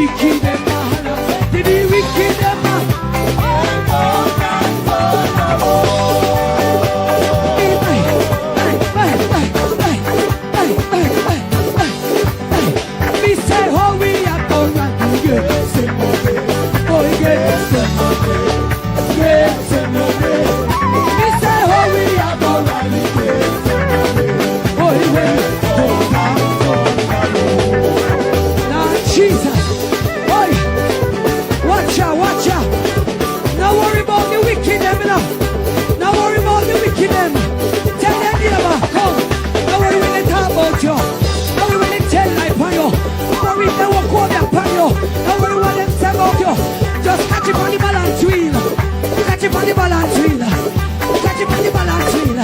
wicked them, to the wicked them. Me say how we are going to get some of it. Oh, get some of it. Get some of it. Me say how we are going to get some of it. Oh, yeah. Now, Jesus. Oh, watch out, watch out. Now worry about the wicked them, now. Now worry about the wicked them. Tell them, neighbor, come. Now worry when they talk about you. Now worry when they tell life on you. Now worry if they walk over upon you. Now worry what them say about you. Just catch it on the balance wheel. Catch it on the balance wheel. Catch it on the balance wheel.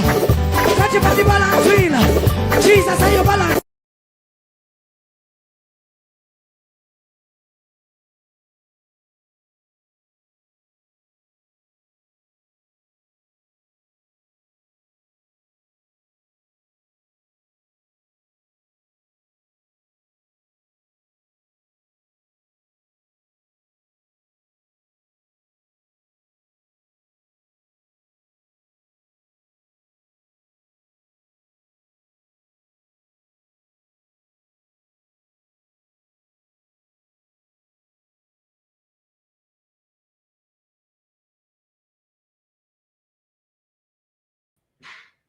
Catch it on the balance wheel. Jesus on your balance.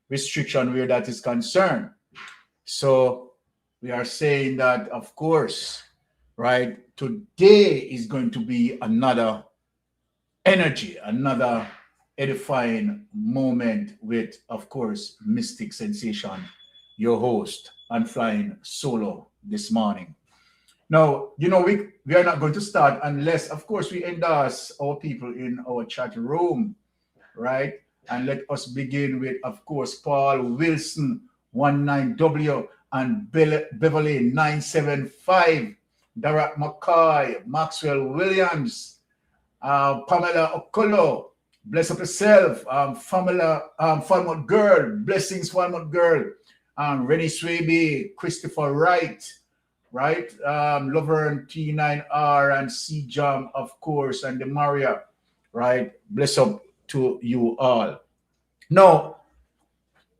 Restriction where that is concerned. So we are saying that, of course, right, today is going to be another energy, another edifying moment with, of course, Mystic Sensation, your host, and flying solo this morning. Now, you know, we are not going to start unless, of course, we endorse our people in our chat room, right? And let us begin with, of course, Paul Wilson, 19W, and Beverly, 975, Darak McCoy, Maxwell Williams, Pamela Okolo, bless up yourself, Falmouth Girl, blessings, Falmouth Girl, Rennie Swaby, Christopher Wright, right? Laverne T9R and C-Jam, of course, and the Maria, right? Bless up to you all. Now,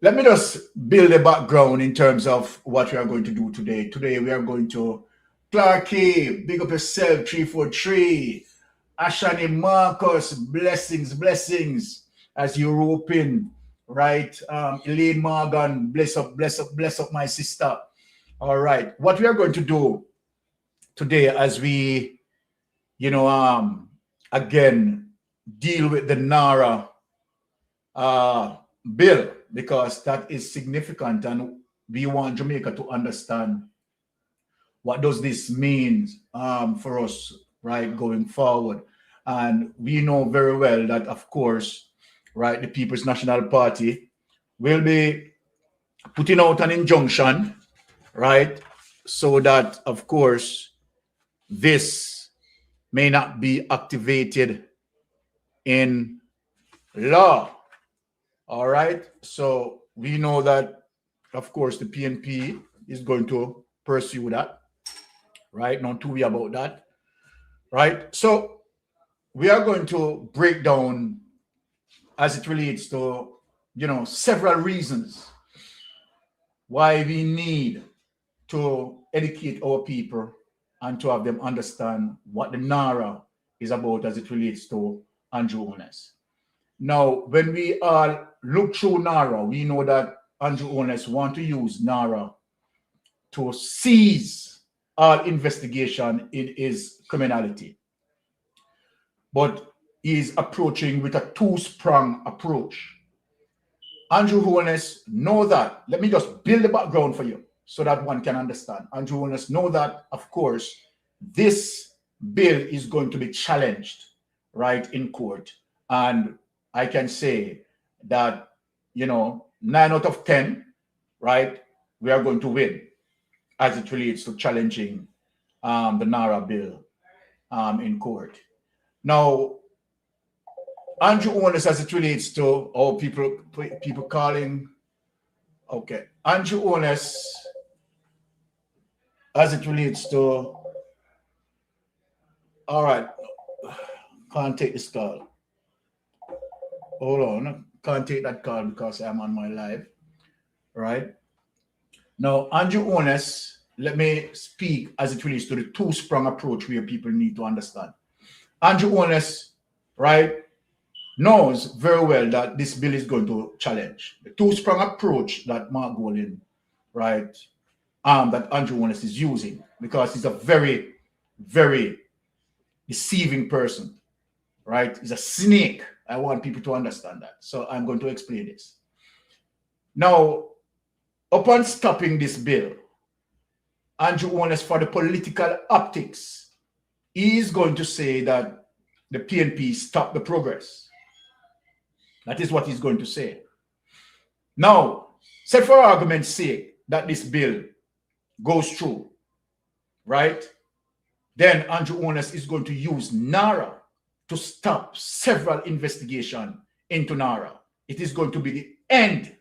let me just build a background in terms of what we are going to do today. Today, we are going to Clarky, big up yourself, 343, Ashani Marcus, blessings, as you're open, right? Elaine Morgan, bless up my sister. All right, what we are going to do today as we, you know, again, deal with the NARA bill, because that is significant and we want Jamaica to understand what does this mean for us, right, going forward. And we know very well that, of course, right, the People's National Party will be putting out an injunction, right, so that, of course, this may not be activated in law. All right, so we know that, of course, the PNP is going to pursue that, right? Not too worry about that, right? So we are going to break down as it relates to, you know, several reasons why we need to educate our people and to have them understand what the NARA is about as it relates to Andrew Holness. Now, when we all look through NARA, we know that Andrew Holness wants to use NARA to seize all investigation in his criminality. But he is approaching with a two-pronged approach. Andrew Holness know that. Let me just build the background for you so that one can understand. Andrew Holness know that, of course, this bill is going to be challenged, right, in court. And I can say that, you know, 9 out of 10, right, we are going to win as it relates to challenging the NARA bill in court. Now, Andrew Holness, as it relates to people calling, okay, Andrew Holness, as it relates to All right. Can't take this call. Hold on. Can't take that call because I'm on my live. Right. Now, Andrew Honest, let me speak as it relates to the two-sprung approach where people need to understand. Andrew Honest, right, knows very well that this bill is going to challenge the two-sprung approach that Mark Golin, right, that Andrew Honest is using, because he's a very, very deceiving person, right? He's a snake. I want people to understand that. So I'm going to explain this. Now, upon stopping this bill, Andrew Honest, for the political optics, is going to say that the PNP stopped the progress. That is what he's going to say. Now, say for argument's sake that this bill goes through, right? Then Andrew Honest is going to use NARRA to stop several investigations into NARRA. It is going to be the end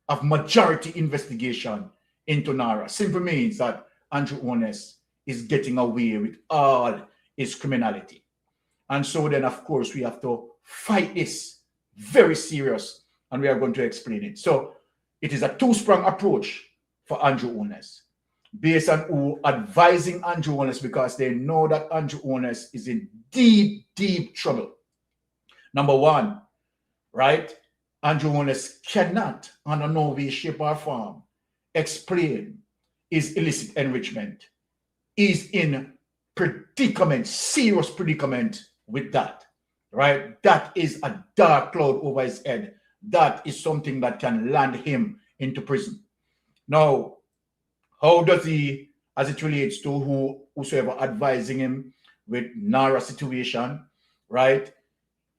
of majority investigation into NARRA. Simply means that Andrew Honest is getting away with all his criminality. And so then, of course, we have to fight this very serious, and we are going to explain it. So it is a two-sprung approach for Andrew Honest, based on who advising Andrew Honest, because they know that Andrew Honest is in deep, deep trouble. Number one, right? Andrew Honest cannot, under no way, shape, or form, explain his illicit enrichment. He's in predicament, serious predicament with that, right? That is a dark cloud over his head. That is something that can land him into prison. Now, how does he, as it relates to whosoever advising him with NARRA situation, right,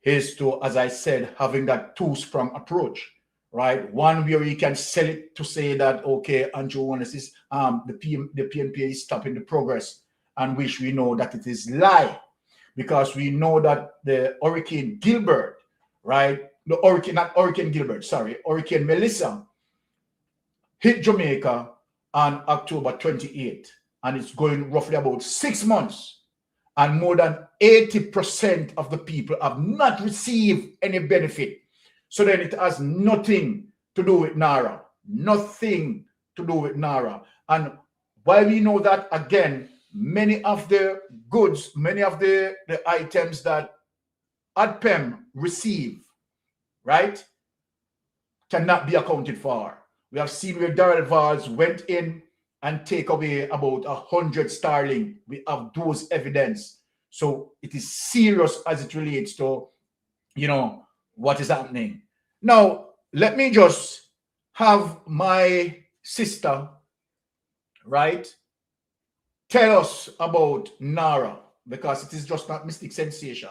is to, as I said, having that two-sprung approach, right? One where he can sell it to say that, okay, Andrew Honest is, the PNP is stopping the progress, and which we know that it is lie, because we know that the Hurricane Gilbert, right, Hurricane Melissa hit Jamaica on October 28th, and it's going roughly about 6 months, and more than 80% of the people have not received any benefit. So then it has nothing to do with NARRA, nothing to do with NARRA. And while we know that, again, many of the goods, many of the items that ADPEM receive, right, cannot be accounted for. We have seen where Darrell Valls went in and take away about 100 sterling. We have those evidence. So it is serious as it relates to, you know, what is happening. Now, let me just have my sister, right, tell us about NARRA, because it is just not mystic sensation,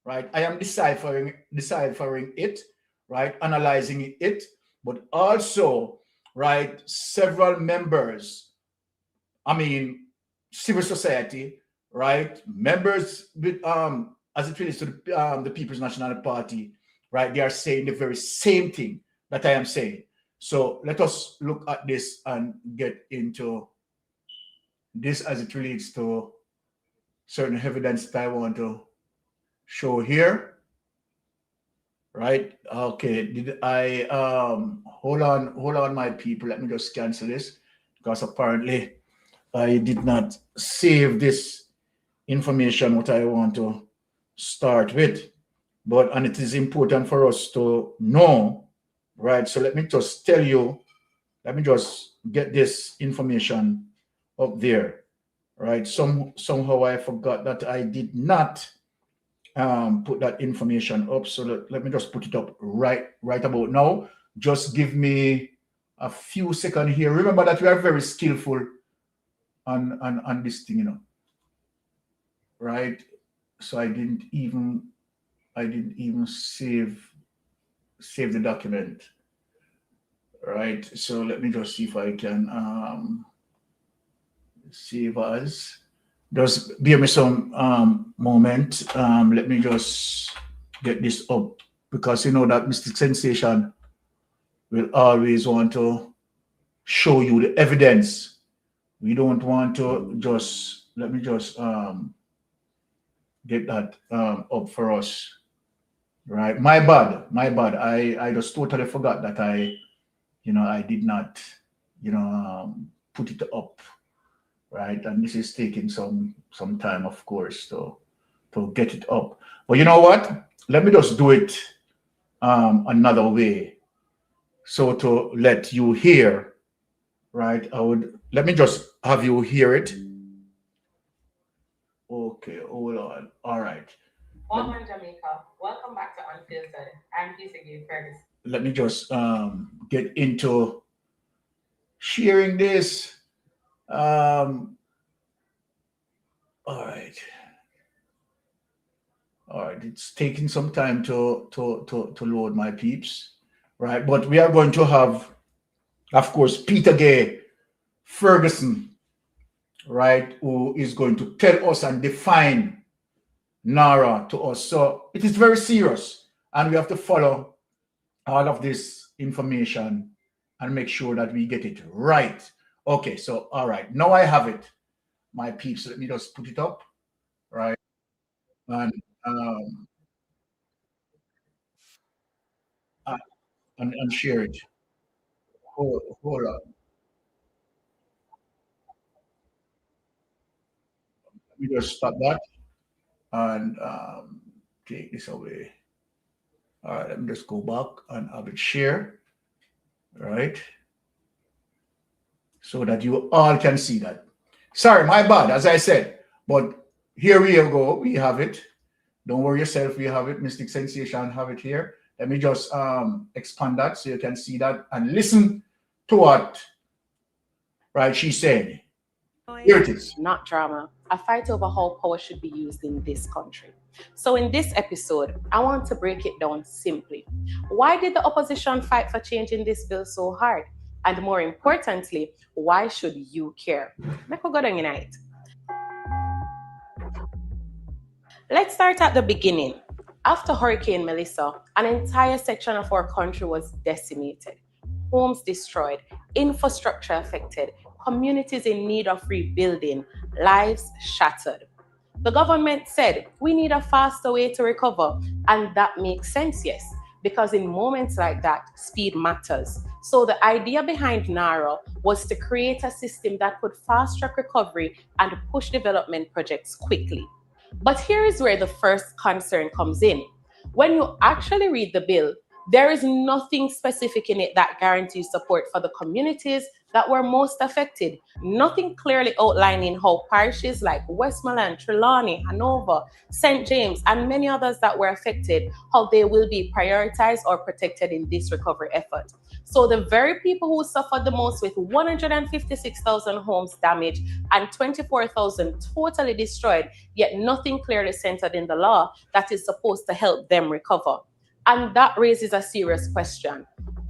right? I am deciphering it, right, analyzing it, but also, right, several members, I mean, civil society, right, members with as it relates to the People's National Party, right, they are saying the very same thing that I am saying. So let us look at this and get into this as it relates to certain evidence that I want to show here. Right. Okay. Did I hold on, my people. Let me just cancel this, because apparently I did not save this information what I want to start with. And it is important for us to know, right? So let me just tell you, let me just get this information up there, right? Somehow I forgot that I did not put that information up. So let me just put it up right about now. Just give me a few seconds here. Remember that we are very skillful on this thing, you know, right? So I didn't even save the document, right? So let me just see if I can save as. Just give me some moment. Let me just get this up, because you know that Mystic Sensation will always want to show you the evidence. We don't want to just, let me just get that up for us. Right. My bad. My bad. I just totally forgot that I did not, put it up. Right. And this is taking some time, of course, to get it up. But you know what? Let me just do it another way. So to let you hear, right? Let me just have you hear it. Okay, hold on. All right. Welcome, Jamaica. Welcome back to Unfiltered. I'm Seaga Ferguson. Let me just get into sharing this. All right. All right, it's taking some time to load, my peeps, right? But we are going to have, of course, Peter Gay Ferguson, right, who is going to tell us and define NARA to us. So it is very serious, and we have to follow all of this information and make sure that we get it right. Okay, so all right, now I have it, my peeps. Let me just put it up, right, and share it. Hold on. Let me just stop that and take this away. All right, let me just go back and have it share, right? So that you all can see that. Sorry, my bad, as I said. But here we go. We have it. Don't worry yourself. We have it. Mystic Sensation have it here. Let me just expand that so you can see that and listen to what, right, she said. Here it is. Not drama. A fight over how power should be used in this country. So in this episode, I want to break it down simply. Why did the opposition fight for changing this bill so hard? And more importantly, why should you care? Let's go down tonight. Let's start at the beginning. After Hurricane Melissa, an entire section of our country was decimated. Homes destroyed, infrastructure affected, communities in need of rebuilding, lives shattered. The government said we need a faster way to recover, and that makes sense, yes, because in moments like that, speed matters. So the idea behind NARRA was to create a system that could fast-track recovery and push development projects quickly. But here is where the first concern comes in. When you actually read the bill, there is nothing specific in it that guarantees support for the communities that were most affected. Nothing clearly outlining how parishes like Westmoreland, Trelawney, Hanover, St. James, and many others that were affected, how they will be prioritized or protected in this recovery effort. So the very people who suffered the most, with 156,000 homes damaged and 24,000 totally destroyed, yet nothing clearly centered in the law that is supposed to help them recover. And that raises a serious question.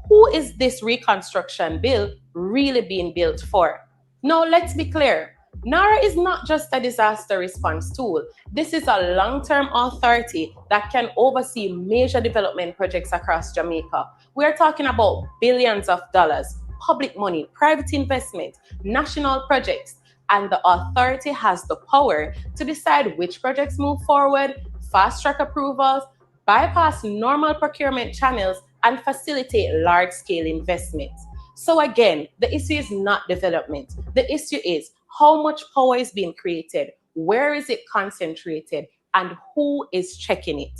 Who is this reconstruction bill really being built for? Now, let's be clear. NARA is not just a disaster response tool. This is a long-term authority that can oversee major development projects across Jamaica. We're talking about billions of dollars, public money, private investment, national projects, and the authority has the power to decide which projects move forward, fast-track approvals, bypass normal procurement channels, and facilitate large-scale investments. So again, the issue is not development. The issue is how much power is being created, where is it concentrated, and who is checking it.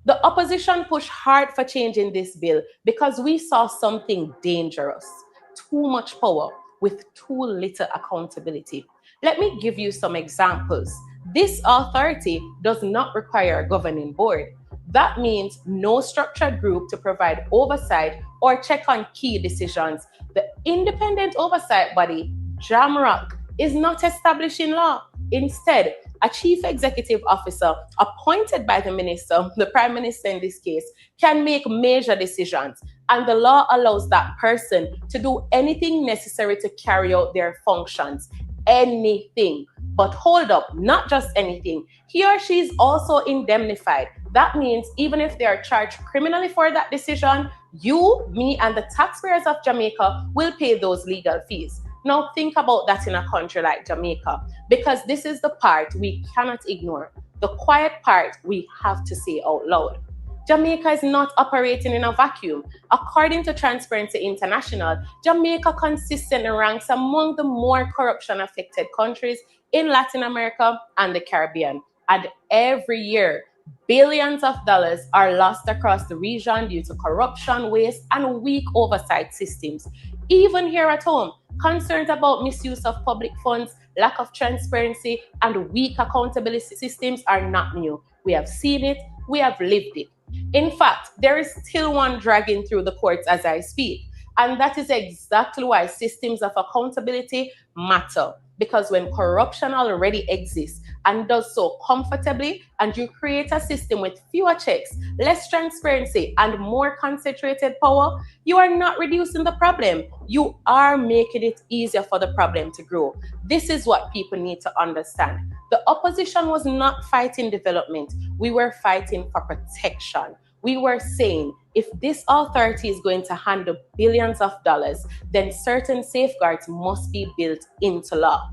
The opposition pushed hard for change in this bill because we saw something dangerous: too much power with too little accountability. Let me give you some examples. This authority does not require a governing board. That means no structured group to provide oversight or check on key decisions. The independent oversight body, JAMROC, is not establishing law. Instead, a chief executive officer appointed by the minister, the prime minister in this case, can make major decisions, and the law allows that person to do anything necessary to carry out their functions. Anything. But hold up, not just anything. He or she is also indemnified. That means even if they are charged criminally for that decision, you, me, and the taxpayers of Jamaica will pay those legal fees. Now think about that in a country like Jamaica, because this is the part we cannot ignore. The quiet part we have to say out loud. Jamaica is not operating in a vacuum. According to Transparency International, Jamaica consistently ranks among the more corruption-affected countries in Latin America and the Caribbean. And every year, billions of dollars are lost across the region due to corruption, waste, and weak oversight systems. Even here at home, concerns about misuse of public funds, lack of transparency, and weak accountability systems are not new. We have seen it, we have lived it. In fact, there is still one dragging through the courts as I speak. And that is exactly why systems of accountability matter. Because when corruption already exists and does so comfortably, and you create a system with fewer checks, less transparency, and more concentrated power, you are not reducing the problem. You are making it easier for the problem to grow. This is what people need to understand. The opposition was not fighting development. We were fighting for protection. We were saying, if this authority is going to handle billions of dollars, then certain safeguards must be built into law.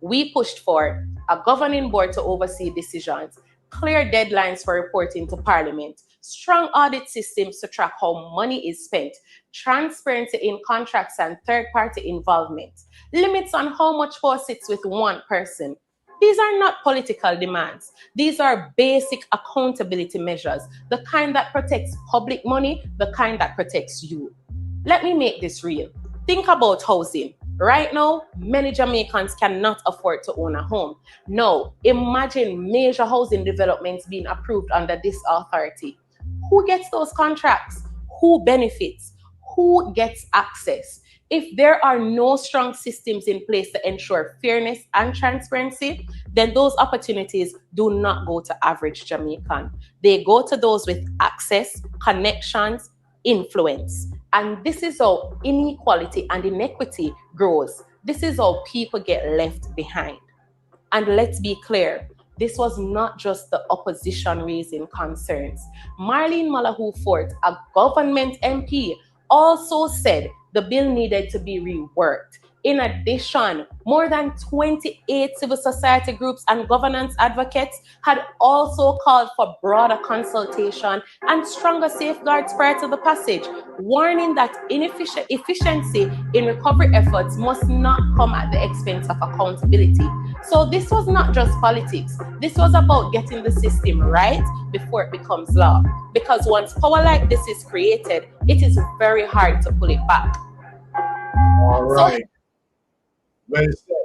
We pushed for a governing board to oversee decisions, clear deadlines for reporting to Parliament, strong audit systems to track how money is spent, transparency in contracts and third-party involvement, limits on how much power sits with one person. These are not political demands. These are basic accountability measures, the kind that protects public money, the kind that protects you. Let me make this real. Think about housing. Right now, many Jamaicans cannot afford to own a home. Now, imagine major housing developments being approved under this authority. Who gets those contracts? Who benefits? Who gets access? If there are no strong systems in place to ensure fairness and transparency, then those opportunities do not go to average Jamaican. They go to those with access, connections, influence. And this is how inequality and inequity grows. This is how people get left behind. And let's be clear, this was not just the opposition raising concerns. Marlene Malahoo Fort, a government MP, also said the bill needed to be reworked. In addition, more than 28 civil society groups and governance advocates had also called for broader consultation and stronger safeguards prior to the passage, warning that efficiency in recovery efforts must not come at the expense of accountability. So this was not just politics. This was about getting the system right before it becomes law. Because once power like this is created, it is very hard to pull it back. All right. Well said.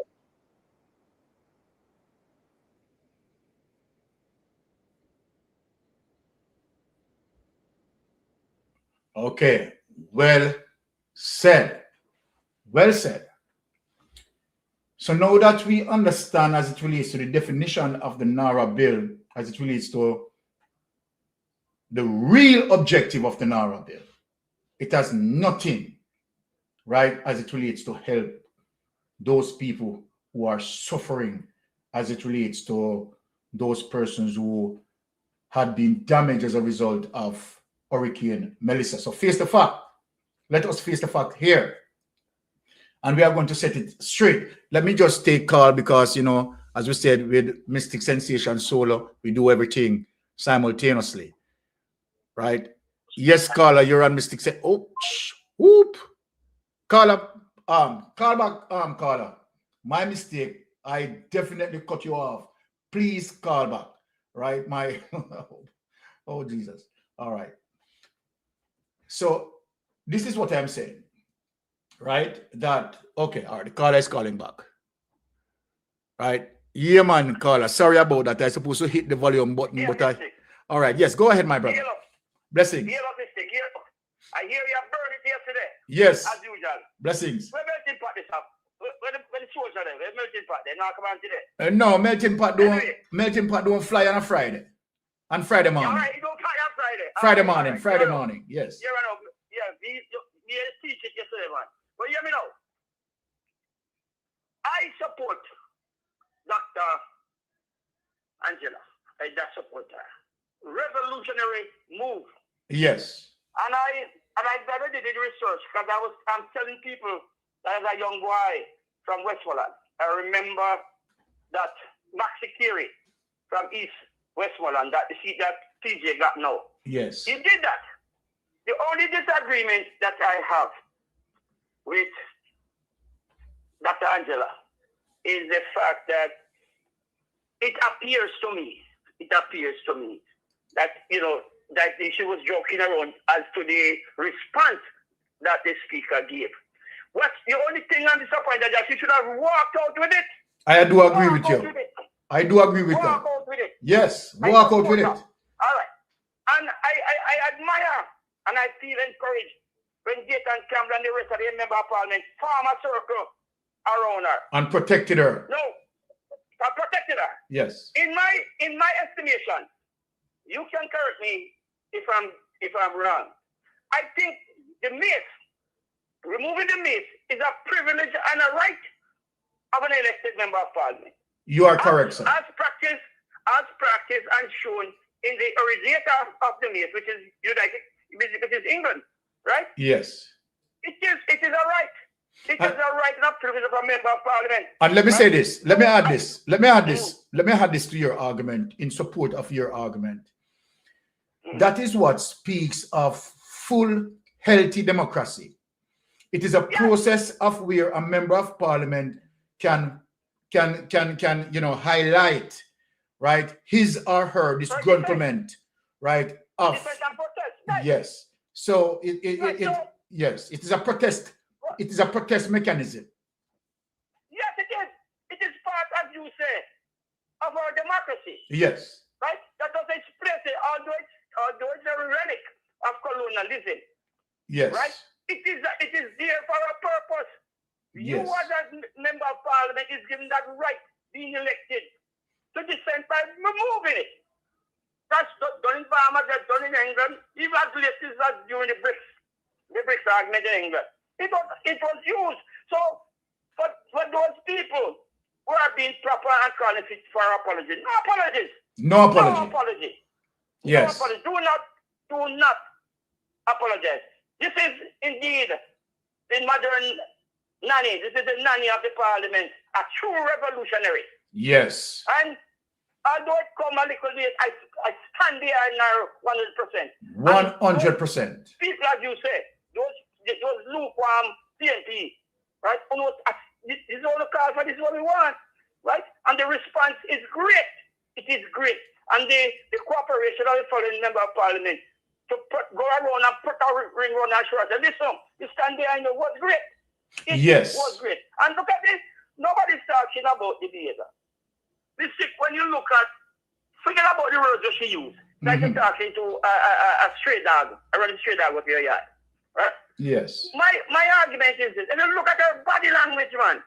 Okay. Well said. Well said. So now that we understand as it relates to the definition of the NARA bill, as it relates to the real objective of the NARA bill, it has nothing, right, as it relates to help those people who are suffering, as it relates to those persons who had been damaged as a result of Hurricane Melissa. So face the fact. Let us face the fact here. And we are going to set it straight. Let me just take call because, you know, as we said, with Mystic Sensation Solo, we do everything simultaneously, right? Yes, caller, you're on Mystic Sen. Oh, whoop. Caller, call back, caller. My mistake. I definitely cut you off. Please call back, right? My, oh, Jesus. All right. So this is what I'm saying, right? That, okay, all right, the caller is calling back, right? Yeah, man, caller. Sorry about that. I supposed to hit the volume button, Yeah, but Mystic. all right, yes, go ahead, my brother. Heal up. Blessings. Heal up, Mystic. Heal up. I hear you have burned it yesterday. Yes, As usual. blessings. Where melting pot this up? Where the soldiers are there? Where melting pot? They not come on today. No, Anyway. melting pot don't fly on a Friday. On Friday Yeah, all morning. right, you don't fly on Friday. Friday All morning, right. Friday Yeah, morning. Yes. Yeah, right. Yeah, we teach it yesterday, man. But hear me now. I support Dr. Angela. I just support her. Revolutionary move. Yes. And I already did research because I'm telling people that as a young boy from Westmoreland, I remember that Maxi Kiri from East Westmoreland, that the seat that TJ got now. Yes. He did that. The only disagreement that I have with Dr. Angela is the fact that it appears to me that, you know, that she was joking around as to the response that the speaker gave. What's the only thing I'm disappointed that she should have walked out with it? I do agree with you. I do agree with that. Walk out with it. Yes, walk out with it. All right. And I admire and I feel encouraged when Gate and Campbell and the rest of the member of parliament form a circle around her. And protected her. No, I protected her. Yes. In my estimation, you can correct me if I'm wrong. I think the myth, removing the myth, is a privilege and a right of an elected member of parliament. You are correct, sir. As practiced and shown in the originator of the myth, which is England, right? Yes. It is a right. It is a right and a privilege of a member of parliament. And let me say this. Let me add this. Let me add this to your argument, in support of your argument. That is what speaks of full, healthy democracy. It is a process of where a member of parliament can you know, highlight, right, his or her disgruntlement, right, of yes. So yes, it is a protest. It is a protest mechanism. Yes, it is. It is part, as you say, of our democracy. Yes. Right? That doesn't express it, although it's a relic of colonialism. Yes. Right? It is there for a purpose. You Yes. as a member of parliament is given that right, being elected, to dissent by removing it. That's done in Burma, that's done in England, even as late as during the BRICS argument in England. It was used. So for those people who are being proper and calling it for apology, no apologies. No apology. No apology. Yes. No apology. Do not apologize. This is indeed the modern nanny. This is the nanny of the parliament, a true revolutionary. Yes. And although it come a little late, I stand there now 100%. 100%. People, as you say, those lukewarm CNP, right? This is all the call for, this is what we want, right? And the response is great. It is great. And the cooperation of the following member of parliament to go around and put a ring around our shoulders. Listen, you stand there and it was great. It was great. And look at this. Nobody's talking about the behavior. When you look at, forget about the words that she used. Like you're talking to a stray dog, a running stray dog with your yard. Right? Yes. My argument is this. And you look at her body language, man.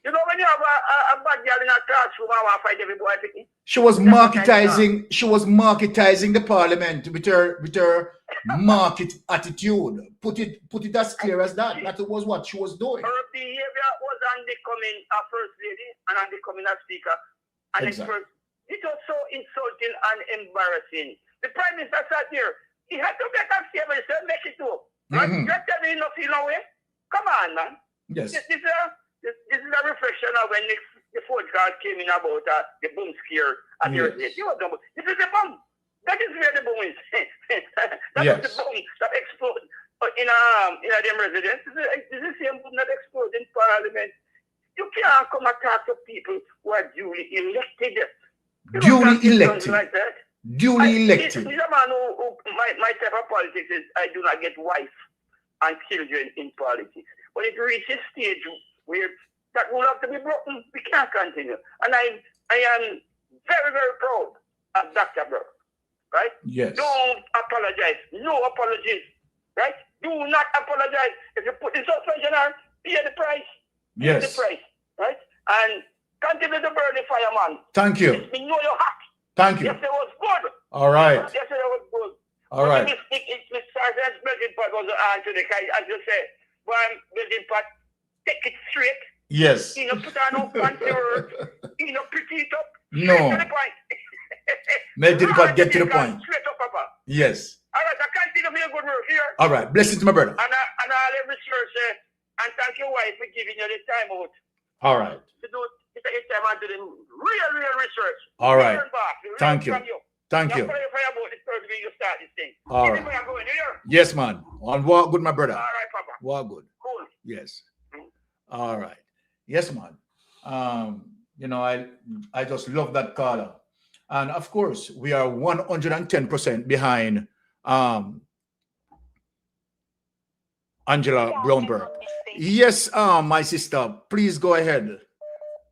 You know, when you have a bad girl in a classroom, I want to fight every boy picking. She was marketizing. She was marketizing the parliament with her market attitude. Put it as clear as that. That was what she was doing. Her behavior was unbecoming a first lady and unbecoming a speaker. And exactly. It was so insulting and embarrassing. The prime minister sat there. He had to get upstairs and say, make it do. Right? Just tell me enough, you know, come on, man. Yes. This is a reflection of when the phone call came in about the boom scare at your state. This is the bomb. That is where the boom is. That is the bomb that exploded in them residence. This is the same boom that exploded in parliament. You can't come and talk to people who are duly elected. Duly elected. Like that. Duly elected. He's a man who my type of politics is I do not get wife and children in politics. When it reaches stage where that will have to be broken, we can't continue. And I am very, very proud of Dr. Burke, right? Yes. Don't apologize. No apologies, right? Do not apologize. If you put the suspension on, pay the price. Yes. Pay the price, right? And continue to burn the fire, man. Thank you. We know your heart. Thank you. Yesterday was good. All right. Yesterday was good. All right. Mr. Sergeant Building Pot was the answer, as you say. But Building Pot, take it straight. Yes. You know, put on no fancy words. You know, pretty it up. No. Straight to the point. Make the point, get to the point. Straight up, Papa. Yes. All right, I continue for your good work here. All right. Blessings to my brother. And I'll let Mr. say, and thank your wife for giving you the time out. All right. To do it, time out to them real research. All right. Learn back. Thank you. From you. Thank you. Pray about this person when you start this thing. All Give right. me where I'm going here. Yes, man. On walk good, my brother. All right, Papa. Walk good. Cool. Yes. All right. Yes, man. You know, I just love that caller. And of course, we are 110% behind Angela Brownberg. Yes, my sister, please go ahead.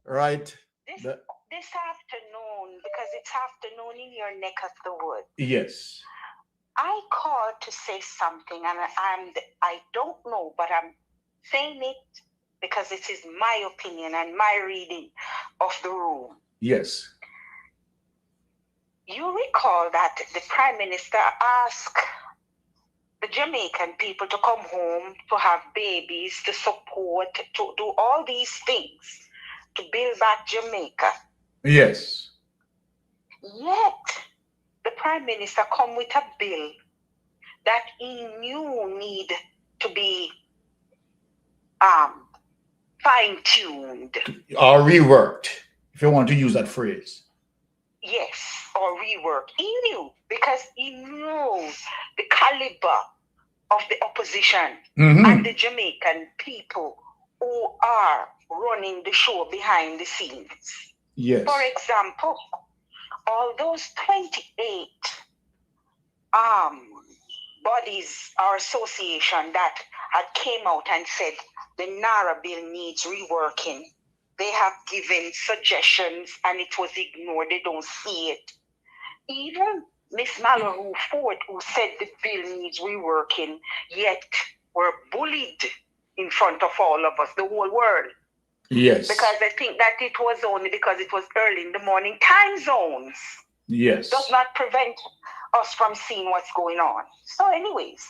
Right? This afternoon, because it's afternoon in your neck of the woods. Yes. I called to say something, and I don't know, but I'm saying it because it is my opinion and my reading of the room. Yes. You recall that the Prime Minister asked the Jamaican people to come home, to have babies, to support, to do all these things, to build back Jamaica. Yes. Yet, the Prime Minister come with a bill that he knew need to be fine-tuned. Or reworked, if you want to use that phrase. Yes, or rework. He knew, because he knew the caliber of the opposition and the Jamaican people who are running the show behind the scenes. Yes. For example, all those 28 bodies or association that had came out and said the NARA bill needs reworking. They have given suggestions and it was ignored. They don't see it. Even Miss Mallory Ford, who said the bill needs reworking, yet were bullied in front of all of us, the whole world. Yes. Because I think that it was only because it was early in the morning. Time zones. Yes. Does not prevent us from seeing what's going on. So anyways,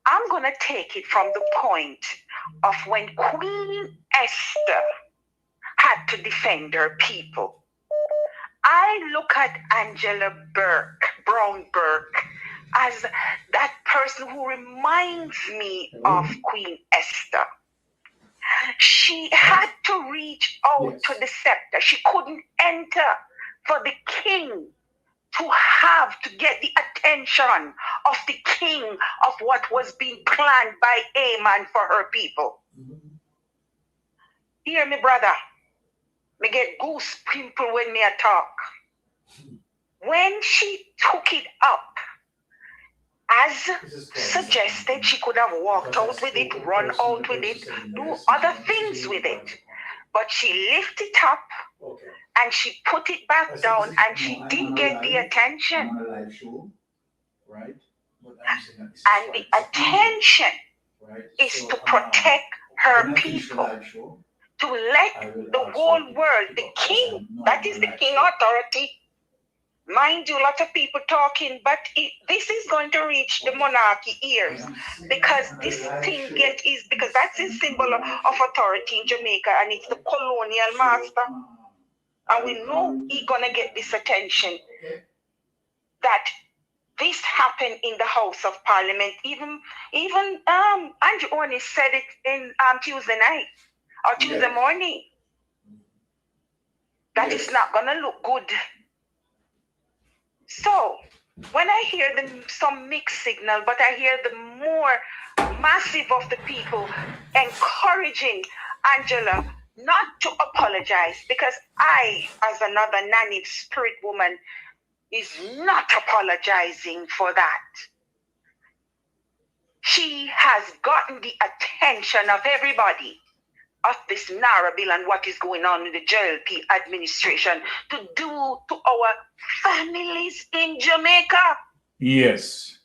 I'm going to take it from the point of when Queen Esther had to defend her people. I look at Angela Brownberg as that person who reminds me of Queen Esther. She had to reach out to the scepter. She couldn't enter for the king to get the attention of the king of what was being planned by Haman for her people. Hear me, brother. Me get goose pimple when me a talk. When she took it up, as suggested, she could have walked out with it, run out with it, do other things with it. But she lifted it up and she put it back down and she didn't get the attention. And the attention is to protect her people, to let the whole world, the king, that is the king authority. Mind you, a lot of people talking, but this is going to reach the monarchy ears because this thing is because that's a symbol of authority in Jamaica and it's the colonial master. And we know he's going to get this attention that this happened in the House of Parliament. Even Andrew Oney said it in Tuesday night or Tuesday morning. That is not going to look good. So, when I hear some mixed signal, but I hear the more massive of the people encouraging Angela not to apologize, because I, as another nanny spirit woman, is not apologizing for that. She has gotten the attention of everybody of this NARA bill and what is going on in the JLP administration to do to our families in Jamaica. Yes.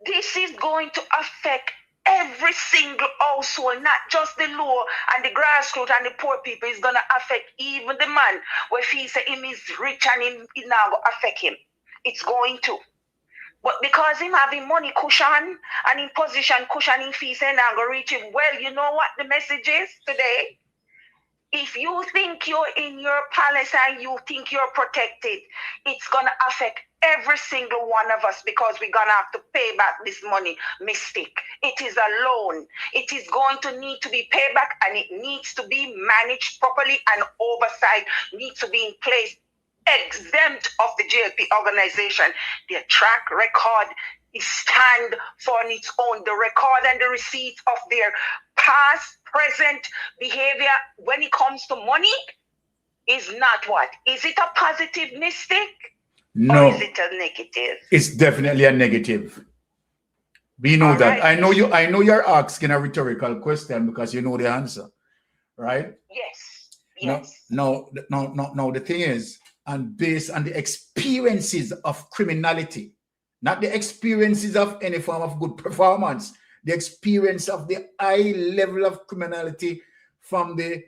This is going to affect every single household, not just the low and the grassroots and the poor people. It's going to affect even the man where he say him is rich and it now going to affect him. It's going to. But because him having money cushion and in position cushion in fees and I'm going to reach him, well, you know what the message is today? If you think you're in your palace and you think you're protected, it's going to affect every single one of us because we're going to have to pay back this money. Mystic. It is a loan. It is going to need to be paid back, and it needs to be managed properly, and oversight needs to be in place, exempt of the JLP organization. Their track record is stand for its own. The record and the receipts of their past, present behavior when it comes to money is not what? Is it a positive mystic? No. Or is it a negative? It's definitely a negative. We know All that. right. I know you're asking a rhetorical question because you know the answer, right? Yes. No. The thing is, and based on the experiences of criminality, not the experiences of any form of good performance, the experience of the high level of criminality from the,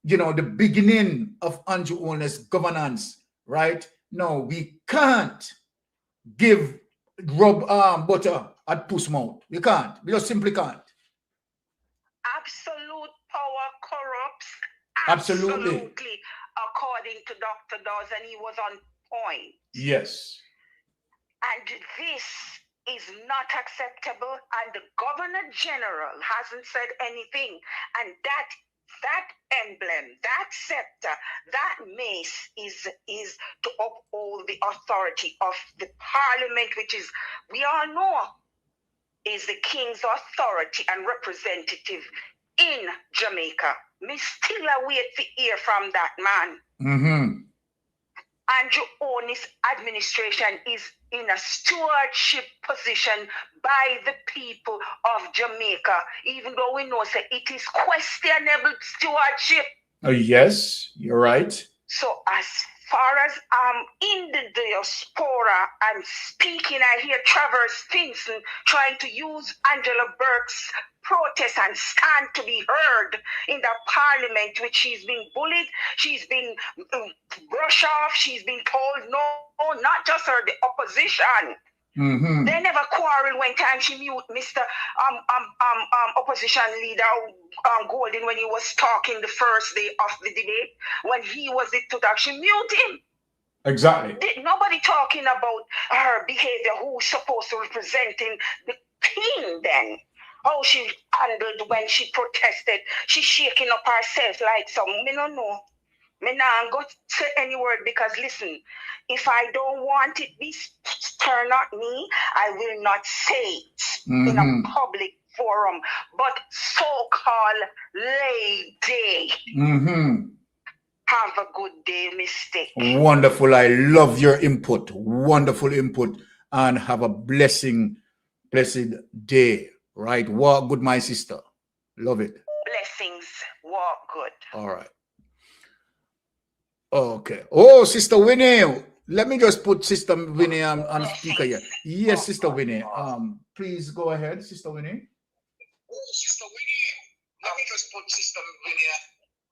the beginning of Andrew Owner's governance, right? No, we can't rub butter at puss mouth. We can't. We just simply can't. Absolute power corrupts. Absolutely. According to Dr. Dawes, and he was on point. Yes. And this is not acceptable, and the Governor General hasn't said anything. And that emblem, that scepter, that mace is to uphold the authority of the Parliament, which is, we all know, is the King's authority and representative in Jamaica. Me still await to hear from that man. Mm-hmm. Andrew Owens' administration is in a stewardship position by the people of Jamaica, even though we know that it is questionable stewardship. Yes, you're right. So as far as in the diaspora, I'm speaking, I hear Travers Stinson trying to use Angela Burke's protest and stand to be heard in the Parliament, which she's been bullied, she's been brushed off, she's been told no, not just her, the opposition. Mm-hmm. They never quarrel when time she mute Mr. Opposition leader Golden when he was talking the first day of the debate. When he was it to talk, she mute him. Exactly. Nobody talking about her behavior, who's supposed to representing the king then. How she handled when she protested. She's shaking up herself like some. Me no know. Me not go say any word because listen, if I don't want it be turn at me, I will not say it in a public forum. But so-called lady, have a good day, Mystic. Wonderful. I love your input. Wonderful input. And have a blessed day. Right? Walk good, my sister. Love it. Blessings. Walk good. All right. Okay. Oh, Sister Winnie. Let me just put Sister Winnie on speaker here. Yes, Sister Winnie. Please go ahead, Sister Winnie. Oh, Sister Winnie. Let me just put Sister Winnie.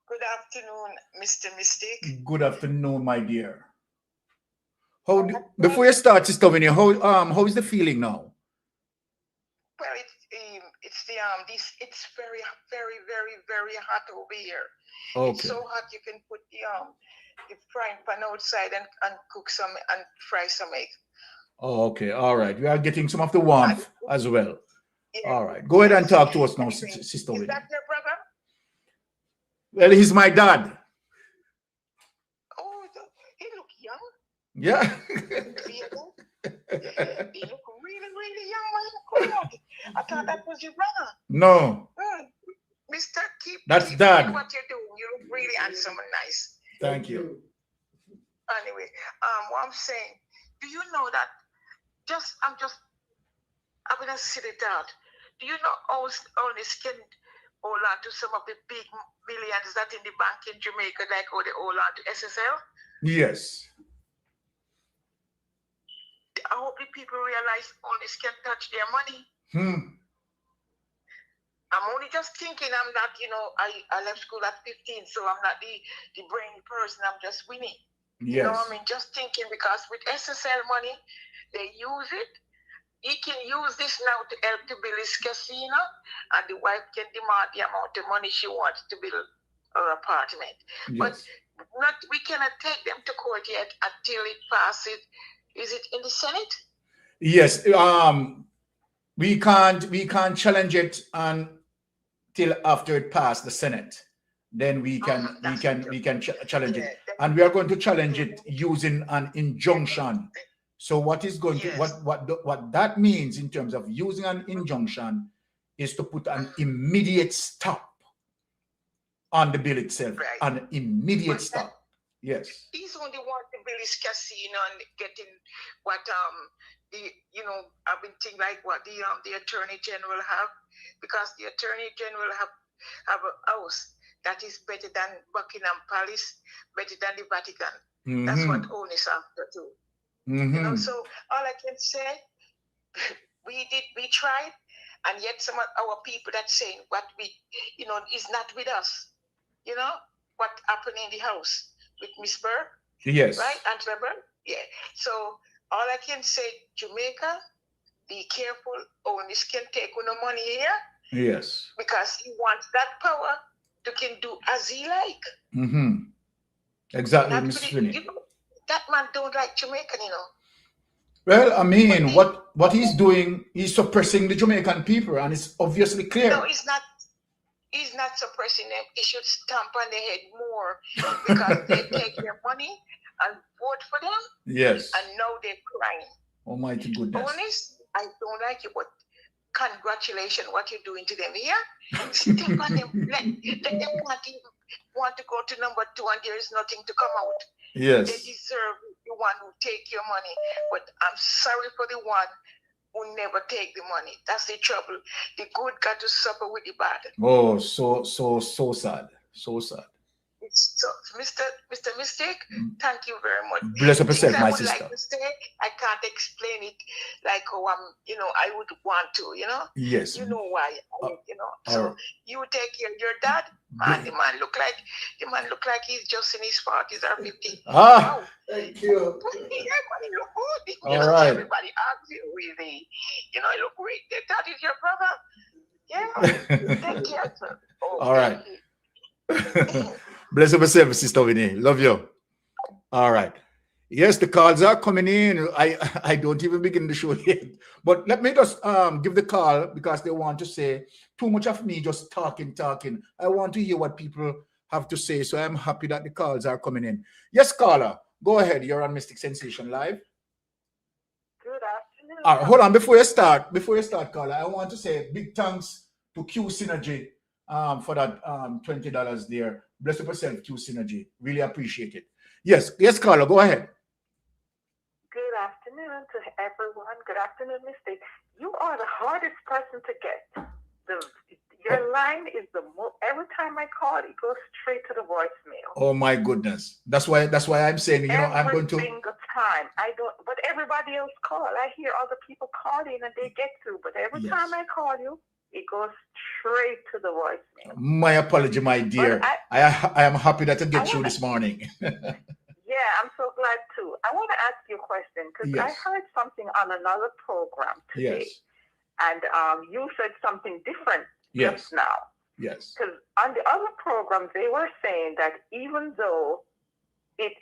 Good afternoon, Mr. Mystic. Good afternoon, my dear. Before you start, Sister Winnie, how is the feeling now? Well, it's very, very, very, very hot over here. Okay. It's so hot you can put the frying pan outside and cook some and fry some egg. Oh, okay. All right. We are getting some of the warmth as well. Yeah. All right. Go ahead and talk to us now, Sister Winnie. Is that your brother? Well, he's my dad. Oh, he look young. Yeah. He look really, really young. Come on. I thought that was your brother. No. Mister, keep Dad. doing what you're doing. You look really handsome and nice. Thank you. Anyway, what I'm saying, do you know that I'm gonna sit it out. Do you know all this can hold on to some of the big millions that in the bank in Jamaica, like how they hold on to SSL? Yes. I hope the people realize all this can touch their money. I'm only just thinking. I'm not, I left school at 15, so I'm not the brainy person. I'm just winning. Yes. You know what I mean? Just thinking, because with SSL money, they use it. He can use this now to help to build his casino, and the wife can demand the amount of money she wants to build or apartment. But Yes. we cannot take them to court yet until it passes. Is it in the Senate? Yes. We can't challenge it until after it passed the Senate. Then we can challenge it, and we are going to challenge it using an injunction. So what is going to what that means in terms of using an injunction is to put an immediate stop on the bill itself. Right. An immediate stop. Yes. He's only want to build his casino and getting what I've been thinking like what the Attorney General have, because the Attorney General have a house that is better than Buckingham Palace, better than the Vatican. Mm-hmm. That's what owners after too. Mm-hmm. So all I can say, we tried, and yet some of our people that saying what we is not with us. What happened in the house with Miss Burke? Yes. Right, Angela Burke? Yeah. So all I can say, Jamaica, be careful. Owners can take no money here. Yes. Because he wants that power to can do as he like. Mm-hmm. Exactly, Miss Finney. That man don't like Jamaican, Well, I mean, what he's doing, he's suppressing the Jamaican people, and it's obviously clear. No, he's not. He's not suppressing them. He should stamp on their head more, because they take their money and vote for them. Yes. And now they're crying. Almighty goodness. Honest, I don't like you, but congratulations, what you're doing to them here. Step on them. Let them want to go to number 2, and there is nothing to come out. Yes. They deserve the one who take your money. But I'm sorry for the one who never take the money. That's the trouble. The good got to suffer with the bad. Oh, so sad. So sad. So, Mr. Mystic, thank you very much. Bless up yourself, my I would sister. like to say, I can't explain it like how I would want to, Yes. You know why, So you take care of your dad, man. The man look like he's just in his 40s or 50s. Wow. Thank you. Everybody look good. All right. Everybody asks you, really. You look great. That is your brother. Yeah. Take care, sir. All right. Bless up yourself, Sister Winnie. Love you. All right. Yes, the calls are coming in. I don't even begin the show yet. But let me just give the call, because they want to say too much of me just talking. I want to hear what people have to say. So I'm happy that the calls are coming in. Yes, caller. Go ahead. You're on Mystic Sensation Live. Good afternoon. All right, hold on. Before you start, caller, I want to say big thanks to Q Synergy for that $20 there. Bless up yourself, Q Synergy. Really appreciate it. Yes, caller, go ahead. Good afternoon to everyone. Good afternoon, Mystic. You are the hardest person to get. Your line is every time I call, it goes straight to the voicemail. Oh my goodness. That's why I'm saying, I'm going to. Every single time. I don't, but everybody else call. I hear other people calling and they get through, but every time I call you, it goes straight to the voicemail. My apology, my dear. I am happy that I get through this morning. Yeah, I'm so glad too. I want to ask you a question, because I heard something on another program today. Yes. And you said something different just now. Yes. Because on the other programs, they were saying that even if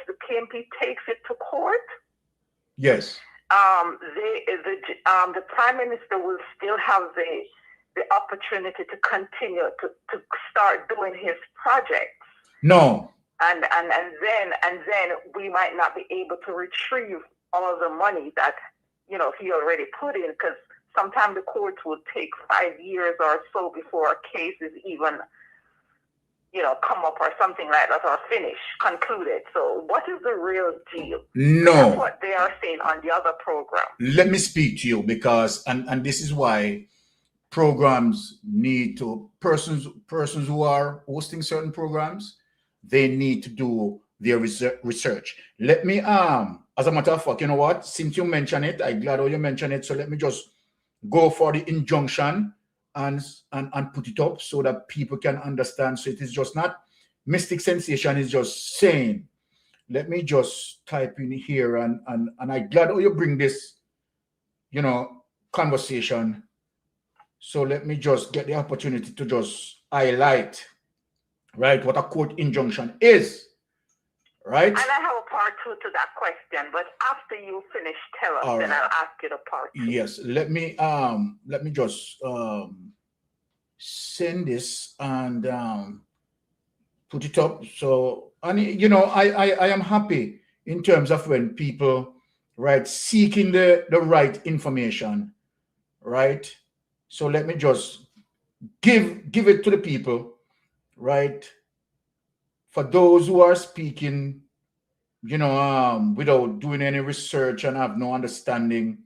the PMP takes it to court, yes, the Prime Minister will still have the opportunity to continue to start doing his projects. No. And then we might not be able to retrieve all of the money that he already put in, because sometimes the courts will take 5 years or so before a case is even come up or something like that, or concluded. So what is the real deal? No. That's what they are saying on the other program. Let me speak to you, because and this is why programs need to persons who are hosting certain programs, they need to do their research. Let me as a matter of fact, you know what? Since you mentioned it, I'm glad you mentioned it. So let me just go for the injunction and put it up so that people can understand. So it is just not Mystic Sensation is just saying. Let me just type in here and I'm glad you bring this, conversation. So let me just get the opportunity to just highlight, right, what a court injunction is, right? And I have a part 2 to that question, but after you finish, tell us, then I'll ask you the part 2. Yes, let me just send this and put it up. So, and you know, I am happy in terms of when people, right, seeking the right information, right? So let me just give it to the people, right? For those who are speaking, you know, without doing any research and have no understanding,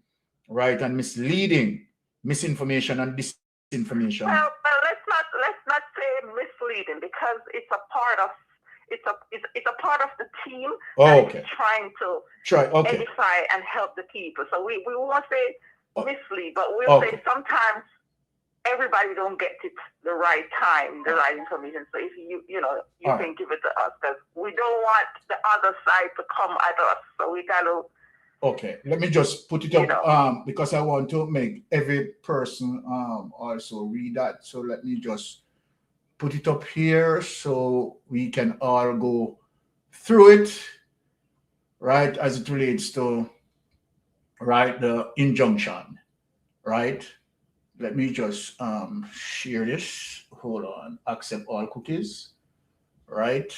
right, and misleading, misinformation and disinformation. Well, let's not say misleading, because it's a part of it's a part of the team that is trying to edify and help the people. So we won't say mislead, but we'll say sometimes everybody don't get it the right time, the right information. So if you can give it to us, because we don't want the other side to come at us. So we gotta. Okay, let me just put it up because I want to make every person also read that. So let me just put it up here so we can all go through it, right, as it relates to, right, the injunction, right? Let me just share this. Hold on, accept all cookies, right?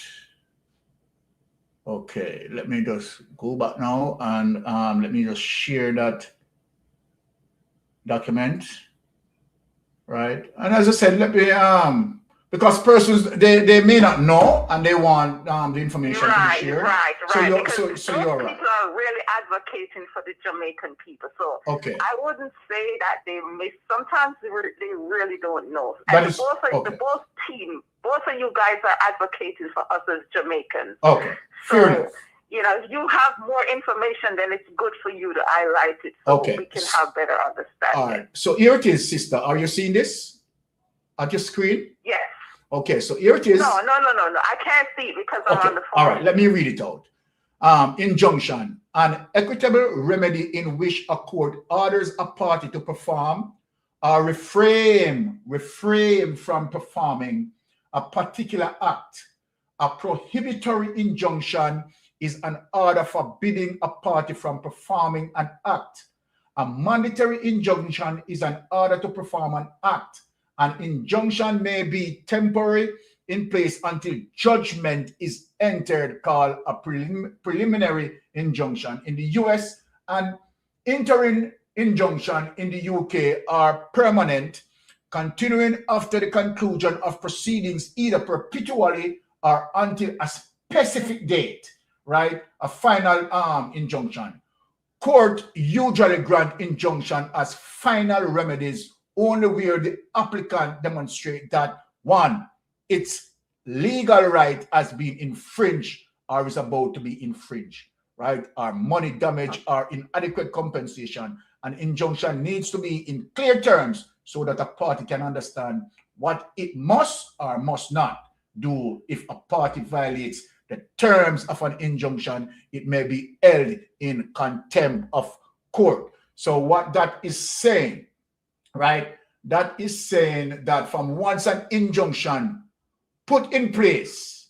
Okay, let me just go back now and let me just share that document, right? And as I said, let me because persons they may not know and they want the information to be shared. Right. So you're people right. are really advocating for the Jamaican people. So I wouldn't say that they miss. Sometimes they really don't know. And both of you guys are advocating for us as Jamaicans. Okay. Fair enough. You know, if you have more information, then it's good for you to highlight it so we can have better understanding. All right. So here it is, sister. Are you seeing this at your screen? Yes. Okay, so here it is. No. I can't see it because I'm on the phone. All right, let me read it out. Injunction: an equitable remedy in which a court orders a party to perform or refrain from performing a particular act. A prohibitory injunction is an order forbidding a party from performing an act. A mandatory injunction is an order to perform an act. An injunction may be temporary, in place until judgment is entered, called a preliminary injunction in the US, and interim injunction in the UK are permanent, continuing after the conclusion of proceedings, either perpetually or until a specific date, right? A final injunction. Court usually grant injunction as final remedies only where the applicant demonstrate that, one, its legal right has been infringed or is about to be infringed, right? Or money damage or inadequate compensation. An injunction needs to be in clear terms so that a party can understand what it must or must not do. If a party violates the terms of an injunction, it may be held in contempt of court. So what that is saying, right? That is saying that from once an injunction put in place,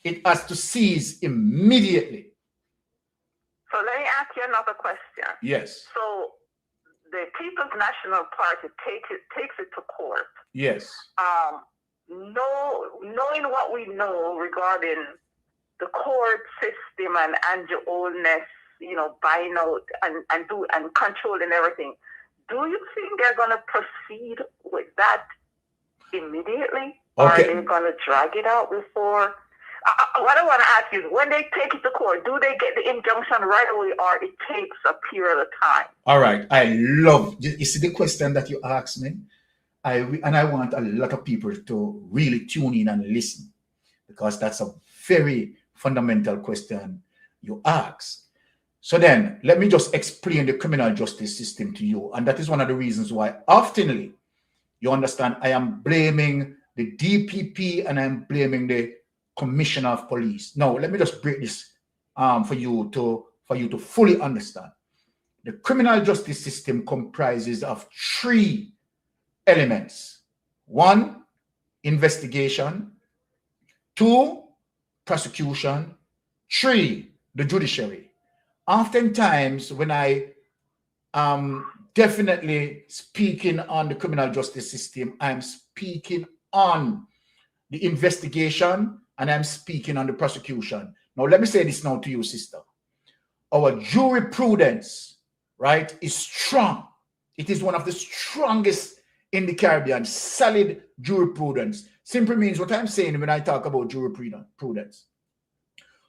it has to cease immediately. So let me ask you another question. Yes. So the People's National Party takes it to court. Yes. Knowing what we know regarding the court system and Andrew Oldness, buying out and controlling everything, do you think they're going to proceed with that immediately? Or are they going to drag it out before? What I want to ask is, when they take it to court, do they get the injunction right away, or it takes a period of time? All right. I love, you see the question that you asked me? I want a lot of people to really tune in and listen, because that's a very fundamental question you ask. So then let me just explain the criminal justice system to you. And that is one of the reasons why oftenly, you understand, I am blaming the DPP and I'm blaming the Commissioner of Police. Now, let me just break this for you to fully understand. The criminal justice system comprises of three elements. One, investigation. 2, prosecution. 3, the judiciary. Oftentimes, when I definitely speaking on the criminal justice system, I'm speaking on the investigation and I'm speaking on the prosecution. Now, let me say this now to you, sister. Our jurisprudence, right, is strong. It is one of the strongest in the Caribbean, solid jurisprudence. Simply means what I'm saying when I talk about jurisprudence.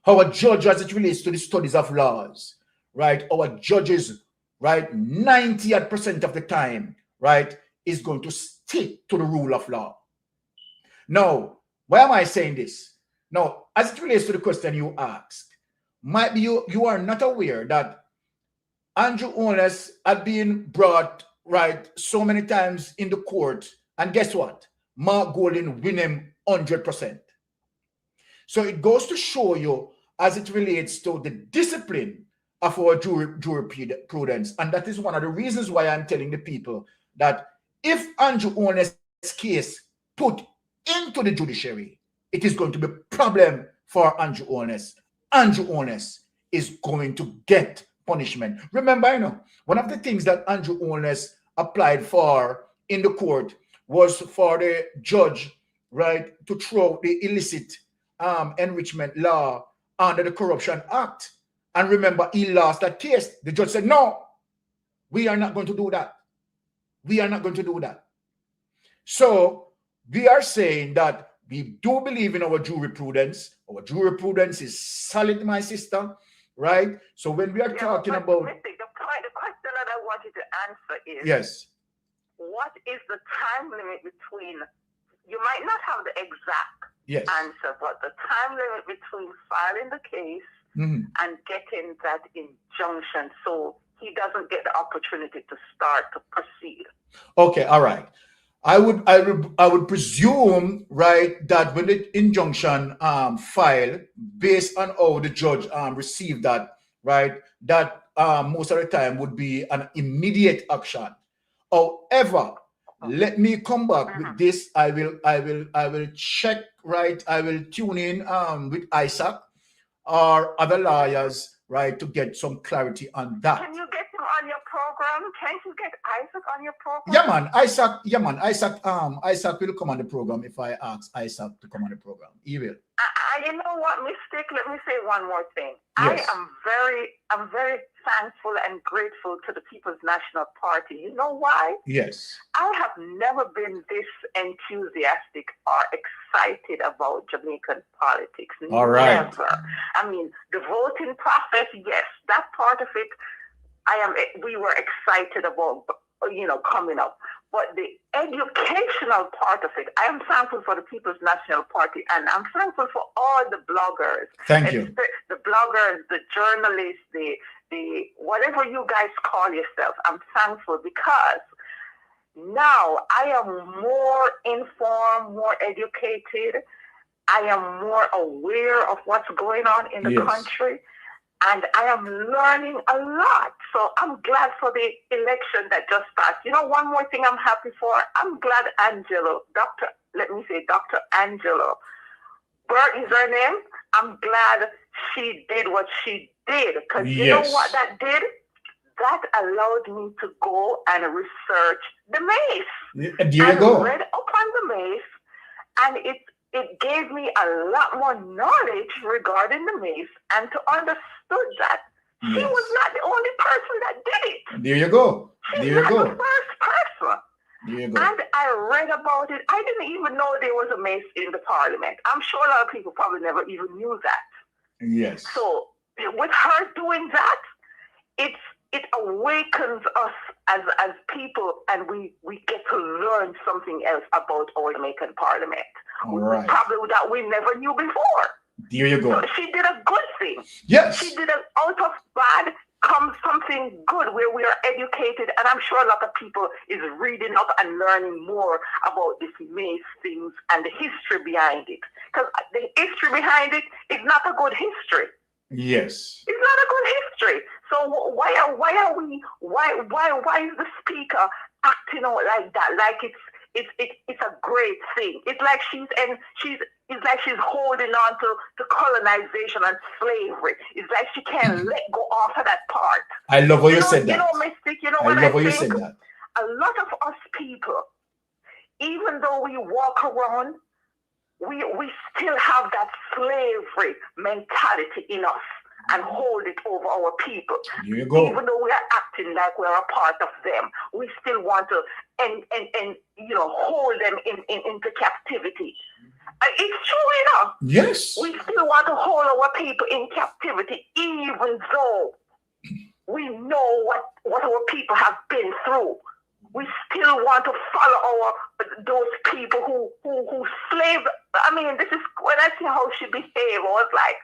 Our judge, as it relates to the studies of laws, right, our judges, right, 90% of the time, right, is going to stick to the rule of law. Now, why am I saying this? Now, as it relates to the question you asked, might be you are not aware that Andrew Holness had been brought, right, so many times in the court, and guess what? Mark Golding win him 100%. So it goes to show you as it relates to the discipline of our jurisprudence. And that is one of the reasons why I'm telling the people that if Andrew Holness' case put into the judiciary, it is going to be a problem for Andrew Holness. Andrew Holness is going to get punishment. Remember, you know, one of the things that Andrew Holness applied for in the court was for the judge, right, to throw the illicit enrichment law under the Corruption Act. And remember, he lost that case. The judge said, no, we are not going to do that. We are not going to do that. So we are saying that we do believe in our jurisprudence. Our jurisprudence is solid, my sister, right? So when we are talking about... The question that I wanted to answer is... Yes. What is the time limit between... You might not have the exact answer, but the time limit between filing the case and getting that injunction so he doesn't get the opportunity to start to proceed. Okay, all right. I would presume, right, that when the injunction filed, based on how the judge received that, right, that most of the time would be an immediate action. However, let me come back with this. I will check, right? I will tune in with Isaac or other lawyers, right, to get some clarity on that. Can you get him on your program? Can't you get Isaac on your program? Yeah, man. Isaac will come on the program if I ask Isaac to come on the program. He will. You know what, Mystic? Let me say one more thing. Yes. I'm very thankful and grateful to the People's National Party. You know why? Yes. I have never been this enthusiastic or excited about Jamaican politics. All right. Never. I mean, the voting process, yes, that part of it, we were excited about, you know, coming up. But the educational part of it, I am thankful for the People's National Party, and I'm thankful for all the bloggers. Thank you. The bloggers, the journalists, the whatever you guys call yourself. I'm thankful because now I am more informed, more educated. I am more aware of what's going on in the country. And I am learning a lot. So I'm glad for the election that just passed. You know, one more thing I'm happy for. I'm glad Dr. Angelo, Bert is her name. I'm glad she did what she did. Because you know what that did? That allowed me to go and research the mace. I read up on the mace, and it gave me a lot more knowledge regarding the mace and to understood that she was not the only person that did it. There you go. She's not the first person. There you go. And I read about it. I didn't even know there was a mace in the parliament. I'm sure a lot of people probably never even knew that. Yes. So with her doing that, it awakens us as people, and we get to learn something else about our Jamaican parliament. Right. Probably that we never knew before. There you go. So she did a good thing. Yes. She did out of bad comes something good where we are educated, and I'm sure a lot of people is reading up and learning more about this mace things and the history behind it. Because the history behind it is not a good history. Yes. It's not a good history. So why is the speaker acting out like that? Like it's a great thing. It's like she's holding on to colonization and slavery. It's like she can't let go off of that part. I love how you said that. You know, Mystic, you know I what love how I you think? said that. A lot of us people, even though we walk around, we still have that slavery mentality in us and hold it over our people. Here you go. Even though we are acting like we're a part of them, we still want to and hold them into captivity. It's true, you know. Yes. We still want to hold our people in captivity, even though we know what our people have been through. We still want to follow those people who slave. I mean, this is when I see how she behaved. I was like,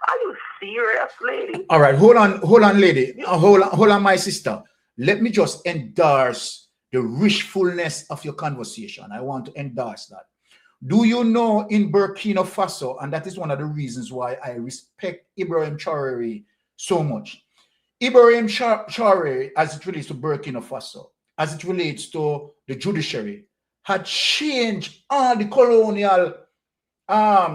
are you serious, lady? All right, hold on, lady. Hold on, my sister. Let me just endorse the richfulness of your conversation. I want to endorse that. Do you know in Burkina Faso, and that is one of the reasons why I respect Ibrahim Traoré so much. Ibrahim Traoré, as it relates to Burkina Faso, as it relates to the judiciary, had changed all the colonial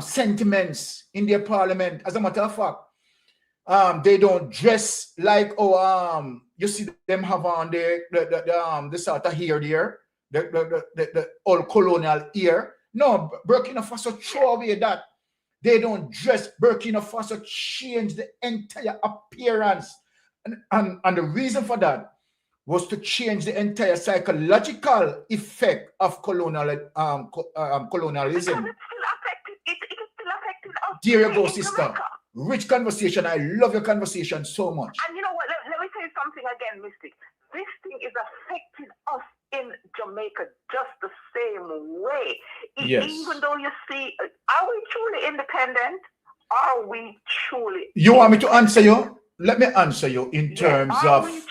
sentiments in their parliament. As a matter of fact, they don't dress like you see them have on the sort of hair there, the old colonial hair. No, Burkina Faso throw away that. They don't dress. Burkina Faso changed the entire appearance, and the reason for that was to change the entire psychological effect of colonialism. It's still affected us. Dear you go, sister. Rich conversation. I love your conversation so much. And you know what? Let me say something again, Mystic. This thing is affecting us in Jamaica just the same way. Yes. Even though you see, are we truly independent? Are we truly? You want me to answer you? Let me answer you in terms of. Are we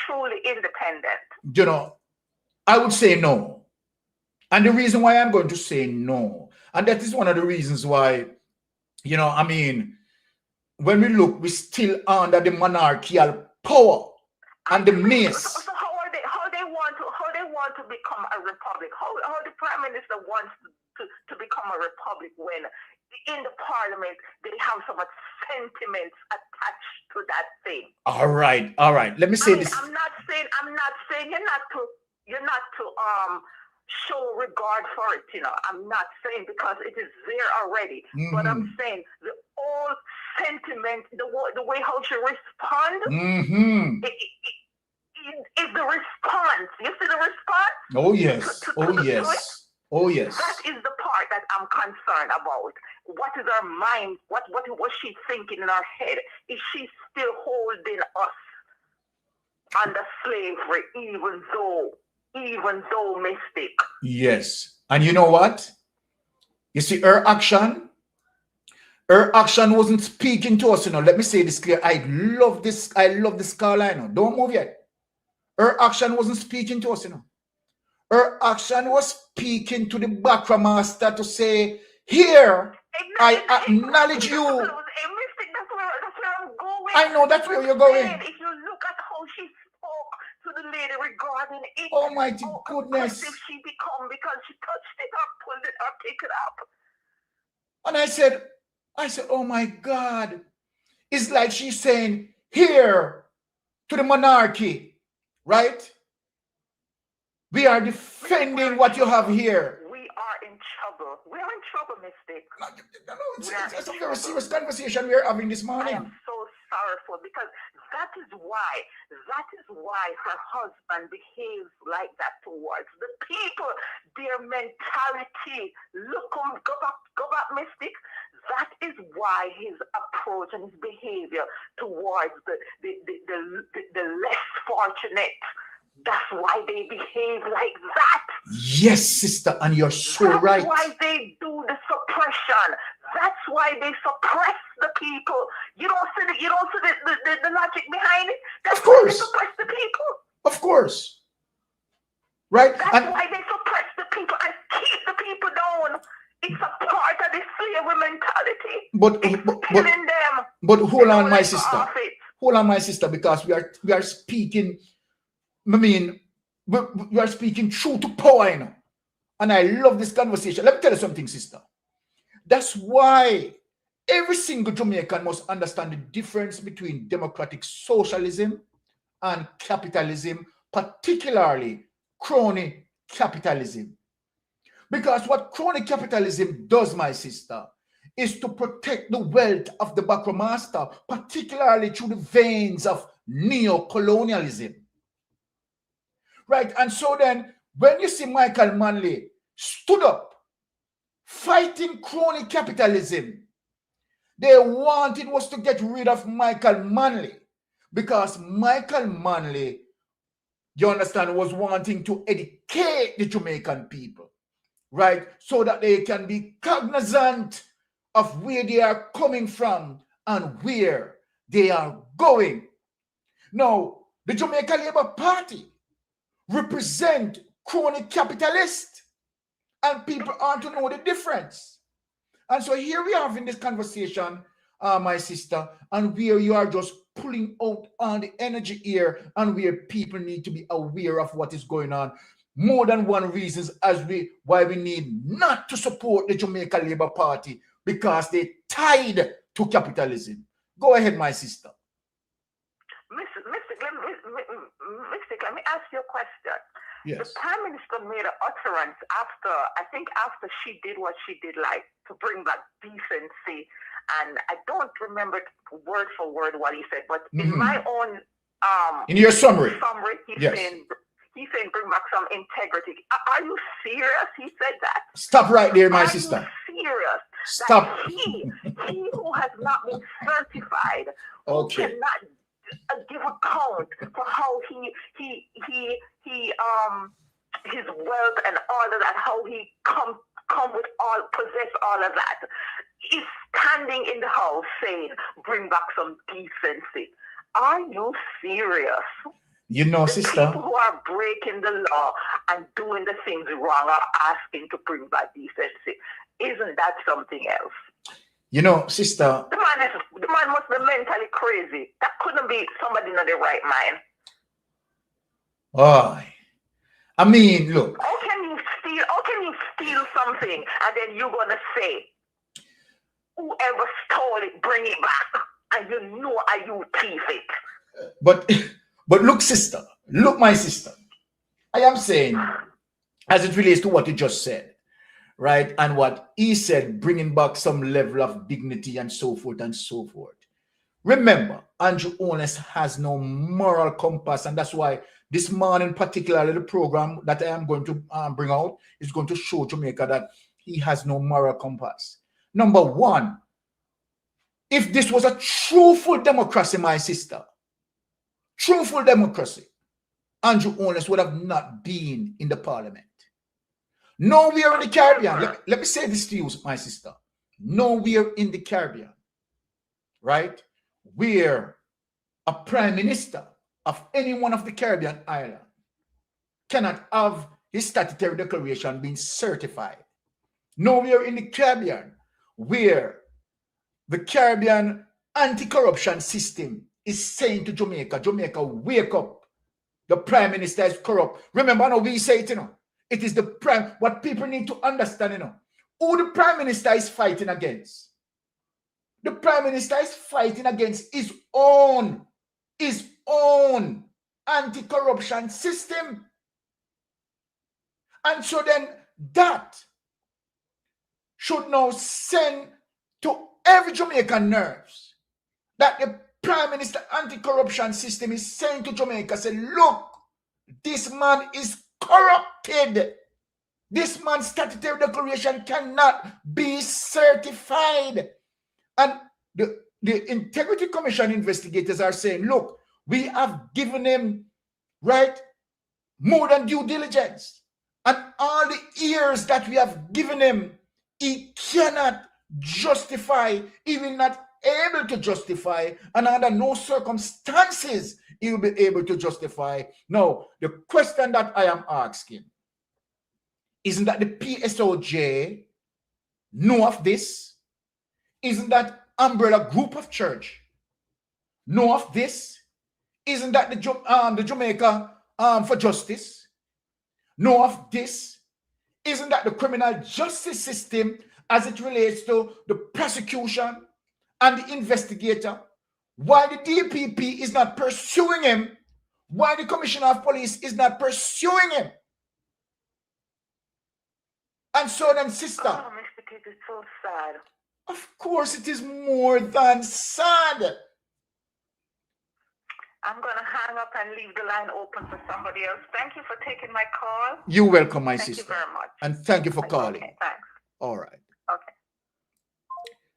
truly independent? You know, I would say no. And the reason why I'm going to say no, and that is one of the reasons why, you know, I mean, when we look, we're still under the monarchical power and the mace. So how they want to become a republic? How the prime minister wants to become a republic when in the parliament they have so much sentiments attached to that thing? All right. Let me say this. I'm not saying you're not to show regard for it, you know. I'm not saying because it is there already. But I'm saying the old sentiment, the way how she respond, is the response. You see the response? Oh yes. Oh yes. That is the part that I'm concerned about. What is her mind? What was she thinking in her head? Is she still holding us under slavery, even though Mystic? Yes. And you know what? You see, her action wasn't speaking to us, you know. Let me say this clear. I love this Carolina. Don't move yet. Her action wasn't speaking to us, you know. Her action was speaking to the Bakra master to say, here, I acknowledge you. Mystic, that's where I'm going. I know that's where you're going. If you look at how she spoke to the lady regarding it, almighty goodness, if she become because she touched it up, pulled it up, picked it up. And I said, oh my God. It's like she's saying, here to the monarchy, right? We are defending what you have here. We are in trouble. We're in trouble, Mystic. It's a very serious conversation we're having this morning. I am so sorrowful because that is why her husband behaves like that towards the people. Their mentality. Look, go back, Mystic. That is why his approach and his behavior towards the less fortunate. That's why they behave like that. Yes, sister, and you're so right. That's why they do the suppression. That's why they suppress the people. You don't see the logic behind it. That's of course. Why they suppress the people. Of course. Right? That's why they suppress the people and keep the people down. It's a part of the slavery mentality. But hold on, my sister. Hold on, my sister, because we are speaking. I mean, we are speaking true to power, you know. And I love this conversation. Let me tell you something, sister. That's why every single Jamaican must understand the difference between democratic socialism and capitalism, particularly crony capitalism. Because what crony capitalism does, my sister, is to protect the wealth of the master, particularly through the veins of neo-colonialism. Right? And so then, when you see Michael Manley stood up fighting crony capitalism, they wanted was to get rid of Michael Manley, because Michael Manley, you understand, was wanting to educate the Jamaican people, right? So that they can be cognizant of where they are coming from and where they are going. Now, the Jamaica Labour Party represent crony capitalists, and people aren't to know the difference. And so here we are having this conversation, my sister, and where you are just pulling out on the energy here, and where people need to be aware of what is going on. More than one reasons why we need not to support the Jamaica Labour Party, because they tied to capitalism. Go ahead, my sister. Mystic, let me ask you a question. Yes. The Prime Minister made an utterance after she did what she did, like to bring back decency, and I don't remember word for word what he said, but in my own in your summary, he's saying bring back some integrity. Are you serious? He said that. Stop right there, my sister. Are you serious? Stop. That he who has not been certified, who cannot give account for how his wealth and all of that, how he come with possess all of that, is standing in the house saying, bring back some decency. Are you serious? You know, the sister, people who are breaking the law and doing the things wrong are asking to bring back decency. Isn't that something else? You know, sister, the man must be mentally crazy. That couldn't be somebody in the right mind. Oh, I mean, look. How can you steal something and then you're gonna say, whoever stole it, bring it back, and you know you thief it? But look, sister, look, my sister. I am saying, as it relates to what you just said, right, and what he said, bringing back some level of dignity and so forth and so forth. Remember, Andrew Honest has no moral compass, and that's why this morning, particularly the program that I am going to bring out is going to show Jamaica that he has no moral compass. Number one, if this was a truthful democracy, my sister, truthful democracy, Andrew Honest would have not been in the parliament. Nowhere in the Caribbean, let me say this to you, my sister, nowhere in the Caribbean, right, where a prime minister of any one of the Caribbean islands cannot have his statutory declaration being certified. Nowhere in the Caribbean where the Caribbean anti-corruption system is saying to Jamaica, wake up. The prime minister is corrupt. Remember, now we say it, you know, it is the prime, what people need to understand, you know, who the prime minister is fighting against. The prime minister is fighting against his own anti-corruption system. And so then that should now send to every Jamaican nerves that the prime minister anti-corruption system is saying to Jamaica, say, look, this man is corrupted. This man's statutory declaration cannot be certified. And the Integrity Commission investigators are saying, look, we have given him, right, more than due diligence. And all the years that we have given him, he cannot justify, even not able to justify, and under no circumstances he will be able to justify. Now, the question that I am asking, isn't that the PSOJ know of this? Isn't that umbrella group of church know of this? Isn't that the Jamaica for Justice know of this? Isn't that the criminal justice system as it relates to the prosecution and the investigator? Why the DPP is not pursuing him? Why the commissioner of police is not pursuing him? And so then, sister. Oh, Mr. Kid, it's so sad. Of course, it is more than sad. I'm going to hang up and leave the line open for somebody else. Thank you for taking my call. You're welcome, my sister. sister. Thank you very much. And thank you for calling. Okay, thanks. All right. Okay.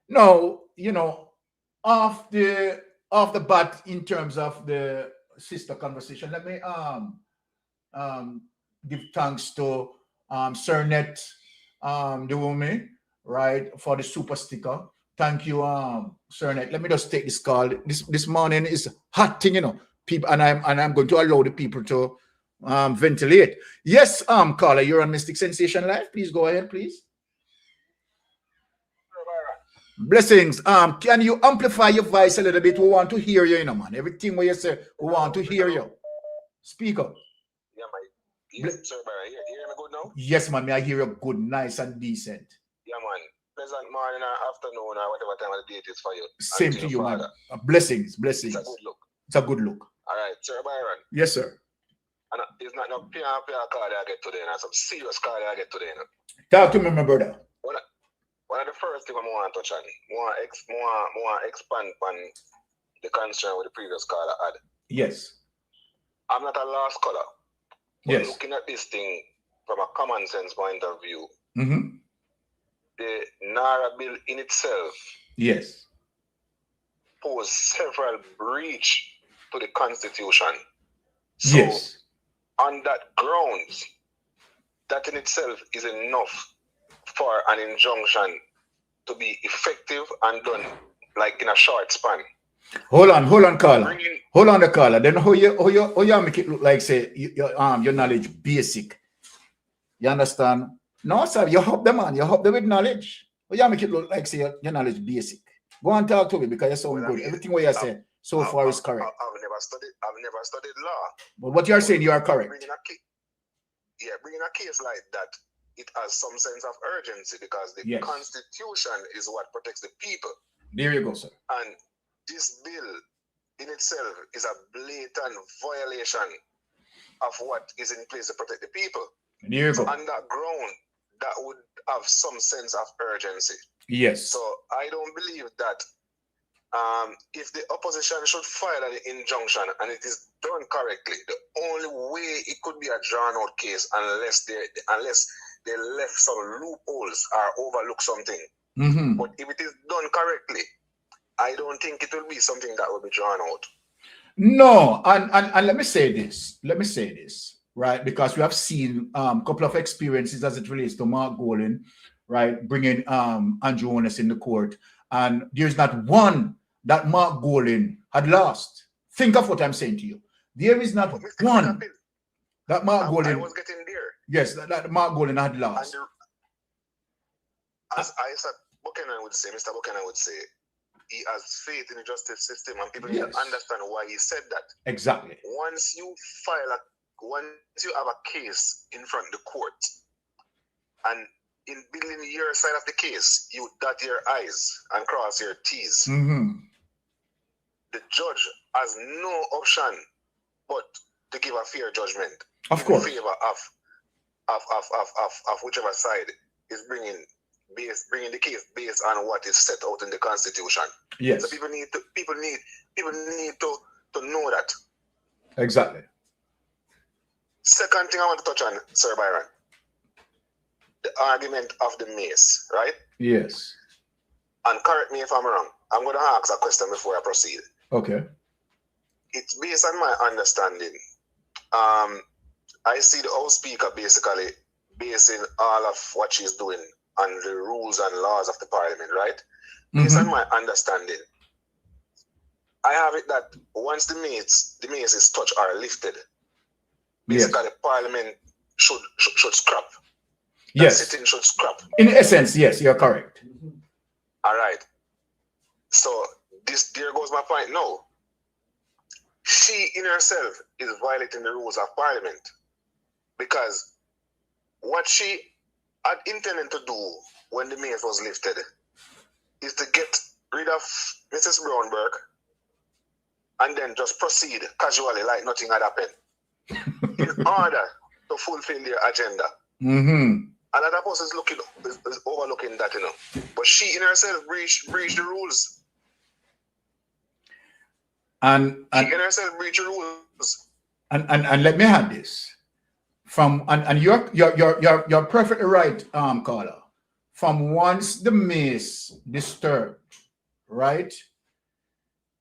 Now, you know, off the bat in terms of the sister conversation, let me give thanks to Sernet, the woman, right, for the super sticker. Thank you, Sernet. Let me just take this call. This morning is hot thing, you know. People, and I'm going to allow the people to ventilate. Yes, caller, you're on Mystic Sensation Live. Please go ahead, please. Blessings. Can you amplify your voice a little bit? We want to hear you, you know, man. Everything what you say, we want to hear you. Speak up. Yeah, man. Yes, sir, you hear me good now? Yes, man. May I hear you good, nice and decent. Yeah, man. Pleasant morning or afternoon or whatever time of the day it is for you. Same to you, man. Blessings. It's a good look. It's a good look. All right, Sir Byron. Yes, sir. And it's not no pure card I get today, and some serious card I get today. Talk to me, my brother. One of the first things I want to touch on, more expand on the concern with the previous caller had. Yes. I'm not a lost caller. Yes. Looking at this thing from a common sense point of view, the NARA bill in itself, yes, pose several breach to the Constitution. So, yes, on that grounds, that in itself is enough for an injunction to be effective and done like in a short span. Hold on, caller. Hold on, the caller. Then how you make it look like say your knowledge basic? You understand? No, sir. You help the man. You help them with knowledge. How you make it look like say your knowledge basic? Go and talk to me because you sound good. Everything what you say so far is correct. I've never studied law. But what you are saying, you are correct. Bringing a case like that, it has some sense of urgency because the Constitution is what protects the people. There you go, sir. And this bill in itself is a blatant violation of what is in place to protect the people. There you go. On that ground, that would have some sense of urgency. Yes. So I don't believe that if the opposition should file an injunction and it is done correctly, the only way it could be a drawn-out case unless they left some loopholes or overlook something. But if it is done correctly, I don't think it will be something that will be drawn out. No, and let me say this, right? Because we have seen a couple of experiences as it relates to Mark Golan, right? Bringing Andrew Honest in the court, and there's not one that Mark Golan had lost. Think of what I'm saying to you. There is not one that Mark Golan. I was getting there. Yes, that Mark Golan had lost. And as I said, Buchanan would say, Mr. Buchanan would say, he has faith in the justice system, and people need to understand why he said that. Exactly. Once you have a case in front of the court, and in building your side of the case, you dot your I's and cross your T's. The judge has no option but to give a fair judgment. Of course. In favor of whichever side is bringing the case based on what is set out in the Constitution. Yes. So people need to know that. Exactly. Second thing I want to touch on, Sir Byron, the argument of the mace, right? Yes. And correct me if I'm wrong. I'm going to ask a question before I proceed. Okay. It's based on my understanding. I see the House Speaker basically basing all of what she's doing on the rules and laws of the Parliament, right? Based on my understanding, I have it that once the maces touch are lifted, basically the Parliament should scrap. Yes. The sitting should scrap. In essence, yes, you're correct. All right. So there goes my point now. She in herself is violating the rules of Parliament because what she had intended to do when the mace was lifted is to get rid of Mrs. Brownberg and then just proceed casually like nothing had happened in order to fulfill their agenda. Another person is overlooking that, you know. But she in herself breached the rules. And she in herself breached the rules. And let me add this. And you're perfectly right, caller. From once the mace disturbed, right,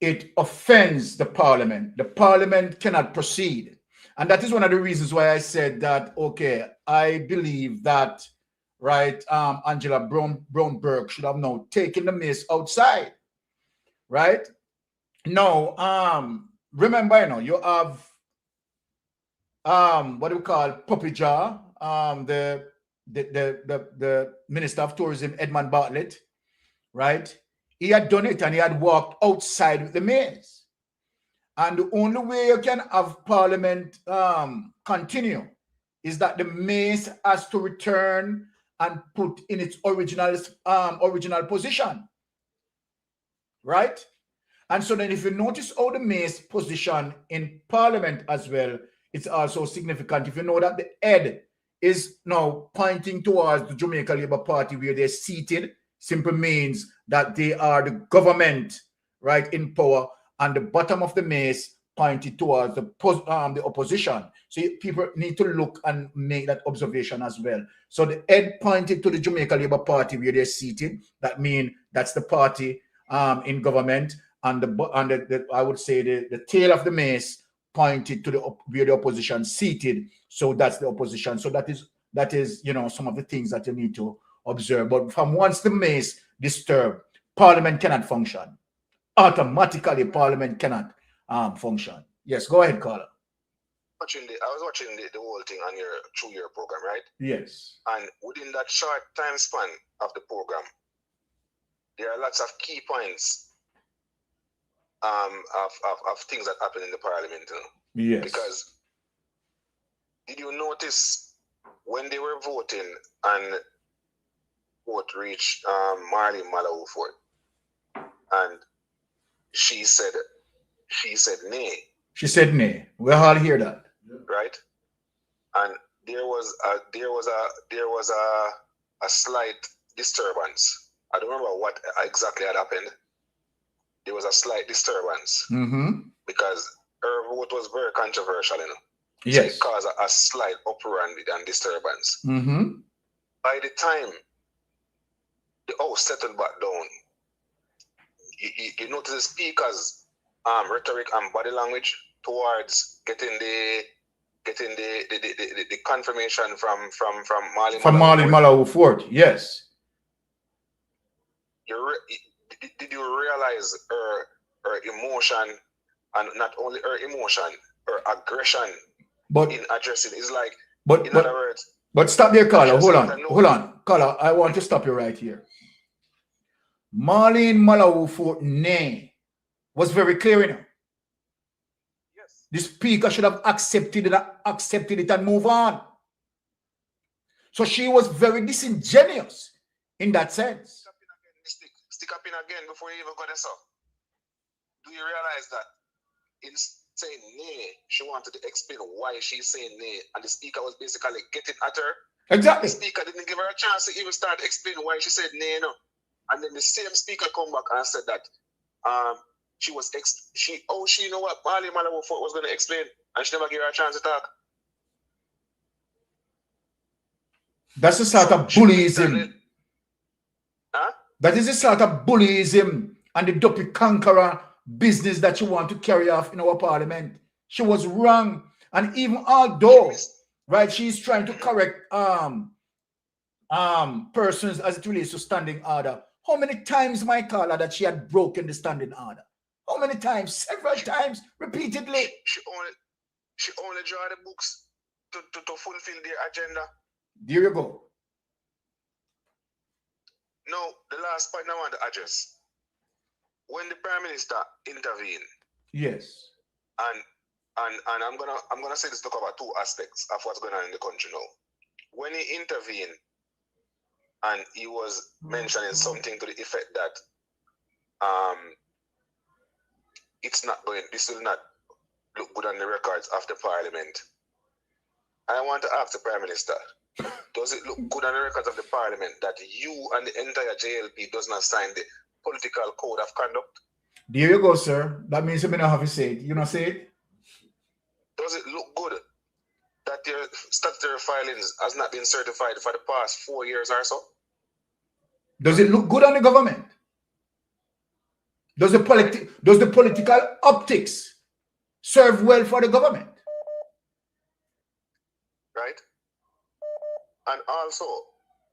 it offends the parliament. The parliament cannot proceed. And that is one of the reasons why I said that, okay, I believe that, right, Angela Brownberg should have now taken the mace outside, right? Now, remember, you know, you have, what do we call Puppy Jaw, the Minister of Tourism, Edmund Bartlett, right? He had done it and he had walked outside with the mace. And the only way you can have Parliament continue is that the mace has to return and put in its original position, right? And so then if you notice how the mace position in Parliament as well, it's also significant. If you know that the head is now pointing towards the Jamaica Labour Party where they're seated, simply means that they are the government, right, in power, and the bottom of the mace pointed towards the opposition. So people need to look and make that observation as well. So the head pointed to the Jamaica Labour Party where they're seated. That means that's the party in government, and the I would say the tail of the mace pointed to the where the opposition seated. So that's the opposition. So that is you know, some of the things that you need to observe. But from once the mace disturbed, Parliament cannot function. Automatically, Parliament cannot function. Yes, go ahead, caller. I was watching the whole thing on through your program, right? Yes. And within that short time span of the program, there are lots of key points of things that happen in the Parliament. You know? Yes. Because did you notice when they were voting and vote reached Marlene Malawu Ford, and she said nay. She said nay. We all hear that, right? And there was a slight disturbance. I don't remember what exactly had happened. There was a slight disturbance because her vote was very controversial, you know. Yes. So it caused a slight uproar and disturbance. By the time the house settled back down, you notice the speakers' rhetoric and body language towards getting the confirmation from Marlene Malawu Ford. Yes. Did you realize her emotion, and not only her emotion, her aggression in addressing? It's like, in other words. But stop there, caller. Hold on, caller. I want to stop you right here. Marlene Malawu Ford nay was very clear enough. Yes. The speaker should have accepted it and move on. So she was very disingenuous in that sense. Stick up in again before you even got this up. Do you realize that in saying nay, she wanted to explain why she's saying nay, and the speaker was basically getting at her? Exactly. The speaker didn't give her a chance to even start explaining why she said nay, no. And then the same speaker come back and said that she you know what Marlene Malawu Ford was going to explain, and she never gave her a chance to talk. That's a sort of bullyism. That is a sort of bullyism and the dopey conqueror business that you want to carry off in our Parliament. She was wrong. And even although, right, she's trying to correct persons as it relates to standing order. How many times, my caller, that she had broken the standing order? How many times? Several times, repeatedly. She only draw the books to fulfill their agenda. There you go. Now, the last point I want to address. When the Prime Minister intervened. Yes. And I'm gonna say this to cover two aspects of what's going on in the country now. When he intervened, and he was mentioning something to the effect that this will not look good on the records of the Parliament. I want to ask the Prime Minister, does it look good on the records of the Parliament that you and the entire JLP does not sign the political code of conduct? There you go, sir. That means you may not have to say it. You not say it? Does it look good that your statutory filings has not been certified for the past 4 years or so? Does it look good on the government? Does the political optics serve well for the government? Right? And also,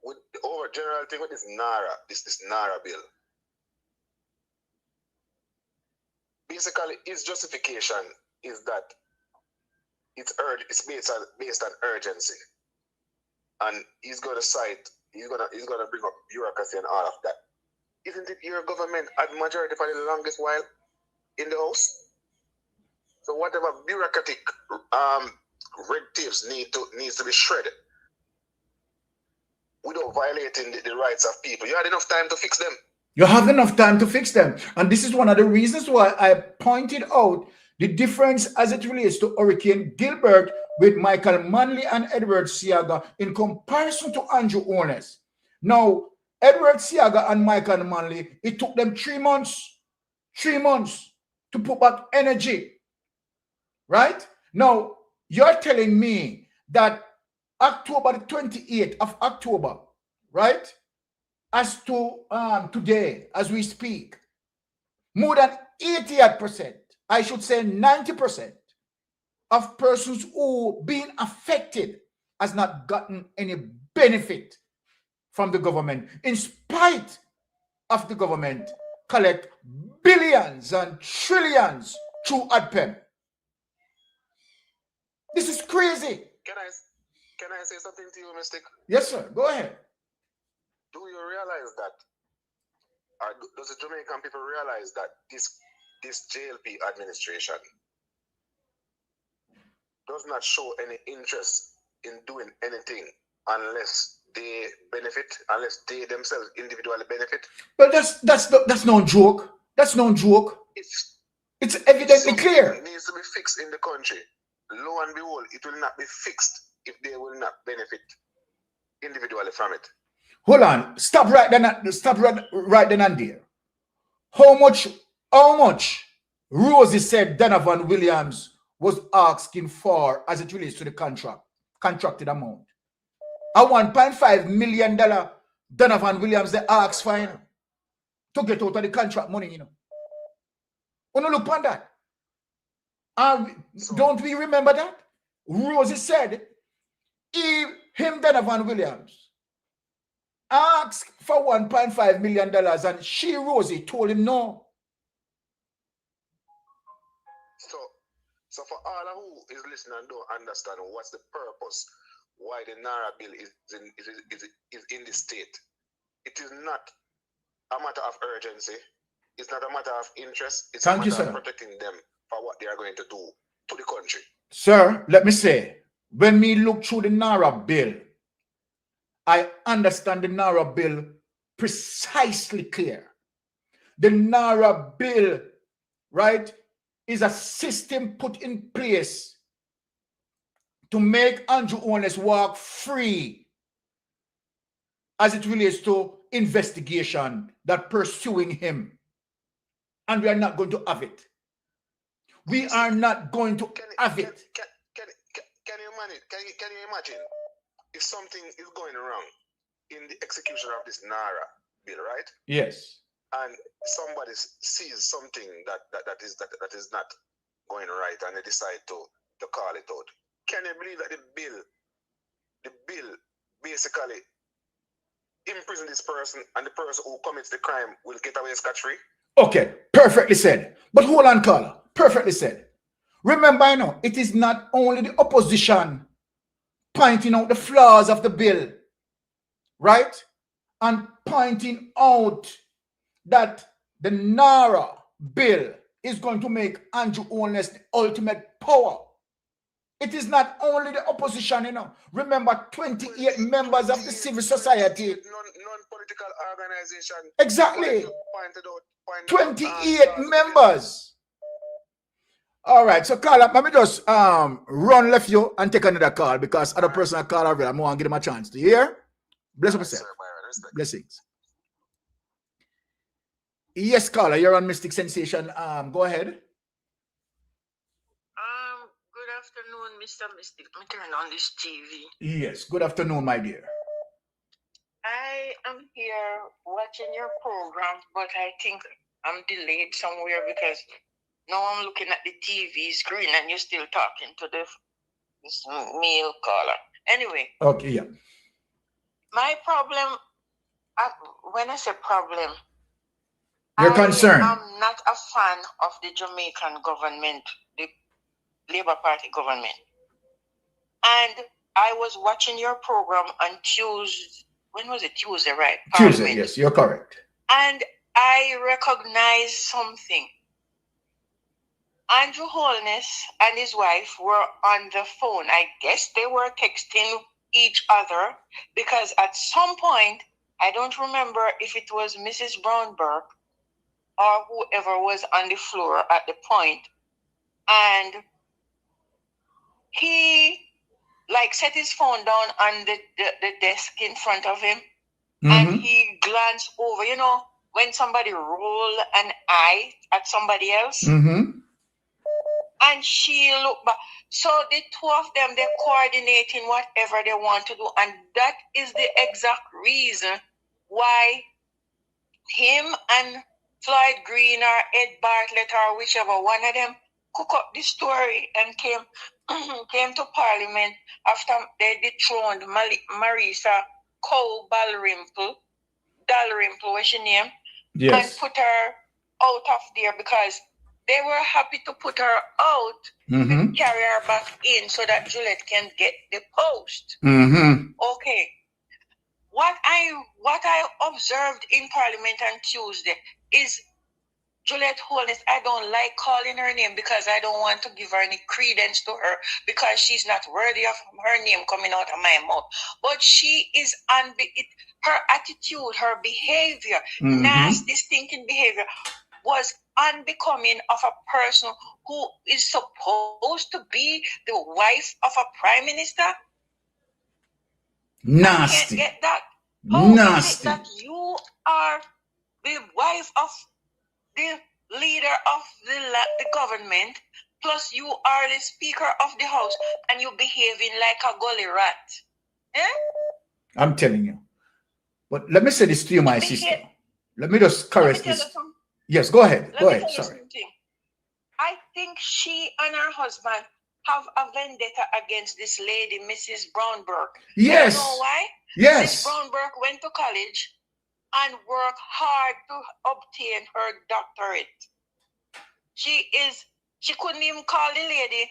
with the overgeneral thing with this NARA, this NARA bill, basically his justification is that it's based on urgency, and he's going to bring up bureaucracy and all of that. Isn't it your government had majority for the longest while in the House? So whatever bureaucratic red tapes needs to be shredded without violating the rights of people. You had enough time to fix them. You have enough time to fix them. And this is one of the reasons why I pointed out the difference as it relates to Hurricane Gilbert with Michael Manley and Edward Seaga in comparison to Andrew Holness. Now, Edward Seaga and Michael Manley, it took them 3 months to put back energy. Right? Now, you're telling me that October the 28th of October, right? As to today, as we speak, more than 88%, I should say 90% of persons who been affected has not gotten any benefit from the government, in spite of the government collect billions and trillions through ADPEM. This is crazy. Can I say something to you, Mystic? Yes, sir. Go ahead. Do you realize that, or does the Jamaican people realize that this JLP administration does not show any interest in doing anything unless they benefit, unless they themselves individually benefit? Well, that's no joke. That's no joke. It's evidently clear. It needs to be fixed in the country. Lo and behold, it will not be fixed if they will not benefit individually from it. Hold on. Stop right then. Stop right then and there. How much Rosie said Donovan Williams was asking for as it relates to the contracted amount? A $1.5 million Donovan Williams they asked for, to get out of the contract money, Wanna look on that? Don't we remember that? Rosie said Donovan Williams asked for $1.5 million and Rosie told him no. So for all who is listening and don't understand what's the purpose why the NARA bill is in this state, it is not a matter of urgency. It's not a matter of interest. It's a matter of protecting them for what they are going to do to the country. Sir, let me say, when we look through the NARA bill, I understand the NARA bill precisely clear. The NARA bill, right, is a system put in place to make Andrew Holness walk free as it relates to investigation that pursuing him. And we are not going to have it. We are not going to have it. Can you imagine if something is going wrong in the execution of this NARA bill, right? Yes. And somebody sees something that is not going right, and they decide to call it out. Can you believe that the bill basically imprison this person, and the person who commits the crime will get away scot-free? Okay, perfectly said. But hold on, caller. Perfectly said. Remember, it is not only the opposition pointing out the flaws of the bill, right? And pointing out that the NARA bill is going to make Andrew Holness the ultimate power. It is not only the opposition, you know. Remember, 28 members of the civil society. Non-political organization. Exactly. Pointed out, 28 members. All right, so Carl, let me just run left you and take another call because other person I call already. I want to give them a chance. Do you hear? Bless up yourself. Blessings. Yes, caller, you're on Mystic Sensation. Go ahead. Good afternoon, Mr. Mystic. Let me turn on this TV. Yes, good afternoon, my dear. I am here watching your program, but I think I'm delayed somewhere because now I'm looking at the TV screen and you're still talking to this male caller. Anyway. Okay, yeah. My problem, when I say problem, you're concerned. I'm not a fan of the Jamaican government, the Labour Party government. And I was watching your program on Tuesday. When was it? Tuesday, right? Tuesday, Parliament. yes, you're correct. And I recognized something. Andrew Holness and his wife were on the phone. I guess they were texting each other because at some point, I don't remember if it was Mrs. Brownberg or whoever was on the floor at the point, and he like set his phone down on the desk in front of him, and he glanced over, you know, when somebody roll an eye at somebody else, and she looked back. So the two of them, they're coordinating whatever they want to do, and that is the exact reason why him and Floyd Green or Ed Bartlett or whichever one of them cook up the story and came to Parliament after they dethroned Marisa Cole Dalrymple, what's her name? Yes. And put her out of there because they were happy to put her out and carry her back in so that Juliet can get the post. Okay. What I observed in Parliament on Tuesday is Juliet Holness. I don't like calling her name because I don't want to give her any credence to her because she's not worthy of her name coming out of my mouth. But she is her attitude, her behavior, nasty, stinking behavior was unbecoming of a person who is supposed to be the wife of a prime minister. Nasty. I can't get that. Nasty. Is it that you are the wife of the leader of the government, plus you are the speaker of the house, and you're behaving like a gully rat? Eh? I'm telling you. But let me say this to you, my sister. Let me just caress this. Yes, go ahead. Go ahead. Sorry. I think she and her husband have a vendetta against this lady, Mrs. Brownberg. Yes. You know why? Yes. Mrs. Brownberg went to college and worked hard to obtain her doctorate. She couldn't even call the lady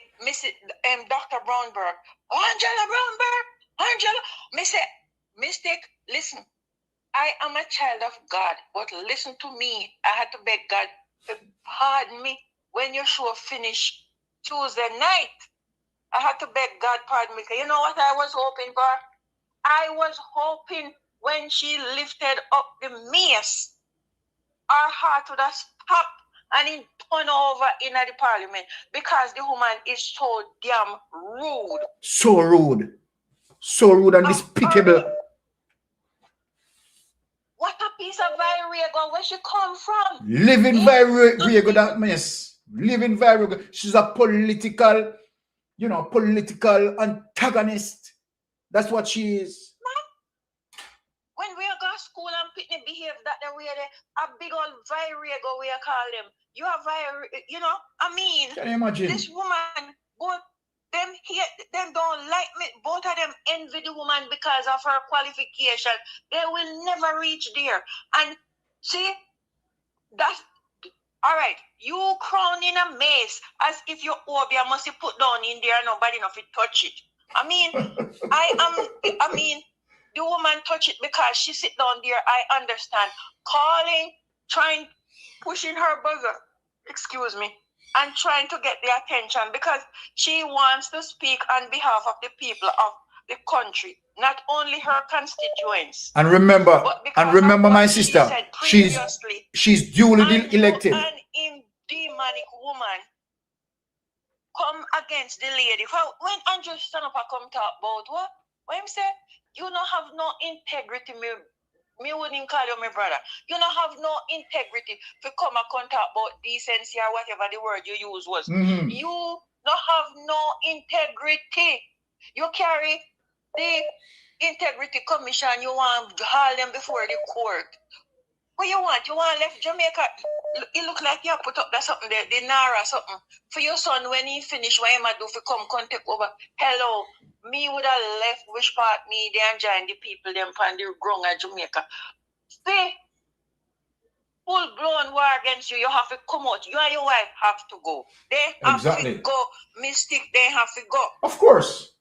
Dr. Brownberg. Angela Brownberg, Angela. Mistake, listen. I am a child of God, but listen to me. I had to beg God to pardon me when your show finished Tuesday night. I had to beg God pardon me. You know what I was hoping for? I was hoping when she lifted up the mace, our heart would have stopped and it turned over in the Parliament because the woman is so damn rude. So rude. So rude and despicable. What a piece of Virago, where she come from? Living Virago, that mess. Living Virago. She's a political, political antagonist. That's what she is. When we go to school and Pitney behave that way, a big old Virago, we call them. You have Can you imagine? This woman, them don't like me. Both of them envy the woman because of her qualification. They will never reach there. And see, that's all right. You crown in a mace as if your obia must be put down in there. Nobody enough to touch it. The woman touch it because she sit down there. I understand. Calling, trying, pushing her buzzer. Excuse me. and trying to get their attention because she wants to speak on behalf of the people of the country, not only her constituents. And remember, my she sister, said previously, she's duly elected. And in demonic woman come against the lady. When Andrew stand up and come talk about what him say, you don't have no integrity, me wouldn't call you my brother. You don't have no integrity to come and talk about decency or whatever the word you use was. You don't have no integrity. You carry the integrity commission, you want to haul them before the court. What you want? You want left Jamaica? It look like you put up that something there, the NARA something. For your son, when he finish, what him do for come take over? Hello, me would have left which part me they and join the people them from the ground of Jamaica. See, full blown war against you, you have to come out. You and your wife have to go. They have to go. Mystic, they have to go. Of course.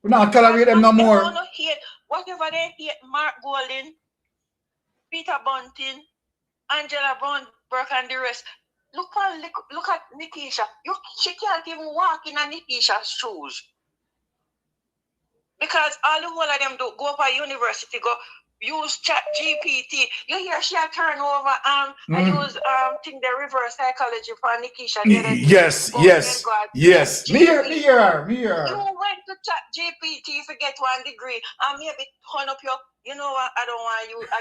We're not tolerate them no more. They don't hate whatever they hate, Mark Golden, Peter Bunting, Angela Brown, Burke, and the rest. Look at Nikisha. She can't even walk in a Nikisha's shoes. Because all the whole of them do go up at university, go use chat GPT. You hear she turn over and use think the reverse psychology for Nikisha. Yes. Me here. You went to chat GPT to get 1 degree and maybe turn up your, you know what, I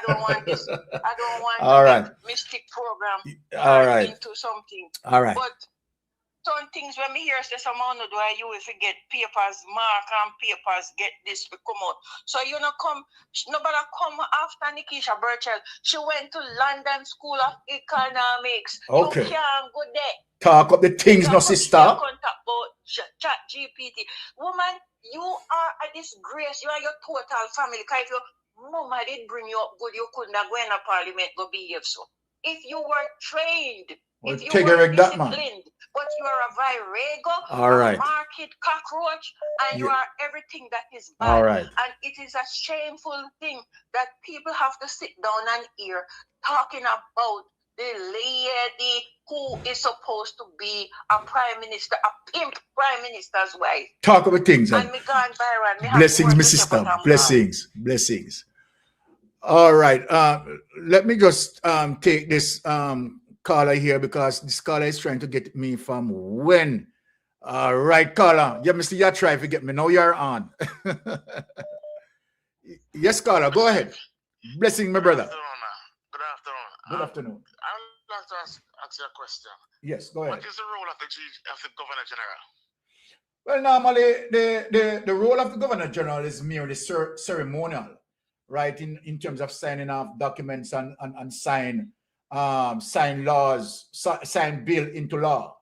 don't want this. I don't want all right. mystic program all right. into something. All right. But some things when me hear say someone do I you if you get papers, mark and papers, get this to come out. So you know nobody come after Nikisha Burchell. She went to London School of Economics. Okay. You can't go there. Talk up the things, no sister. Contact about chat GPT. Woman, you are a disgrace. You are your total family. Because if your mama did bring you up good, you couldn't have gone to parliament go behave so. If you were trained, well, if you were disciplined, but you are a virago, all right, a market cockroach, and you are everything that is bad. All right. And it is a shameful thing that people have to sit down and hear talking about the lady who is supposed to be a prime minister, a pimp prime minister's wife. Talk about things. And me gone viral. Blessings, my sister. Blessings. All right. Let me just take this caller here because this caller is trying to get me from when. All right, caller. Yeah, Mr. You try to get me. Now you're on. Yes, caller. Go ahead. Blessing, my brother. Good afternoon. I would like to ask you a question. Yes, go ahead. What is the role of the Governor General? Well, normally the role of the Governor General is merely ceremonial, right? In terms of signing off documents and sign laws, sign bill into law,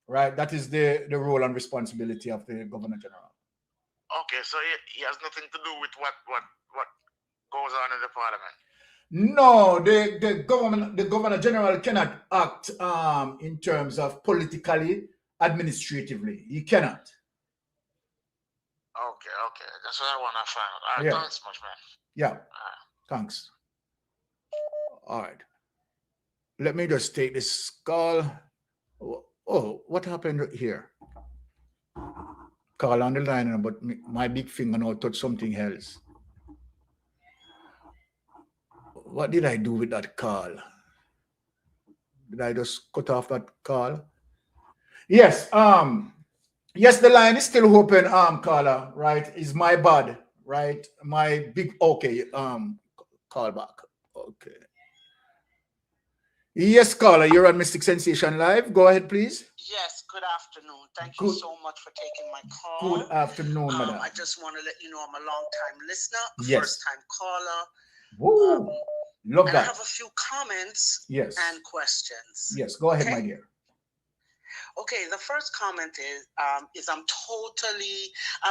right? That is the role and responsibility of the Governor General. Okay, so he has nothing to do with what goes on in the Parliament. No, the Governor General cannot act in terms of politically, administratively. He cannot. Okay. That's what I want to find out. All right, thanks much, man. Yeah, thanks. All right. Let me just take this call. Oh, what happened here? Call on the line, but my big finger now touched something else. What did I do with that call? Did I just cut off that call? Yes. Yes, the line is still open, caller, right? Is my bad, right? My big call back. Okay. Yes, caller, you're on Mystic Sensation Live. Go ahead, please. Yes, good afternoon. Thank you so much for taking my call. Good afternoon, madam. I just want to let you know I'm a long-time listener, yes. first-time caller. Woo! Love that. I have a few comments and questions. Yes, go ahead, my dear. Okay, the first comment is I've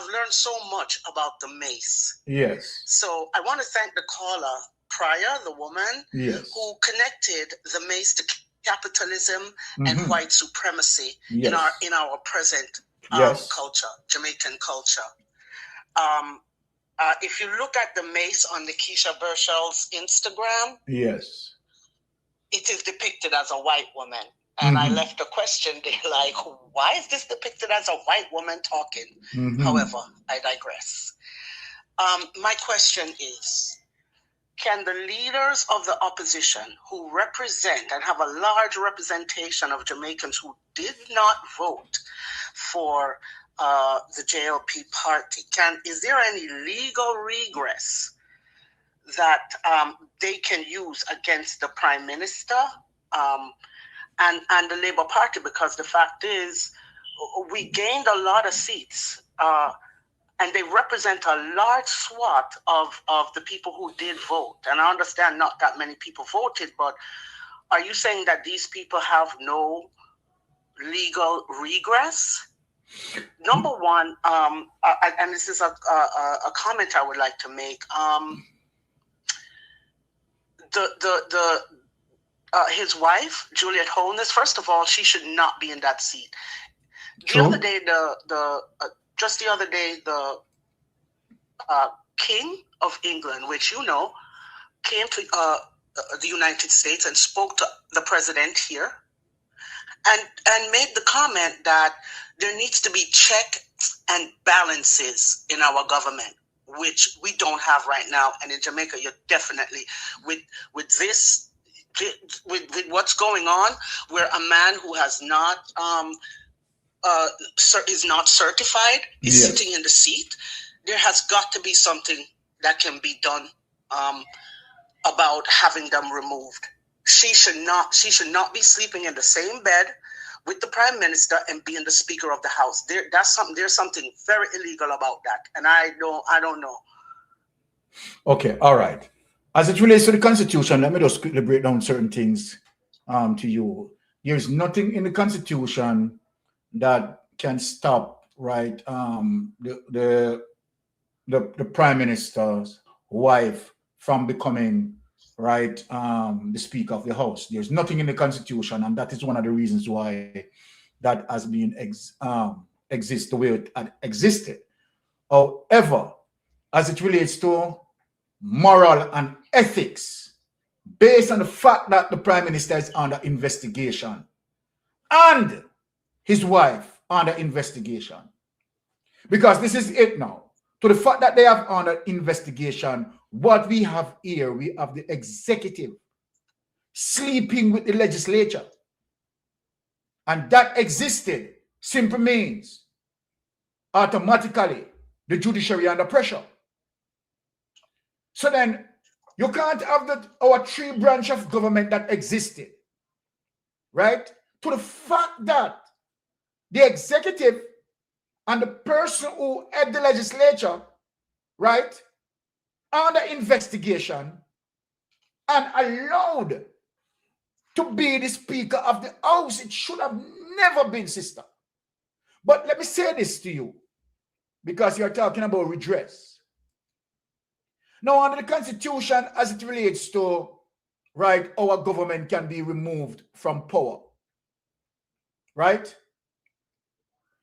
learned so much about the mace. Yes. So I want to thank the caller prior, the woman, yes, who connected the mace to capitalism and white supremacy in our present culture, Jamaican culture. If you look at the mace on Nikisha Burchell's Instagram, yes, it is depicted as a white woman. And I left a question there like, why is this depicted as a white woman talking? However, I digress. My question is, can the leaders of the opposition who represent and have a large representation of Jamaicans who did not vote for the JLP party, is there any legal regress that they can use against the Prime Minister and the Labour Party? Because the fact is, we gained a lot of seats and they represent a large swath of the people who did vote. And I understand not that many people voted, but are you saying that these people have no legal regress? Number one, and this is a comment I would like to make. His wife, Juliet Holness, first of all, she should not be in that seat. The other day, just the other day, the King of England, which you know, came to the United States and spoke to the president here, and made the comment that there needs to be checks and balances in our government, which we don't have right now. And in Jamaica, you're definitely with this, with what's going on, where a man who has not is not certified is sitting in the seat. There has got to be something that can be done about having them removed. She should not be sleeping in the same bed with the Prime Minister and being the Speaker of the House. There's something very illegal about that, and I don't know. Okay, all right. As it relates to the Constitution, let me just quickly break down certain things to you. There's nothing in the Constitution that can stop, right, the Prime Minister's wife from becoming, right, the Speaker of the House. There's nothing in the Constitution, and that is one of the reasons why that has been exist the way it had existed. However, as it relates to moral and ethics, based on the fact that the Prime Minister is under investigation and his wife under investigation, because this is it now, to the fact that they have under investigation, what we have here, we have the executive sleeping with the legislature. And that existed simply means automatically the judiciary under pressure. So then you can't have our three branch of government that existed, right? To the fact that the executive and the person who head the legislature, right, under investigation and allowed to be the Speaker of the House. It should have never been, sister. But let me say this to you, because you're talking about redress. Now, under the Constitution, as it relates to, right, our government can be removed from power, right?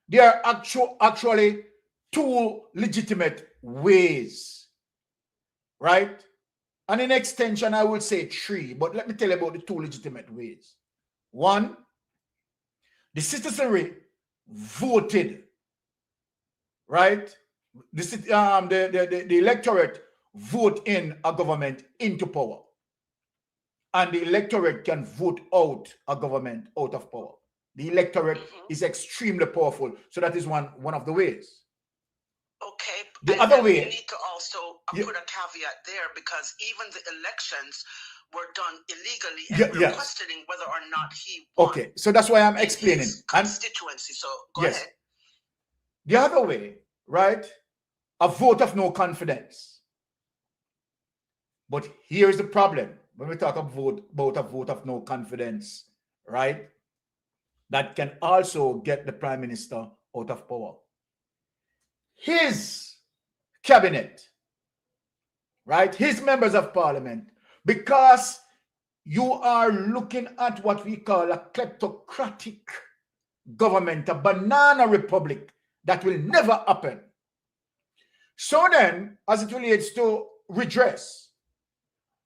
There are actually two legitimate ways, right? And in extension, I would say three, but let me tell you about the two legitimate ways. One, the citizenry voted, right? The electorate vote in a government into power, and the electorate can vote out a government out of power. The electorate is extremely powerful, so that is one of the ways. Okay. The other way, you need to also put a caveat there, because even the elections were done illegally, and we're questioning whether or not he won. Okay, so that's why I'm explaining. Constituency. So go ahead. The other way, right? A vote of no confidence. But here's the problem. When we talk about a vote of no confidence, right? That can also get the Prime Minister out of power. His cabinet, right? His members of parliament, because you are looking at what we call a kleptocratic government, a banana republic that will never happen. So then, as it relates to redress,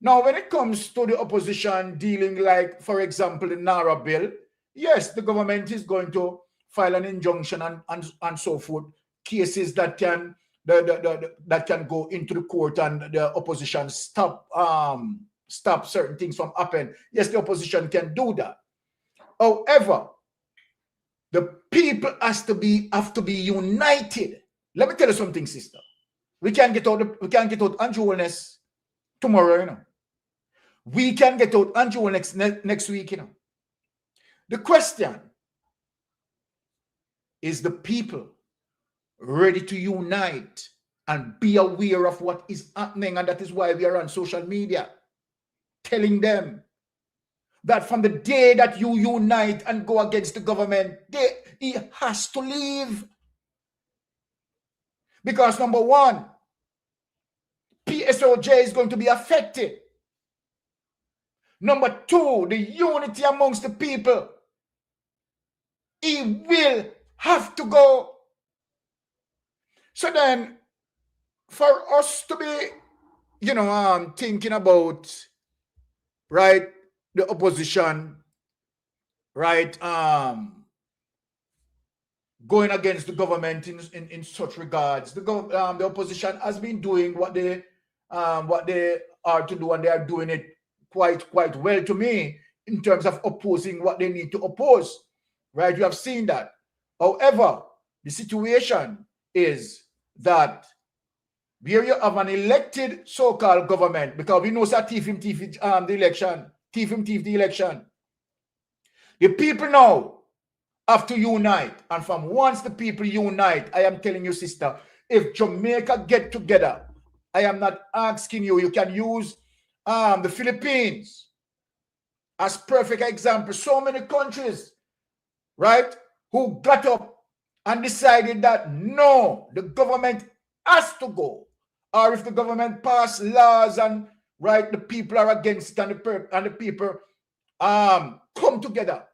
now when it comes to the opposition dealing, like, for example, the NARRA bill, yes, the government is going to file an injunction and so forth, cases that can that can go into the court and the opposition stop certain things from happening. Yes, the opposition can do that. However, the people have to be united. Let me tell you something, sister. We can get out Andrew Wellness tomorrow, you know. We can get out Andrew Wellness next week, you know. The question is, the people ready to unite and be aware of what is happening? And that is why we are on social media telling them that from the day that you unite and go against the government, he has to leave. Because number one, PSOJ is going to be affected. Number two, the unity amongst the people. He will have to go. So then, for us to be, you know, thinking about, right, the opposition, right, going against the government in such regards, the opposition has been doing what they are to do, and they are doing it quite well to me in terms of opposing what they need to oppose, right? You have seen that. However, the situation is that where you have an elected so-called government, because we know that thief the election. The people now have to unite, and from once the people unite, I am telling you, sister, if Jamaica get together, I am not asking you, you can use the Philippines as perfect example. So many countries, right, who got up and decided that no, the government has to go. Or if the government pass laws and, right, the people are against it, and the people come together.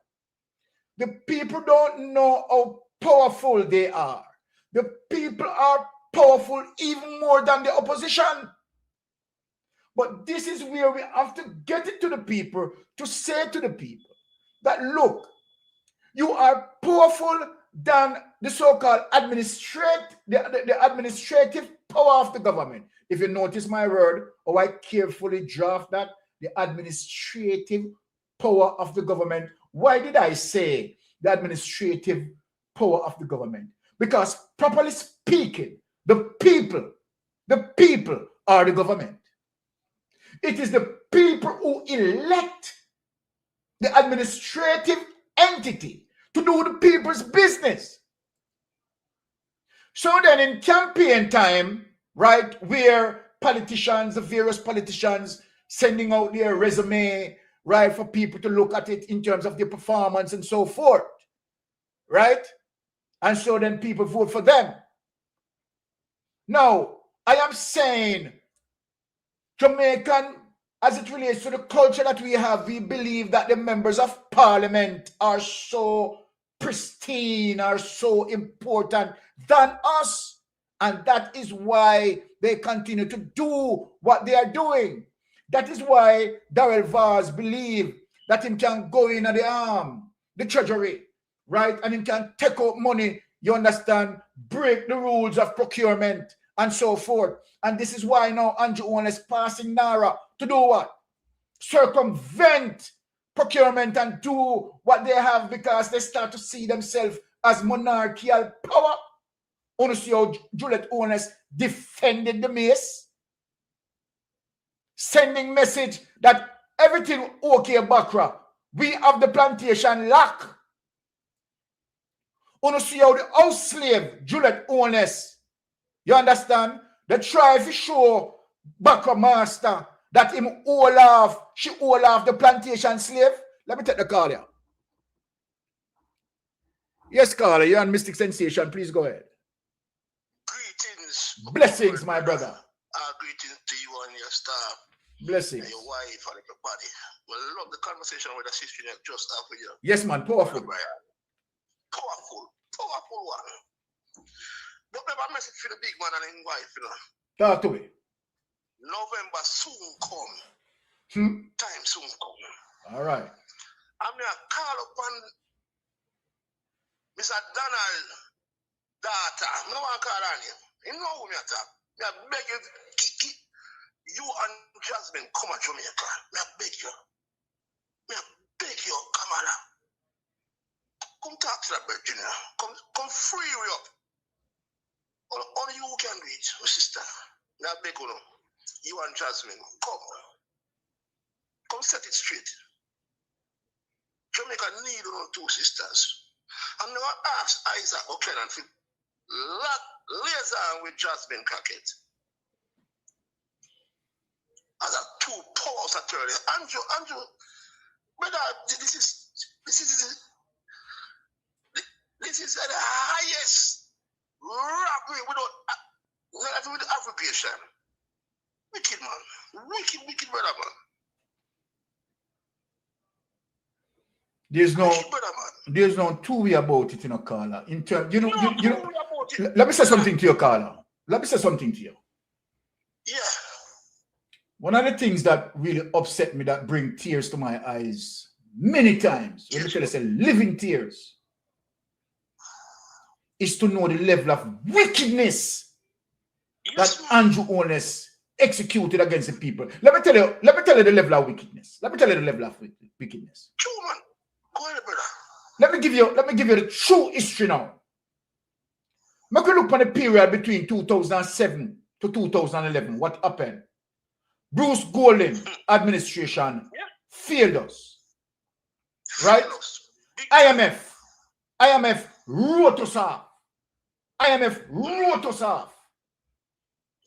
The people don't know how powerful they are. The people are powerful even more than the opposition. But this is where we have to get it to the people, to say to the people that, look, you are powerful than the so-called the administrative power of the government. If you notice my word, or I carefully draft that, the administrative power of the government. Why did I say the administrative power of the government? Because properly speaking, the people are the government. It is the people who elect the administrative entity to do the people's business. So then in campaign time, right, where politicians, the various politicians sending out their resume, right, for people to look at it in terms of their performance and so forth, right? And so then people vote for them. Now, I am saying, Jamaican, as it relates to the culture that we have, we believe that the members of parliament are so pristine, are so important than us. And that is why they continue to do what they are doing. That is why Darrell Vaz believe that him can go in at the treasury, right? And him can take out money, you understand, break the rules of procurement and so forth. And this is why now Andrew Owen is passing NARRA to do what? Circumvent procurement and do what they have, because they start to see themselves as monarchical power. Want to see how Juliet Owens defended the mace, sending message that everything okay, Bakra. We have the plantation lock. Want to see how the house slave Juliet Owens, you understand? They try to show Bakra master that she all off the plantation slave. Let me take the call here. Yes, caller, you're on Mystic Sensation. Please go ahead. Greetings. Blessings, my brother. Greetings to you and your staff. Blessings. And your wife and everybody. Well, I love the conversation with the sister just after you. Yes, man, powerful. Powerful one. Don't have a message for the big man and his wife, you know. Talk to me. November soon come. Time soon come. All right. I'm going to call upon Mr. Donald daughter, I don't want to call her name. You know who me talk. I beg you, you and Jasmine come to Jamaica. I beg you. I beg you, come on. Come talk to that bird, Junior. Come free you up. Only you can do it, my sister. I beg you, you and Jasmine, come set it straight. Jamaica need two sisters. I'm never asked Isaac O'Connor to liaison with Jasmine Crockett as a two powers attorney. Andrew, brother, this is the highest robbery with aggravation. Wicked man, wicked brother man. There's no two way about it, Carla. In terms, let me say something to you, Carla. Let me say something to you. Yeah. One of the things that really upset me, that bring tears to my eyes many times, when I say living tears, is to know the level of wickedness that Andrew Honest executed against the people. Let me tell you the level of wickedness. True, man. Go ahead, brother. Let me give you the true history now. I can look at the period between 2007 to 2011. What happened? Bruce Golding administration failed us. Right? IMF wrote us off.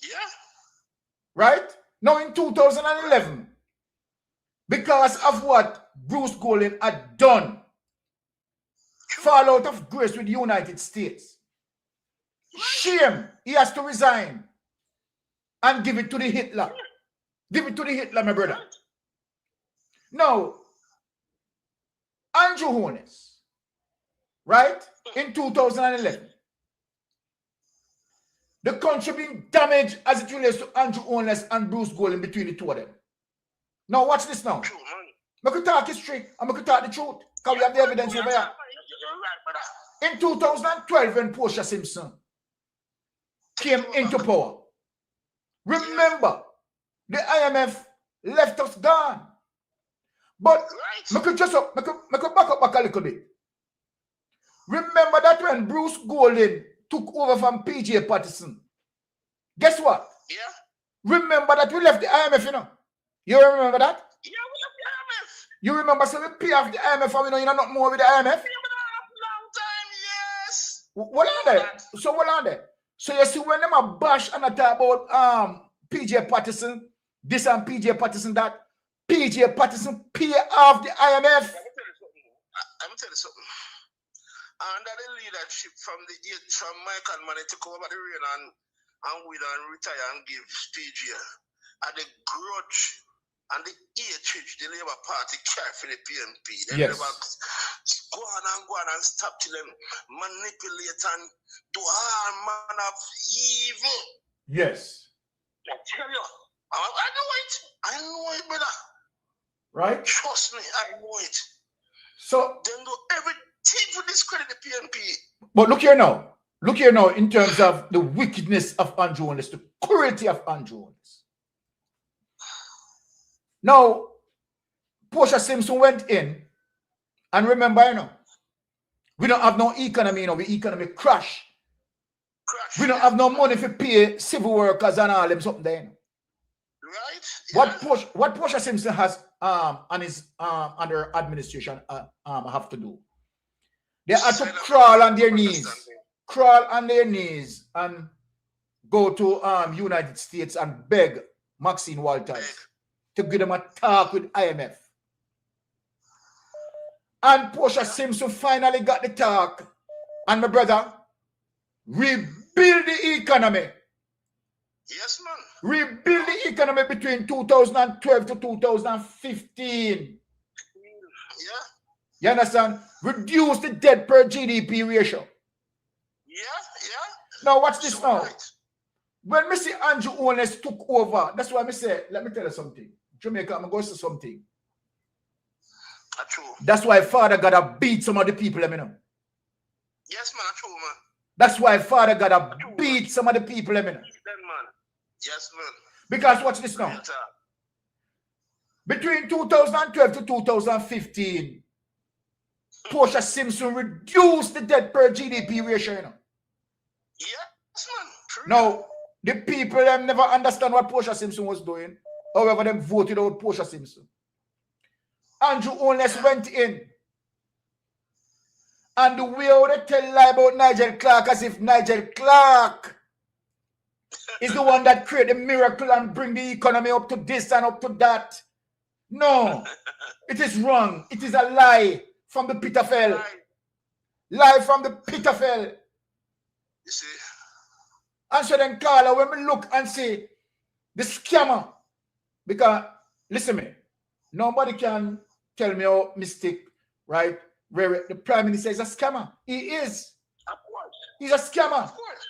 Yeah. Right? Now in 2011, because of what Bruce Golding had done, fall out of grace with the United States. Shame. He has to resign and give it to the Hitler. Give it to the Hitler, my brother. Now, Andrew Honest, right? In 2011, the country being damaged as it relates to Andrew Honest and Bruce Golding between the two of them. Now, watch this now. I could talk history and I could talk the truth because we have the evidence over here. In 2012, when Portia Simpson came into power, remember, the IMF left us gone. But I could back up a little bit. Remember that when Bruce Golding took over from PJ Patterson, guess what? Yeah. Remember that we left the IMF, you know? You remember that? Yeah, we left the IMF. You remember, so we pay off the IMF and we know you're not more with the IMF? Long time, yes. What are they? So what are they? So you see when them a bash and a talk about PJ Patterson, this and PJ Patterson that, PJ Patterson pay off the IMF. Let me tell you something. Under the leadership from Michael Money took over the reign and we don't retire and give PJ. And the grudge and the hatred the Labour Party carry for the PNP. They never go on and stop till them manipulate and do all manner of evil. Yes. I tell you, I know it, brother. Right? Trust me, I know it. So then do everything to discredit the PNP. But look here now, in terms of the wickedness of Andrew Honest, the cruelty of Andrew Honest. Now, Portia Simpson went in, and remember, we don't have no economy, the economy crash. We don't have no money to pay civil workers and all them something there. Right? Yeah. What Portia Simpson has on his under administration have to do? They have to crawl on their knees and go to United States and beg Maxine Walters to give them a talk with IMF. And Portia Simpson finally got the talk. And my brother, rebuild the economy. Yes, man. Rebuild the economy between 2012 to 2015. Yeah. You understand? Reduce the debt per GDP ratio. Yeah. Now watch this now. Right. When Mr. Andrew Honest took over, that's why I say, let me tell you something. Jamaica, I'm going to say something. True. That's why Father gotta beat some of the people, Yes, man, true, man. That's why Father gotta beat some of the people, man. Beat them, man. Yes, man. Because watch this now. Between 2012 to 2015, Portia Simpson reduced the debt per GDP ratio, you know. Yes, man. True. Now, the people them never understand what Portia Simpson was doing. However, them voted out Portia Simpson. Andrew Holness went in. And the way they tell lie about Nigel Clark as if Nigel Clark is the one that created the miracle and bring the economy up to this and up to that. No, it is wrong. It is a lie from the pit of hell. Lie from the pit of hell. You see? And so then, Carla, when we look and see the scammer, because, listen to me, nobody can tell me how mistake, right? Where the Prime Minister is a scammer. He is. Of course. He's a scammer. Of course.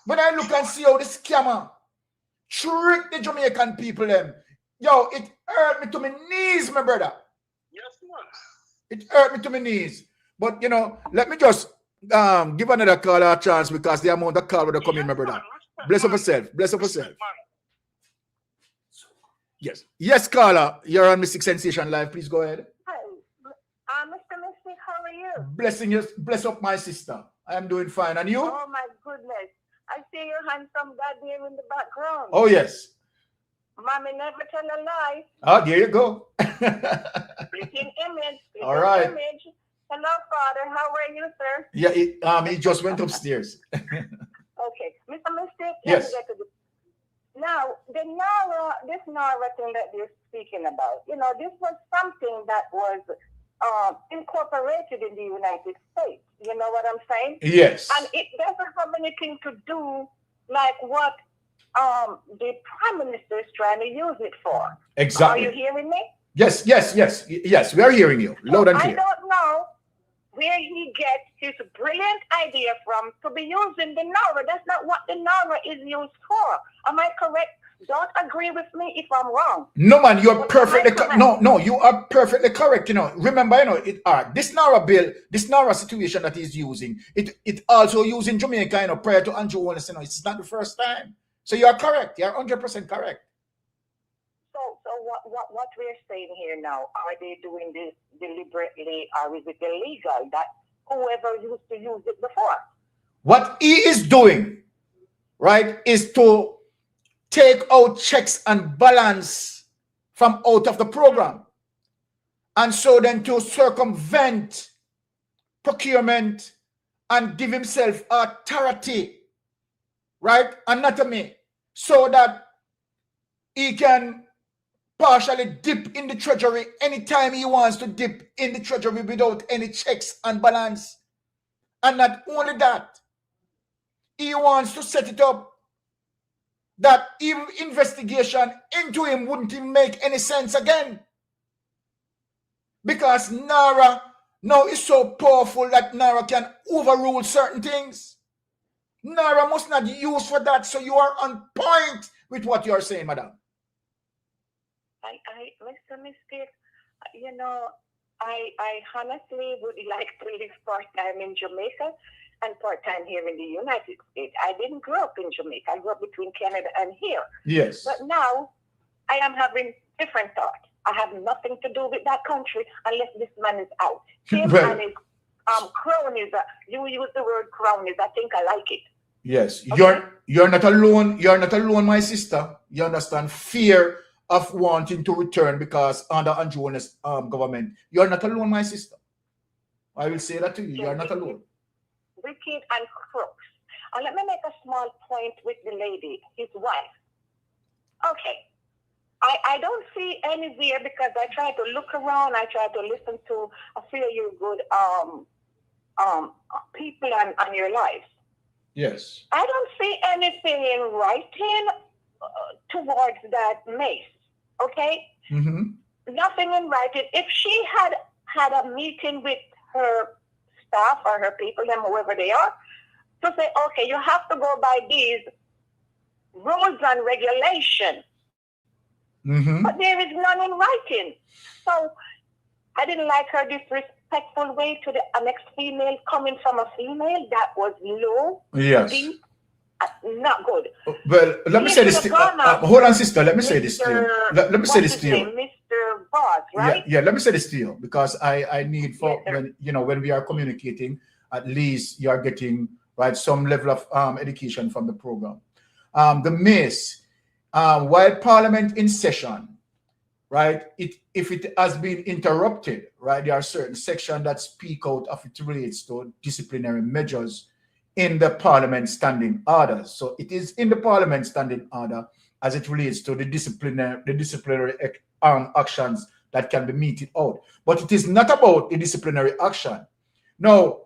When I look and see how the scammer trick the Jamaican people, them, yo, it hurt me to my knees, my brother. Yes, man. It hurt me to my knees. But, you know, let me just give another caller a chance because the amount of call that come in, my brother. Bless up yourself. Bless up yourself. Yes. Yes, caller. You're on Mystic Sensation Live. Please go ahead. Hi. Mr. Mystic, how are you? Blessing you. Bless up my sister. I am doing fine. And you? Oh, my goodness. I see your handsome dad there in the background. Oh, yes. Mommy never tell a lie. Oh, there you go. Speaking image. All right. Image. Hello, Father. How are you, sir? Yeah, he just went upstairs. Okay. Mr. Mystic, yes. Now, this NARRA thing that you're speaking about, you know, this was something that was incorporated in the United States. You know what I'm saying? Yes. And it doesn't have anything to do like what the Prime Minister is trying to use it for. Exactly. Are you hearing me? Yes. We are hearing you loud and clear. I don't know where he gets his brilliant idea from to be using the NARRA. That's not what the NARRA is used for. Am I correct? Don't agree with me if I'm wrong. No, man, you're perfectly no, you are perfectly correct. You know, remember, you know, this NARRA bill, this NARRA situation that he's using, it also used in Jamaica, you know, prior to Andrew Holness, you know, it's not the first time. So you are correct. You're 100% correct. So what we're saying here now, are they doing this deliberately or is it illegal that whoever used to use it before? What he is doing, right, is to take out checks and balance from out of the program. And so then to circumvent procurement and give himself authority, right, anatomy, so that he can partially dip in the treasury anytime he wants to dip in the treasury without any checks and balance. And not only that, he wants to set it up that even investigation into him wouldn't even make any sense again. Because NARRA now is so powerful that NARRA can overrule certain things. NARRA must not use for that, so you are on point with what you are saying, madam. Mr. Mystic, you know, I honestly would like to live part-time in Jamaica and part-time here in the United States. I didn't grow up in Jamaica. I grew up between Canada and here. Yes. But now I am having different thoughts. I have nothing to do with that country unless this man is out. Him right. And his cronies. You use the word cronies. I think I like it. Yes. Okay. You're not alone. You're not alone, my sister. You understand? Fear of wanting to return because under Andrew Holness government. You're not alone, my sister. I will say that to you. You're not alone. Wicked and crooks. And let me make a small point with the lady, his wife. Okay. I don't see anywhere because I try to look around, I try to listen to a few good people on your lives. Yes. I don't see anything in writing towards that Mace. Okay? Mm-hmm. Nothing in writing. If she had a meeting with her staff or her people, them whoever they are, to say, okay, you have to go by these rules and regulations. Mm-hmm. But there is none in writing. So I didn't like her disrespectful way to the next female coming from a female. That was low, Yes. deep, not good. Well, let me say this. Hold on, sister. Let me say this to you. Let me say this to you. Mr. Boss, right? Yeah. Let me say this to you because I need for when when we are communicating, at least you are getting some level of education from the program. The miss, while Parliament in session, right? If it has been interrupted, right? There are certain sections that speak out of it relates to disciplinary measures in the Parliament standing orders. So it is in the Parliament standing order as it relates to the disciplinary actions that can be meted out. But it is not about the disciplinary action. No,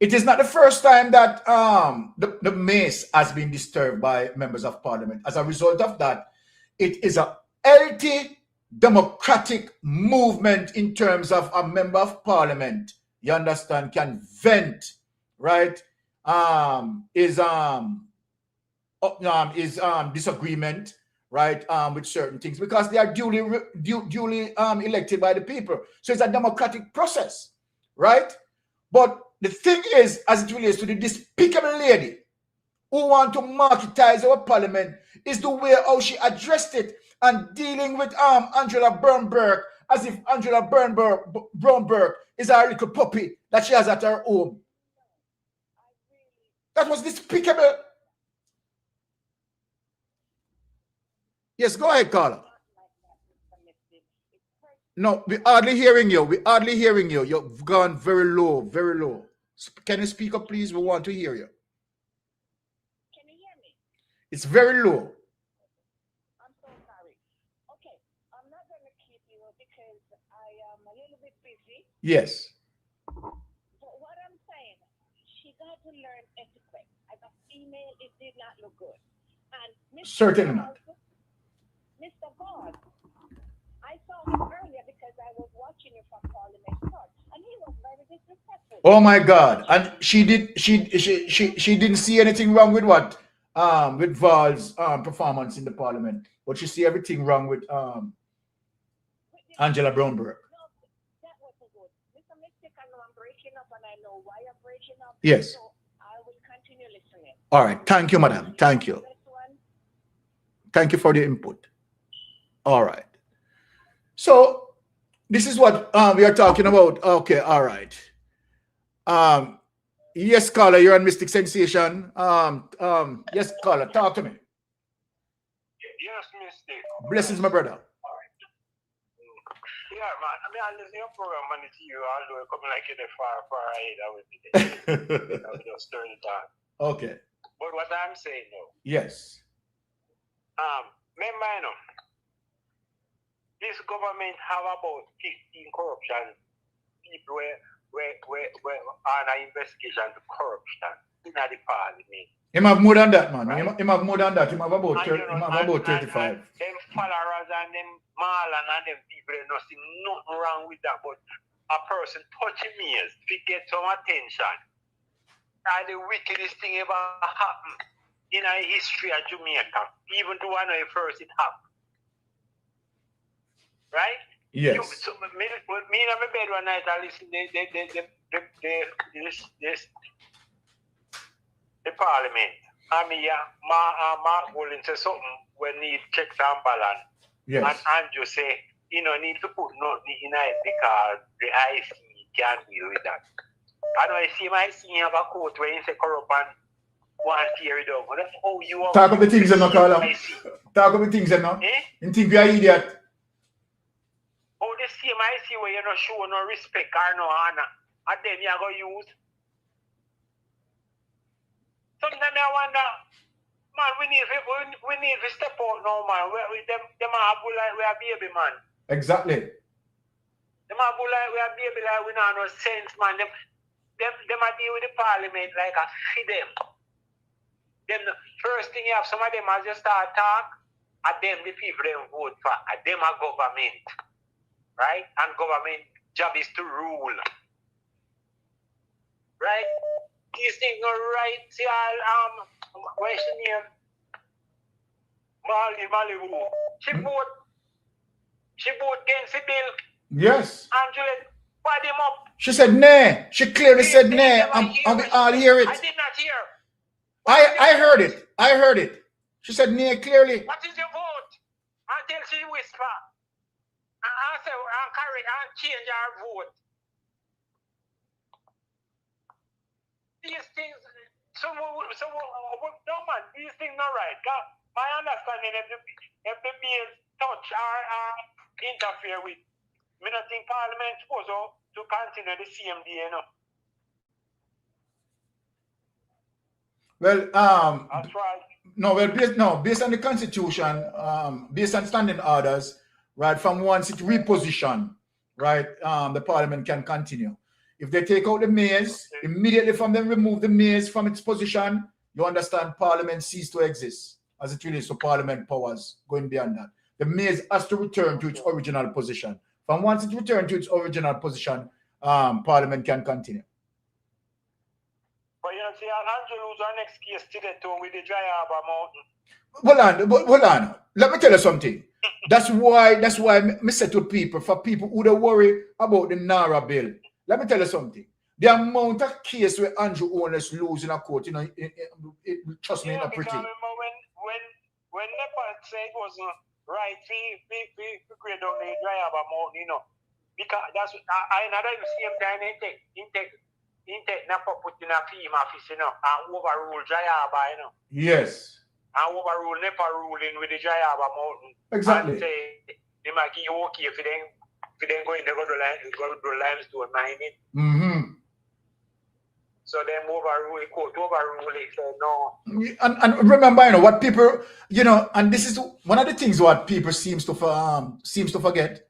it is not the first time that the mace has been disturbed by members of Parliament. As a result of that, it is a healthy democratic movement in terms of a member of Parliament, you understand, can vent, right? Is disagreement, right, with certain things because they are duly elected by the people. So it's a democratic process, right? But the thing is, as it relates to the despicable lady who want to marketize our Parliament, is the way how she addressed it and dealing with Angela Bernberg as if Angela Bernberg is our little puppy that she has at her home. That was despicable. Yes, go ahead, Carla. No, we're hardly hearing you. We're hardly hearing you. You've gone very low, very low. Can you speak up, please? We want to hear you. Can you hear me? It's very low. I'm so sorry. Okay, I'm not going to keep you because I am a little bit busy. Yes. But what I'm saying, she got to learn etiquette. As a female, it did not look good. And Mr. Certainly not. Mr. God, I saw him earlier because I was watching you from Parliament Court, and he was very disrespectful. Oh my God! And she didn't see anything wrong with what with Val's performance in the Parliament, but she see everything wrong with Angela Bernberg. No, that wasn't good. Mr. Mystic, I know I'm breaking up, and I know why I'm breaking up. Yes. So I will continue listening. All right. Thank you, madam. Thank you. Thank you for the input. All right. So this is what we are talking about. Okay. All right. Yes, caller, you're on Mystic Sensation. Yes, caller, talk to me. Yes, Mystic. Blessings, my brother. Yeah, man. I mean, I listen to your program and it's you, although coming like in the far ahead, I will be there. I will just turn it on. Okay. But what I'm saying now, Yes. remember, you know, this government have about 15 corruption people where on an investigation to corruption in the parliament. Him have more than that, man. Right? Him have more than that. Him have about 35. And them followers and them Marlon and them people, they don't see nothing wrong with that. But a person touching me to get some attention. And the wickedest thing ever happened in our history of Jamaica, even though I know at first it happened. Right? Yes. So me in my bed one night I listen the parliament. I mean, Mark Wolin say something when need checks and balance. Yes. And Andrew say, you know, need to put nothing in it because the IC can't deal with that. I know I see my senior have a quote where he say corrupt and one tear it down. That's how you are. Talk of the things that no call him. Talk of the things that no. You think we are idiot? Oh, the same I see where you not show no respect or no honor. And then you are going to use. Sometimes I wonder, man, we need to step out now, man. Them have like we are baby, man. Exactly. Them have like we are baby, like we don't have no sense, man. Them are deal with the parliament like a feed them. Then the first thing you have, some of them has just start talk, and them the people them vote for, and them are government. Right? And government job is to rule. Right? These things are right. See all what's the name? Malibu. She vote against the bill. Yes. Angela, Bad him up. She said nay. She clearly said nay, and we all hear it. I did not hear. I heard it. I heard it. She said nay clearly. What is your vote? Until she whisper. And I say, I'll carry and change our vote. These things, no man, these things not right. My understanding, if the bills touch or interfere with, I don't think Parliament supposed to continue the CMD, you know. Well, that's right. No, well, based on the Constitution, based on standing orders, right, from once it reposition, right, the Parliament can continue. If they take out the mayors, immediately from them remove the mayors from its position, you understand Parliament cease to exist as it relates to Parliament powers going beyond that. The mayors has to return to its original position. From once it returns to its original position, Parliament can continue. But you know, see, Andrew lose our next case today too with the Dry Harbor Mountain. Hold on. Let me tell you something. That's why I say to people, for people who don't worry about the NARA bill. Let me tell you something. The amount of case where Andrew Owners lose in a court, you know, trust me, not pretty. Because when Nepal said it was right, we create down the Dry Harbor Mountain, you know, because that's I another same time intake Nepal put in a FEMA office, you know, and overrule Dry Harbor, you know. Yes. And overrule Nepal ruling with the Dry Harbor Mountain. Exactly. And say they might give you okay if they go in the limestone mining. Mm-hmm. So them overrule it, so no. And remember, you know, what people, you know, and this is one of the things what people seems to forget.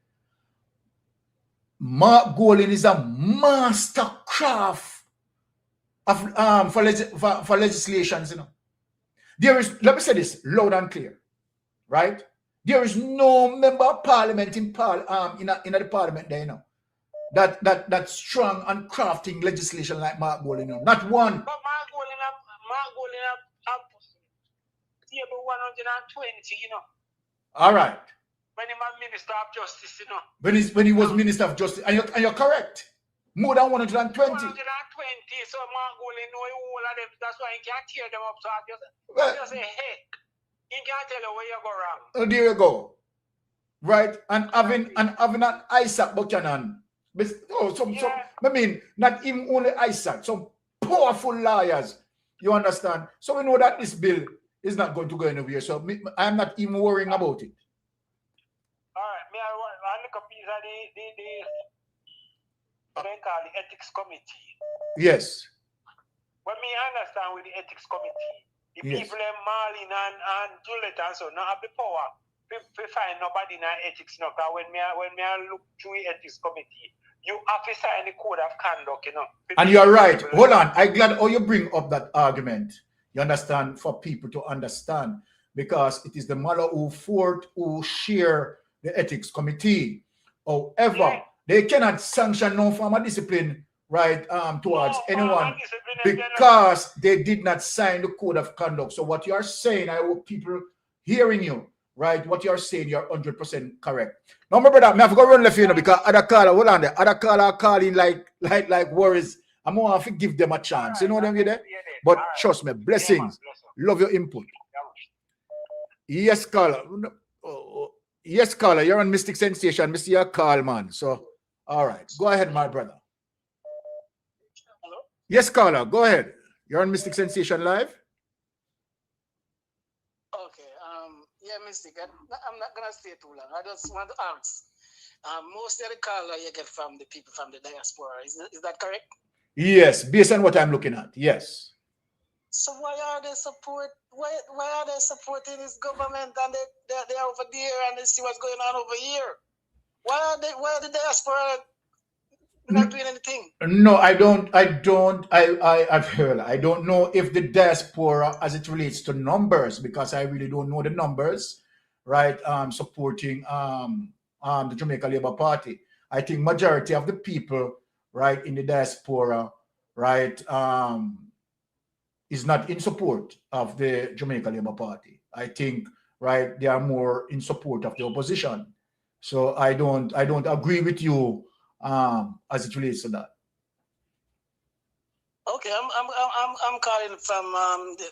Mark Golding is a master craft of for legislations, you know. There is, let me say this loud and clear, right? There is no member of parliament in the parliament there, you know, that's strong on crafting legislation like Mark Golding, you know. Not one. But Mark Golding up table 120, you know. All right. When he was Minister of Justice, you know. When he was Minister of Justice, and you're correct. More than 120. 120, so Mark Golding know all of them. That's why he can't tear them up. So I just say, hey, he can't tell you where you go wrong. Oh, there you go. Right? And having an Isaac Buchanan. I mean, not even only Isaac, some powerful lawyers. You understand? So we know that this bill is not going to go anywhere. So I'm not even worrying about it. All right, I look up they call the ethics committee. Yes. What me understand with the ethics committee, the Yes. people in Marlin and Juliet and so not have the power to find nobody in ethics now. Because when I look through the ethics committee, you have to sign the code of conduct, you know. And you're right. Hold on. I'm glad how you bring up that argument. You understand, for people to understand, because it is the mother who share the ethics committee. However, they cannot sanction no form of discipline, right, towards anyone because they did not sign the code of conduct. So what you are saying, I hope people hearing you, right? What you are saying, you're 100% correct. Now, my brother, I have to go run left, you know, because other caller, hold on there, other caller are calling like worries. I'm gonna have to give them a chance. You know what I mean? But trust me, blessings. Love your input. Yes, caller. Yes, caller. You're on Mystic Sensation. Mr. Your call, man. So, all right. Go ahead, my brother. Hello? Yes, caller. Go ahead. You're on Mystic Sensation Live. Okay. Yeah, Mystic. I'm not gonna stay too long. I just want to ask. Most of the caller you get from the people from the diaspora. Is that correct? Yes, based on what I'm looking at. Yes. So why are they supporting this government and they're over there and they see what's going on over here? Why are the diaspora not doing anything? No, I don't. I've heard. I don't know if the diaspora, as it relates to numbers, because I really don't know the numbers, right? Supporting the Jamaica Labour Party. I think majority of the people, right, in the diaspora, right, is not in support of the Jamaica Labour Party. I think, right, they are more in support of the opposition. So I don't agree with you as it relates to that. Okay, I'm calling from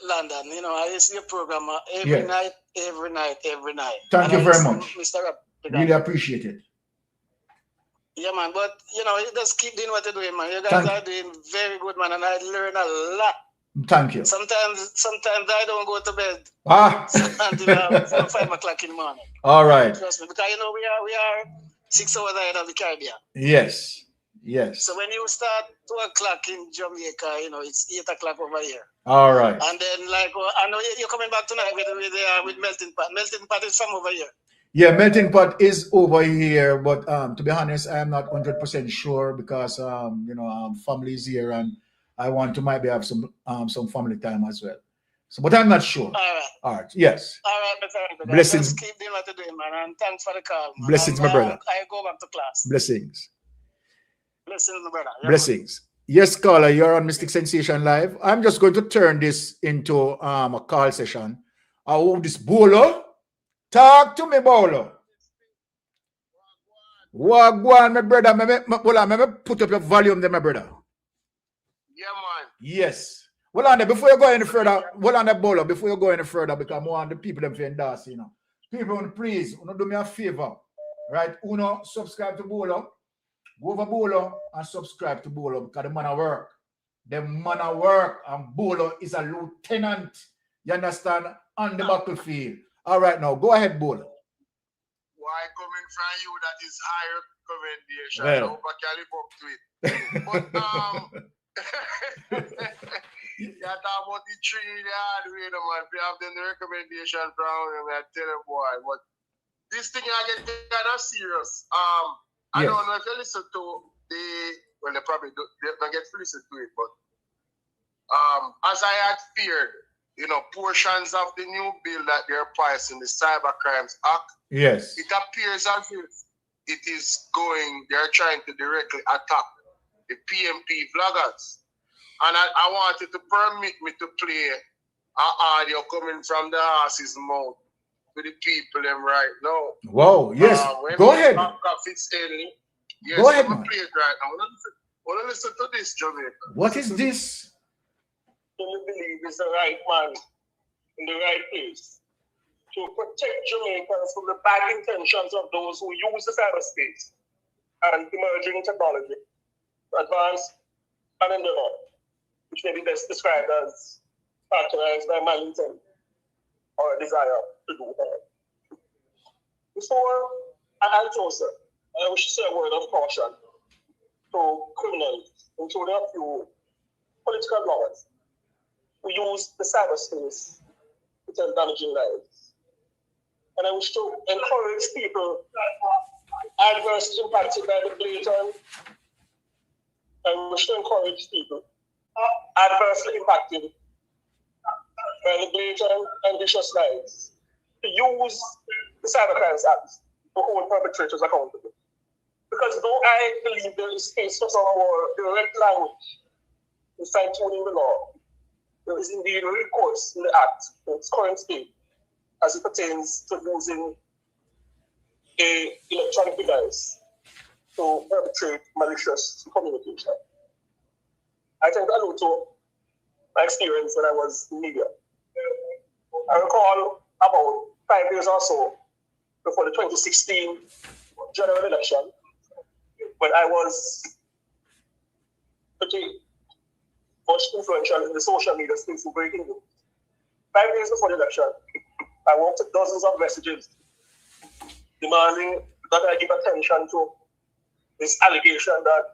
London. You know, I see your program every night. Thank you very much. Mr. Rap, really appreciate it. Yeah, man. But you know, you just keep doing what you're doing, man. You guys are doing very good, man, and I learn a lot. Thank you. Sometimes I don't go to bed until 4 or 5 o'clock in the morning. All right. Trust me, because you know we are 6 hours ahead of the Caribbean. Yes. Yes. So when you start 2 o'clock in Jamaica, you know it's 8 o'clock over here. All right. And then like I know you're coming back tonight with melting pot. Melting pot is from over here. Yeah, melting pot is over here, but to be honest, I am not 100% sure because you know family is here and I want to maybe have some family time as well. So, but I'm not sure. All right. All right. Yes. All right, blessings. Just keep doing what you're doing, man. And thanks for the call, man. Blessings, my brother. I go back to class. Blessings. Blessings, my brother. Yeah, blessings. Man. Yes, caller, you're on Mystic Sensation Live. I'm just going to turn this into a call session. I want this Bolo. Talk to me, Bolo. Wagwan, my brother. Let me put up your volume there, my brother. Yeah, man. Yes. Well, on there, before you go any further, well, on the Bolo, before you go any further, because I want the people them to endorse, you know. People, please, do me a favor, right? Uno, subscribe to Bolo. Go over Bolo and subscribe to Bolo because the man of work. The man of work, and Bolo is a lieutenant, you understand, on the battlefield. All right, now, go ahead, Bolo. Why coming from you that is higher recommendation? I hope I can live up to it. But, yeah, talk about the tree, the hard way, man. If you have the recommendation from him, I tell you, boy. But this thing I get kind of serious. I don't know if you listen to well, they probably don't get to listen to it, but as I had feared, you know, portions of the new bill that they're passing, the Cyber Crimes Act, yes, it appears as if it is they're trying to directly attack the PMP vloggers. And I wanted to permit me to play an audio coming from the horse's mouth to the people them right now. Wow, yes. Go ahead. Yes, go ahead, man. Play it right now. I want to listen to this, Jamaica. What is this? Do you believe is the right man in the right place to protect Jamaicans from the bad intentions of those who use the cyberspace and emerging technology, advanced and endeavor, which may be best described as characterized by malintent or a desire to do harm. Before I answer, I wish to say a word of caution to criminals, including a few political bloggers who use the cyberspace to tell damaging lies. And I wish to encourage people adversely impacted by the blatant. I wish to encourage people adversely impacted by the blatant and vicious lies to use the Cyber Crimes Act to hold perpetrators accountable. Because though I believe there is space for some more direct language in fine-tuning the law, there is indeed recourse in the Act in its current state as it pertains to using an electronic device to perpetrate malicious communication. I can allude to my experience when I was in media. I recall about 5 years or so before the 2016 general election, when I was pretty much influential in the social media space for breaking news. 5 years before the election, I wrote dozens of messages demanding that I give attention to this allegation that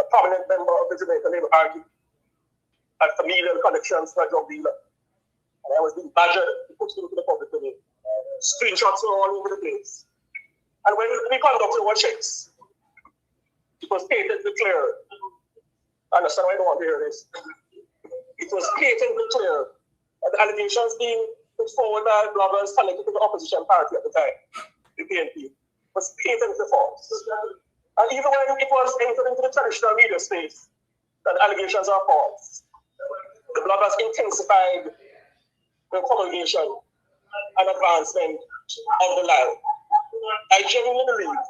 a prominent member of the Jamaican Labour Party had familial connections to a drug dealer. And I was being badgered to put into the public domain. Screenshots were all over the place. And when we conducted our checks, it was patently clear. I understand why I don't want to hear this. It was patently clear that the allegations being put forward by bloggers connected to the opposition party at the time, the PNP, was patently false. And even when it was entered into the traditional media space, that the allegations are false, the bloggers intensified the promulgation and advancement of the lie. I genuinely believe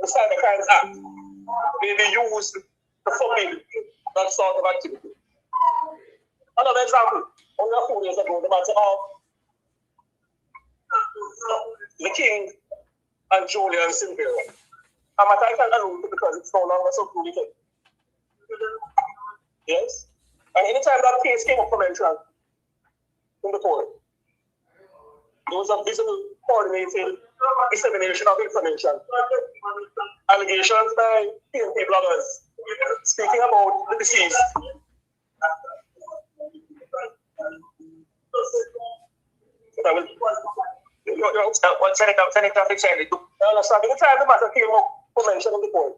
the Cyber Crimes Act may be used to forbid that sort of activity. Another example, only a few years ago, the matter of the King and Julian Sylvia. And my I can allude to because it's no longer so complicated. Yes? And anytime that case came up for mention in the court, there was a visible coordinated dissemination of information. Allegations by PNP bloggers speaking about the deceased. Anytime the matter came up for mention in the court,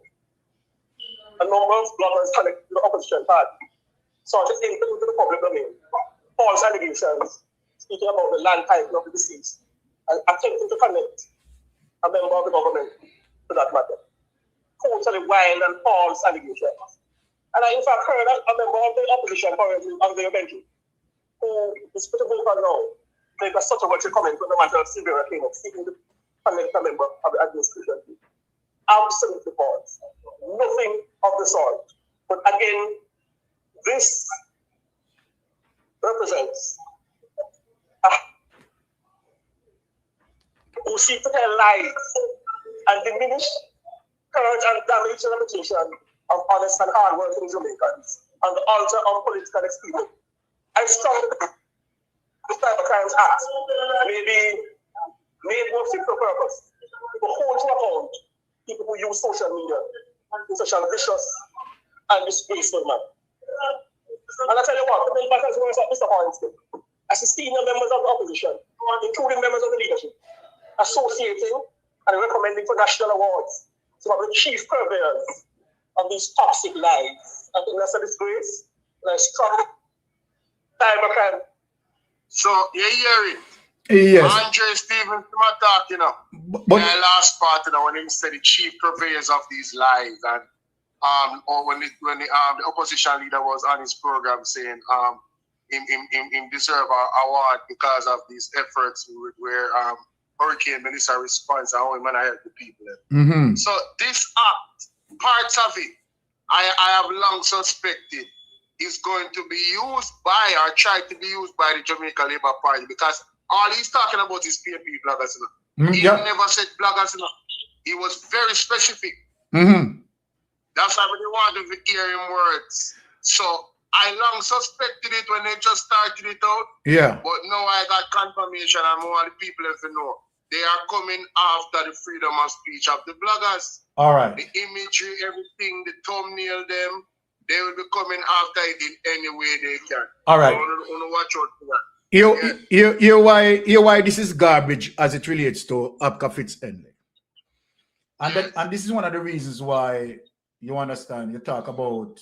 a number of bloggers connected to the opposition party started entering into the public domain false allegations speaking about the land title of the deceased and attempting to connect a member of the government to that matter. Totally wild and false allegations. And I in fact heard a member of the opposition currently on the bench who is pretty vocal now make a such a word comment when the matter of Seaga came up, seeking to connect a member of the administration. Absolutely false. Nothing of the sort. But again, this represents who seek to tell lies and diminish, hurt, and damage the reputation of honest and hardworking Jamaicans on the altar of political expedience. I strongly believe the Cyber Crimes Act may be made more fit for purpose to hold to account people who use social media in such a vicious and disgraceful manner. And I tell you what, the main matters were disappointing. As the senior members of the opposition, including members of the leadership, associating and recommending for national awards some of the chief purveyors of these toxic lies. I think that's a disgrace. And I strongly time. So you hear it. Yes. Andre Stevens talk, you know. But the last part, you know, when he said the chief purveyors of these lies, and or when the opposition leader was on his program saying him deserve an award because of these efforts where Hurricane Melissa responds and how he managed help the people. Mm-hmm. So this act, parts of it, I have long suspected is going to be used by or tried to be used by the Jamaica Labour Party because all he's talking about is PNP bloggers. You know? He never said bloggers. You know? He was very specific. Mm-hmm. That's why we wanted to hear him words. So I long suspected it when they just started it out. Yeah. But now I got confirmation and more the people have to know. They are coming after the freedom of speech of the bloggers. All right. The imagery, everything, the thumbnail, them, they will be coming after it in any way they can. All right. So watch out for that. Hear why this is garbage as it relates to Apka Fitz-Henley. And this is one of the reasons why you understand, you talk about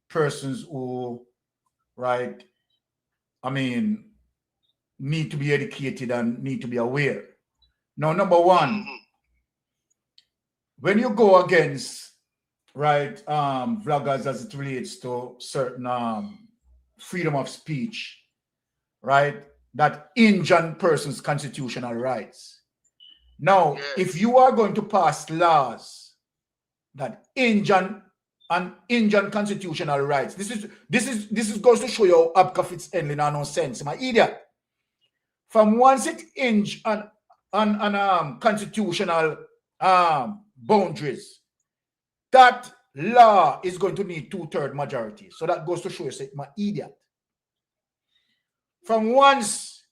persons who, right, I mean, need to be educated and need to be aware. Now, number one, when you go against, right, vloggers as it relates to certain freedom of speech, right, that injure persons' constitutional rights. Now, if you are going to pass laws that injure constitutional rights, this is goes to show you how Apka Fitz-Henley no sense, my idiot. From once it injure on constitutional boundaries, that law is going to need 2/3 majority. So that goes to show you, say, my idiot. From once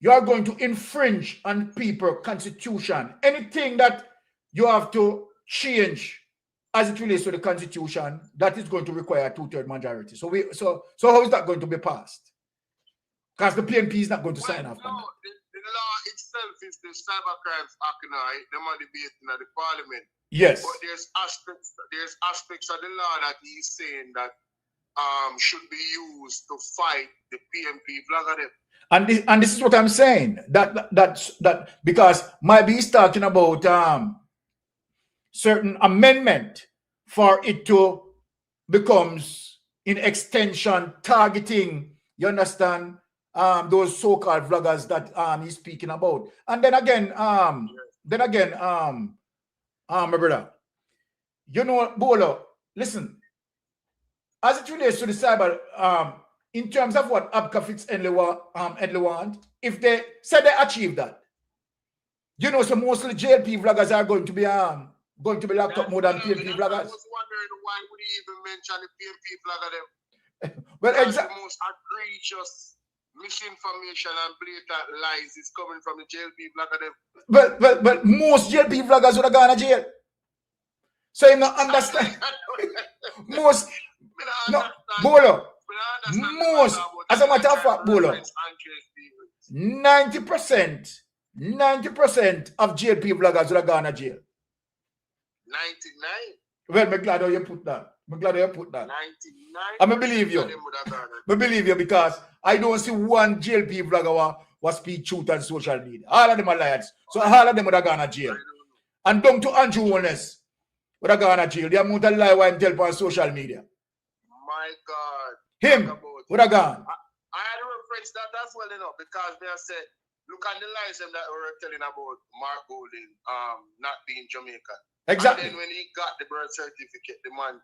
you are going to infringe on people's constitution, anything that you have to change as it relates to the constitution, that is going to require a 2/3 majority. So how is that going to be passed? Because the PNP is not going to sign off on that. The law itself is the Cyber Crimes Act, you know, they are debating at the parliament. Yes. But there's aspects of the law that he's saying that should be used to fight the PNP blogger. And this is what I'm saying. That because maybe he's talking about certain amendment for it to becomes in extension targeting, you understand, those so-called vloggers that he's speaking about. And then again, my brother, You know, Bolo, listen, as it relates to the cyber, in terms of what Abka Fitz Endley want, if they say they achieve that, you know, so mostly JLP vloggers are going to be locked up more than PNP vloggers. I was wondering why would he even mention the PNP vlogger them? Well, exactly. The most egregious misinformation and blatant lies is coming from the JLP vlogger them. But most JLP vloggers would have gone to jail. So you don't understand. Most, no, Bolo, most, as a matter of fact, Bolo, 90% of JLP vloggers would have gone to jail. 99? Well, I'm glad how you put that. 99? I believe you. I believe you because I don't see one JLP vlogger was speak truth on social media. All of them are liars. So all of them would have gone to jail. And down to Andrew Wellness would have gone to jail. The amount of lie and tell on social media. My God. Him would have gone. I had to reference that as well, you know, because they said, look at the lies that we were telling about Mark Golding not being Jamaican. Exactly. And then when he got the birth certificate, the man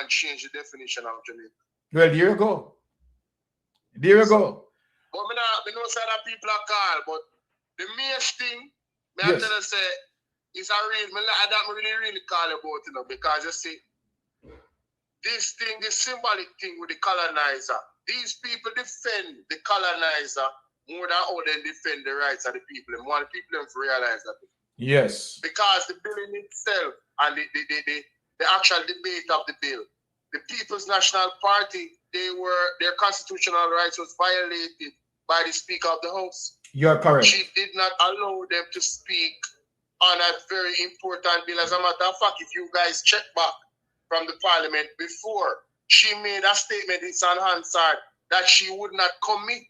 changed the definition of Jamaica. Well, there you go. There you go. But I know that people are called, but the main thing, I tell you, say, it's a real, I don't really call about, you know, because you see, this thing, this symbolic thing with the colonizer, these people defend the colonizer more than how they defend the rights of the people. And want people to realize that. Yes. Because the bill in itself and the actual debate of the bill, the People's National Party, their constitutional rights was violated by the Speaker of the House. You're correct. She did not allow them to speak on a very important bill. As a matter of fact, if you guys check back from the Parliament before, she made a statement, it's on Hansard, that she would not commit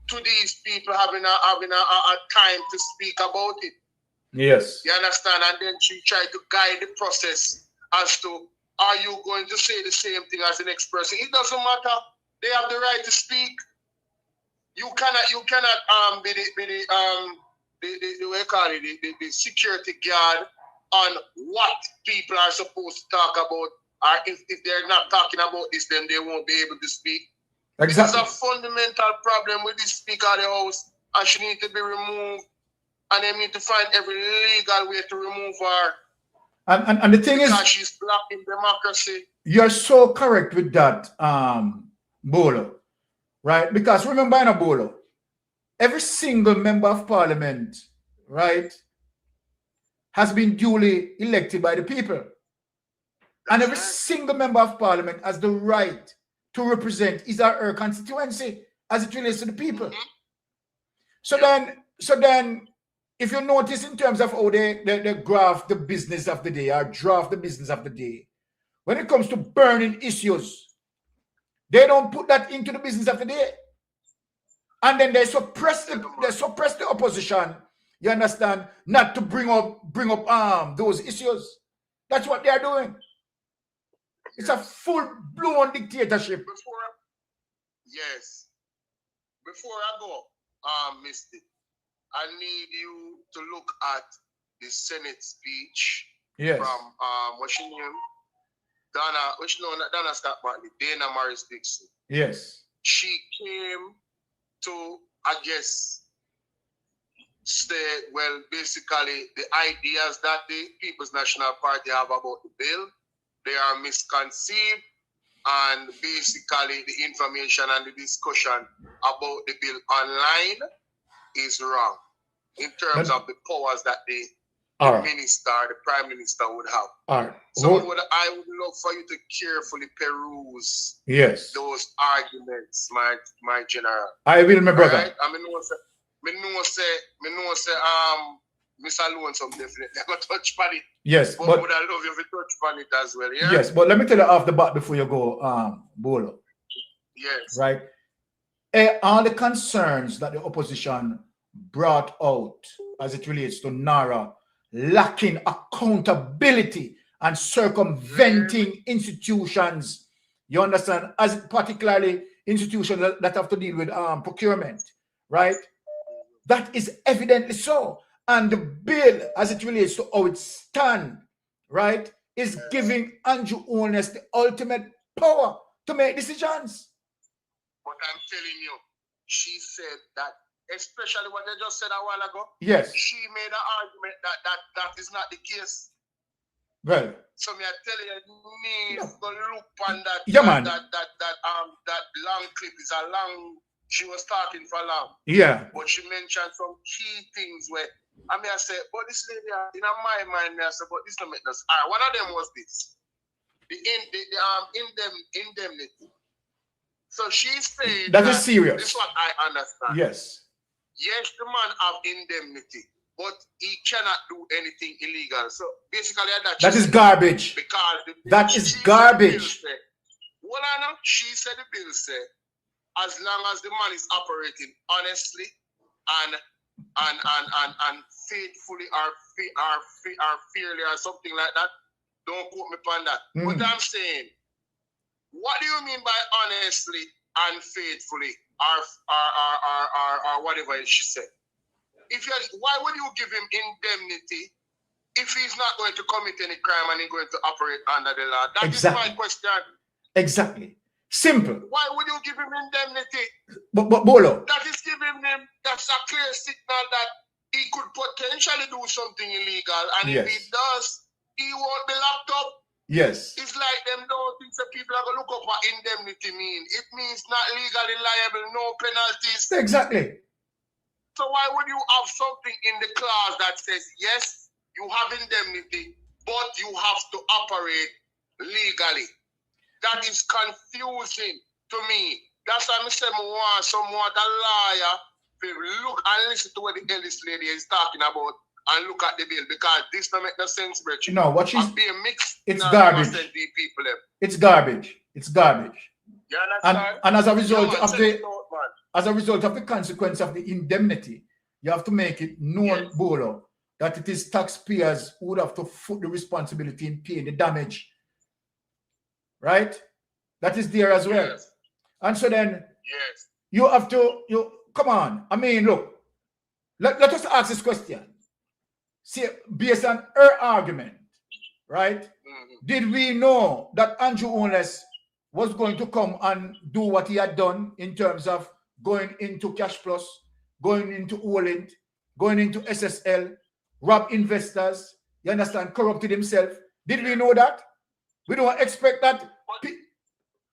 to these people having a time to speak about it. Yes. You understand? And then she tried to guide the process as to, are you going to say the same thing as the next person? It doesn't matter. They have the right to speak. You cannot be the security guard on what people are supposed to talk about. Or if they're not talking about this, then they won't be able to speak. Exactly. It's a fundamental problem with the Speaker of the House, and she needs to be removed. And they need to find every legal way to remove her. And the thing is, because she's blocking democracy. You're so correct with that, Bolo. Right? Because remember, in a Bolo, every single member of parliament, right, has been duly elected by the people. And every single member of parliament has the right to represent his or her constituency as it relates to the people. So then, if you notice in terms of how they graph the business of the day or draft the business of the day, when it comes to burning issues, they don't put that into the business of the day. And then they suppress the opposition, you understand, not to bring up those issues. That's what they are doing. It's a full-blown dictatorship. Before I go, Misty, I need you to look at the Senate speech from what's your name? Donna Scott Bartley, Dana Morris Dixon. Yes. She came to, I guess, say, well, basically the ideas that the People's National Party have about the bill, they are misconceived, and basically the information and the discussion about the bill online is wrong in terms of the powers that the minister, the prime minister would have. All right. So I would love for you to carefully peruse those arguments, my general. I will, my brother. Right? I know say Mr. Lonesome definitely never touch on it. Yes, but would I love you if you touch on it as well, yeah? Yes, but let me tell you off the bat before you go, Bolo. Yes. Right? All the concerns that the opposition brought out as it relates to NARA lacking accountability and circumventing institutions, you understand, as particularly institutions that have to deal with procurement, right? That is evidently so. And the bill, as it relates to how it stands, right, is giving Andrew Holness the ultimate power to make decisions. But I'm telling you, she said that, especially what they just said a while ago. Yes. She made an argument that is not the case. Well. So me I tell you, need to look on that. Yeah, man. That long clip is a long. She was talking for long. Yeah. But she mentioned some key things where I mean I said, but this lady in my mind, I said, but this don't make us. One of them was this. The indemnity. So she's saying that is serious. This is what I understand. Yes. Yes, the man have indemnity, but he cannot do anything illegal. So basically, that is garbage. Because that is garbage. She said the bill said, as long as the man is operating honestly and faithfully or fairly or something like that, don't quote me on that. But I'm saying, what do you mean by honestly and faithfully or whatever she said? Why would you give him indemnity if he's not going to commit any crime and he's going to operate under the law? That is my question. Exactly. Simple. Why would you give him indemnity? But Bolo. That is giving him, that's a clear signal that he could potentially do something illegal, and if he does, he won't be locked up. Yes. It's like them don't think that people are going to look up what indemnity mean. It means not legally liable, no penalties. Exactly. So why would you have something in the clause that says, yes, you have indemnity, but you have to operate legally? That is confusing to me. That's why I say I want somewhat a lawyer to look and listen to what the eldest lady is talking about and look at the bill, because this don't make no sense, Bridget. No, what she's it's garbage. It's garbage. It's garbage. You understand? And as a result of the consequence of the indemnity, you have to make it known, Bolo, that it is taxpayers who would have to foot the responsibility in paying the damage. Right? That is there as well. Yes. And so then you have to, come on. I mean, look, let us ask this question. See, based on her argument, right? Did we know that Andrew Holness was going to come and do what he had done in terms of going into Cash Plus, going into Olint, going into SSL, rob investors, you understand, corrupted himself? Did we know that? We don't expect that.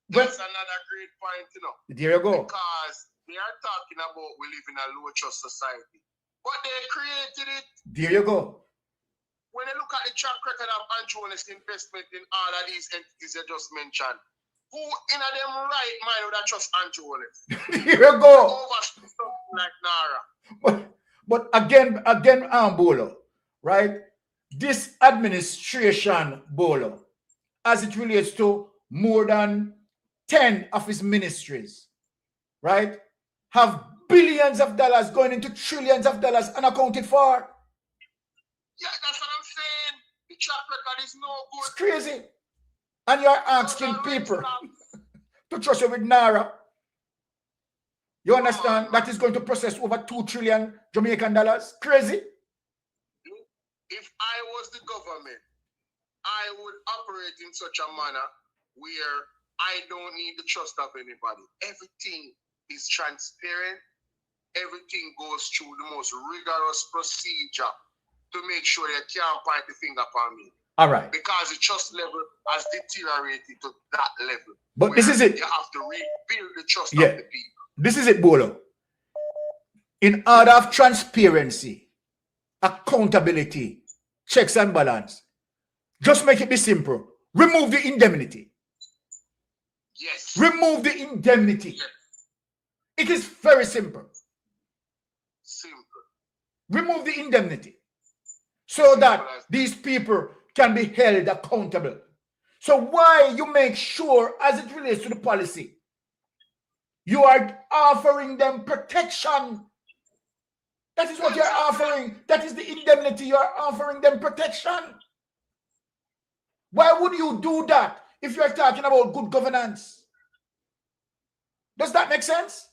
That's another great point, you know. There you go. Because they are talking about we live in a low trust society. But they created it. There you go. When you look at the track record of Andrew Holness investment in all of these entities I just mentioned, who in a them right mind would have trust Andrew Holness? There you go. Over something like NARA. But again, Bolo, right? This administration, Bolo, as it relates to more than 10 of his ministries, right, have billions of dollars going into trillions of dollars unaccounted for. Yeah, that's what I'm saying. The track record is no good. It's crazy. And you're asking people to trust you with NARA. You understand? That is going to process over 2 trillion Jamaican dollars. Crazy. If I was the government, I would operate in such a manner where I don't need the trust of anybody. Everything is transparent. Everything goes through the most rigorous procedure to make sure they can't point the finger upon me. All right. Because the trust level has deteriorated to that level. But this is it. You have to rebuild the trust of the people. This is it, Bolo. In order of transparency, accountability, checks and balance, just make it be simple. Remove the indemnity. Yes. Remove the indemnity. Yes. It is very simple. Simple. Remove the indemnity so that these people can be held accountable. So why you make sure, as it relates to the policy, you are offering them protection. That is what you're offering. That is the indemnity. You are offering them protection. Why would you do that if you're talking about good governance? Does that make sense?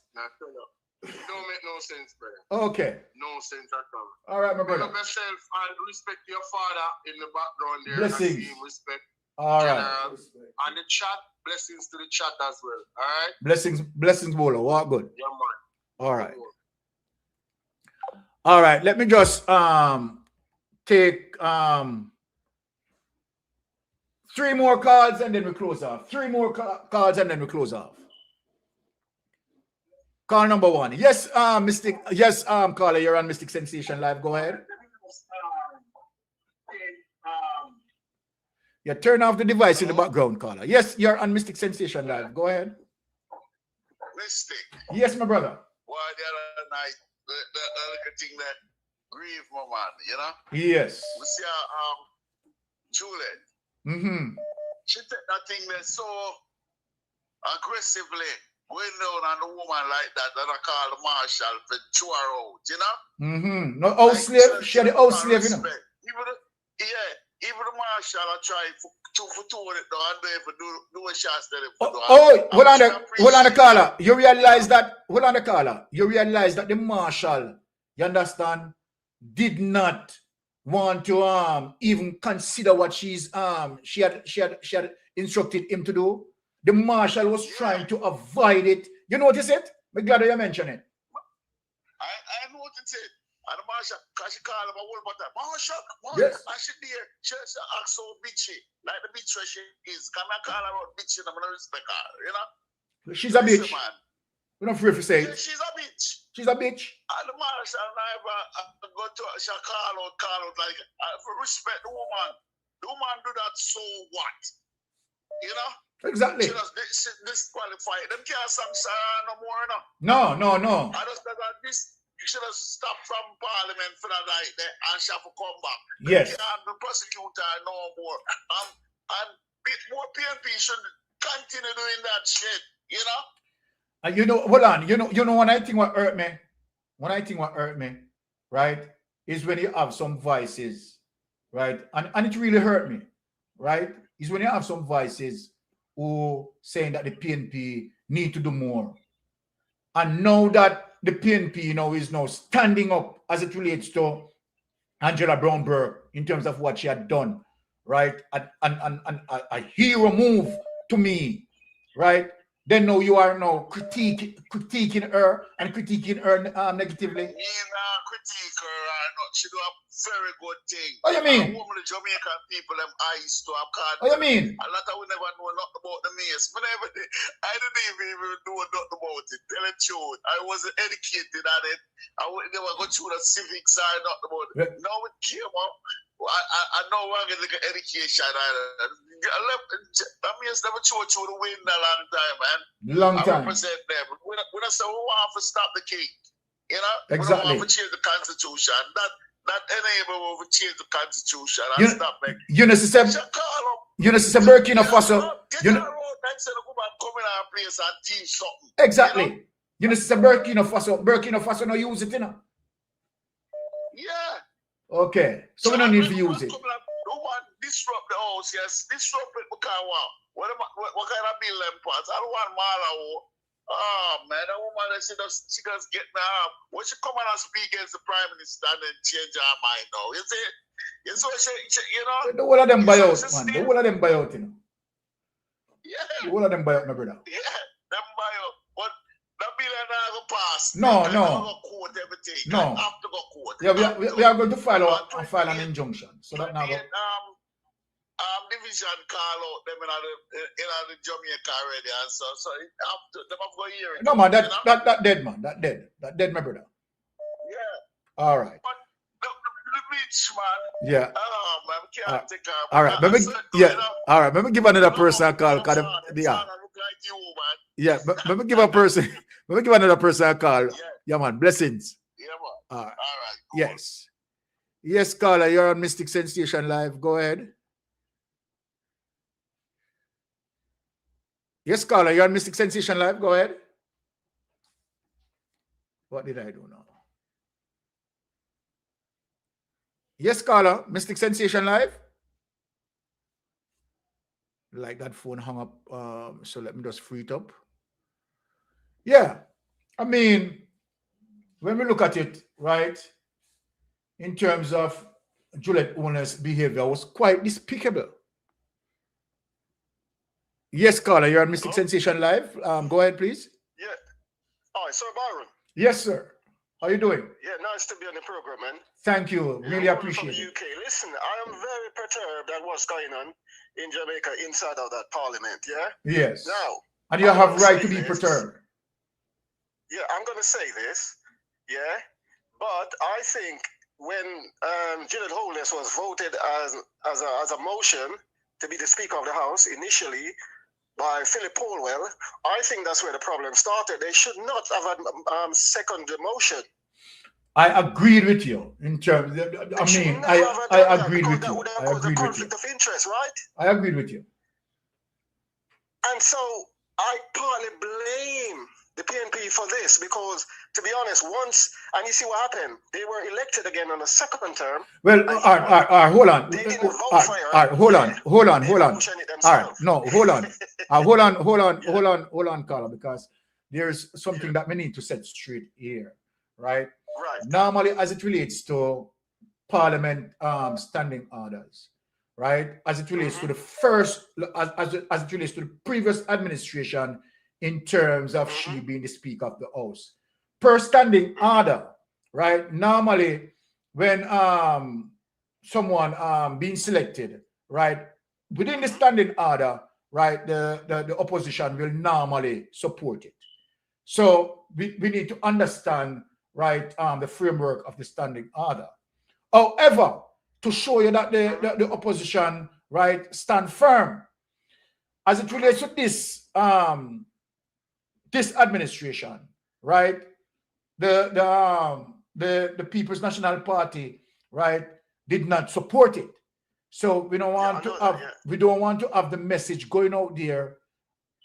It don't make no sense, brother. Okay. No sense at all. All right, my Big brother. up yourself and respect your father in the background there. Blessings. I see him, respect. All right. And the chat, blessings to the chat as well. All right. Blessings, Bolo. Walk good. Yeah, man. All right. All right. Let me just take 3 more cards and then we close off. 3 more cards and then we close off. Call number 1. Yes, Mystic. Yes, caller, you're on Mystic Sensation Live. Go ahead. Yeah, turn off the device in the background, caller. Yes, you're on Mystic Sensation Live. Go ahead. Mystic. Yes, my brother. Why the other night, the other thing that grieved my man, you know? Yes. We see Juliet. Mm-hmm. She take that thing there so aggressively going down on the woman like that, and I call the marshal for chew her out, you know? Mm-hmm. No house slave. She had the house slave, you know? Even the marshal I try to it though, and they do a shot that hold on the caller. You realize that the marshal, you understand, did not want to even consider what she had instructed him to do. The marshal was trying to avoid it. You notice it? I'm glad you mentioned it. I noticed it. And the marshal, because she called him a whole butter. Marshal, yes. And she there, she acts so bitchy. Like the bitch she is. Can I call her out bitchy? I'm going to respect her, you know? She's a bitch. Man. We're not free to say it. Yeah, she's a bitch. She's a bitch. And the marshal never go to her, she call out like, for respect the woman. The woman do that, so what? You know? Exactly. She just disqualify. Them can't sanction no more, you know? No. I just thought this. You should have stopped from Parliament for that night there and she have to come back. Yes. They can't be prosecutor no more. And more PNP should continue doing that shit, you know? And you know, hold on. You know one I think what hurt me, right, is when you have some voices, right? And it really hurt me, right? Is when you have some voices who saying that the PNP need to do more. And now that the PNP is now standing up as it relates to Angela Brown-Burke in terms of what she had done, right? And a hero move to me, right? Then now you are now critiquing her negatively. Critique her, she do a very good thing. What you mean? Woman, the Jamaican people, them eyes to have card. What you mean? A lot of we never know nothing about the mace. I didn't even know nothing about it. Tell the truth. I wasn't educated on it. I never go through the civics or nothing about it. Now it came up. I know we're going to get education. That means never chose to win a long time, man. Long time. I represent them. We don't say we want to stop the king. You know? Exactly. We don't want to change the constitution. That enable to change the constitution and stop making. You know, sister Burkina Faso. Exactly. You know, sister Burkina Faso no use it, you know. Yeah. Okay. So we don't need to use it. Disrupt the house, yes. Disrupt it because what kind of bill them parts? I don't want Mala. Oh man, that woman she just get me up. When she come and speak against the prime minister and then change her mind now. You see? You know she, you know. The whole of them buy out, man. The whole of them buy out, you know. Yeah. The whole of them buy out, my brother. Yeah, them buy out. But that bill ain't gonna pass. No. Go court everything. No. I have to go court. Yeah, we are going to file an injunction. So that now go. Division call out them in the Jamaica already, and so them have to hear it. No man, that dead man, that dead my brother. Yeah. All right. But the beach man. Yeah. Oh man, we can't take her. All right, all right. Let me give another person a call. Let me give a person. Let me give another person a call. Yeah, man. Blessings. Yeah, man. All right. Cool. Yes, caller. You're on Mystic Sensation Live. Go ahead. Yes, caller, you're on Mystic Sensation Live. Go ahead. What did I do now? Yes, caller, Mystic Sensation Live. Like that phone hung up. So let me just free it up. Yeah. I mean, when we look at it, right, in terms of Juliet owner's behavior was quite despicable. Yes, caller, you're on Mystic Sensation Live. Go ahead, please. Yeah. Hi, Sir Byron. Yes, sir. How you doing? Yeah, nice to be on the program, man. Thank you. Really appreciate from it. UK. Listen, I am very perturbed at what's going on in Jamaica inside of that parliament, yeah? Yes. Now, and you have right to be perturbed. Yeah, I'm going to say this, yeah? But I think when Juliet Holness was voted as a motion to be the Speaker of the House initially by Philip Polwell, I think that's where the problem started. They should not have seconded the motion. I agreed with you in terms. I agreed with you. I agreed with you. Conflict of interest, right? I agreed with you. And so I partly blame the PNP for this because, to be honest, once, and you see what happened, they were elected again on a second term. Well, all right, hold on. Hold on. All right, no, hold on. Hold on, Carla, because there's something that we need to set straight here, right? Right. Normally, as it relates to Parliament standing orders, right? As it relates to the first, as it relates to the previous administration, in terms of she being the Speaker of the House, per standing order, right? Normally, when someone being selected, right, within the standing order, right, the opposition will normally support it. So we need to understand, right, the framework of the standing order. However, to show you that the opposition, right, stand firm as it relates to this this administration, right, the People's National Party, right, did not support it. So we don't want we don't want to have the message going out there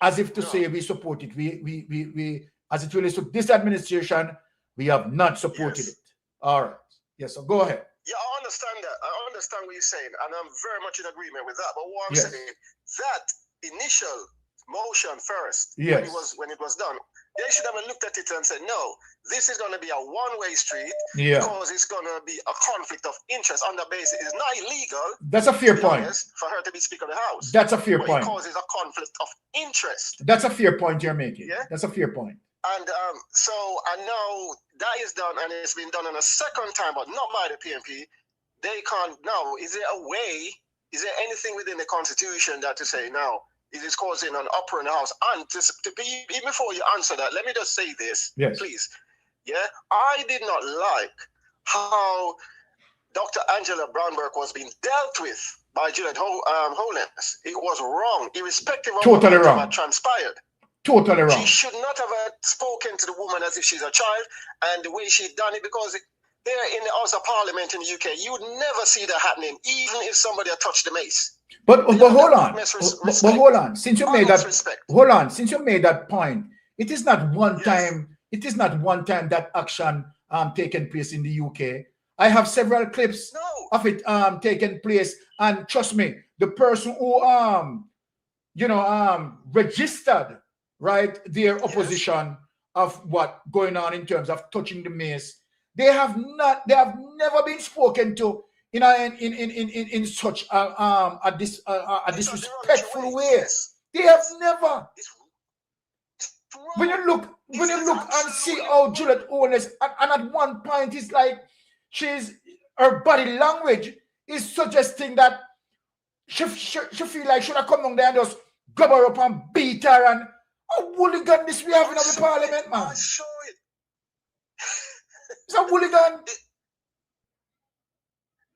as if to say we support it. We as it relates to this administration, we have not supported it. All right. Yes, so go ahead. Yeah, I understand that. I understand what you're saying, and I'm very much in agreement with that. But what I'm saying, that initial motion first, when it was done, they should have looked at it and said, no, this is going to be a one-way street because it's going to be a conflict of interest on the basis it's not illegal. That's a fair point. For her to be Speaker of the House. That's a fair point. It causes a conflict of interest. That's a fair point you're making. Yeah? That's a fair point. And so I know that is done, and it's been done on a second time, but not by the PNP. They can't now. Is there a way? Is there anything within the Constitution that to say now? It is causing an uproar in the House. And to be, even before you answer that, let me just say this, please. Yeah, I did not like how Dr. Angela Brownberg was being dealt with by Juliet Holness. It was wrong, irrespective of what had transpired. Totally wrong. She should not have spoken to the woman as if she's a child, and the way she done it, because there in the House of Parliament in the UK, you would never see that happening, even if somebody had touched the mace. But hold on. But hold on. Since you made that since you made that point, it is not one time. It is not one time that action taken place in the UK. I have several clips of it taken place, and trust me, the person who registered, right, their opposition of what going on in terms of touching the mace, they have never been spoken to in such a disrespectful way. They have never. When you look and see how Juliet Holness, and at one point it's like her body language is suggesting that she feel like should have come down there and just grab her up and beat her, and how hooligan this we have in the parliament, man. It's a hooligan.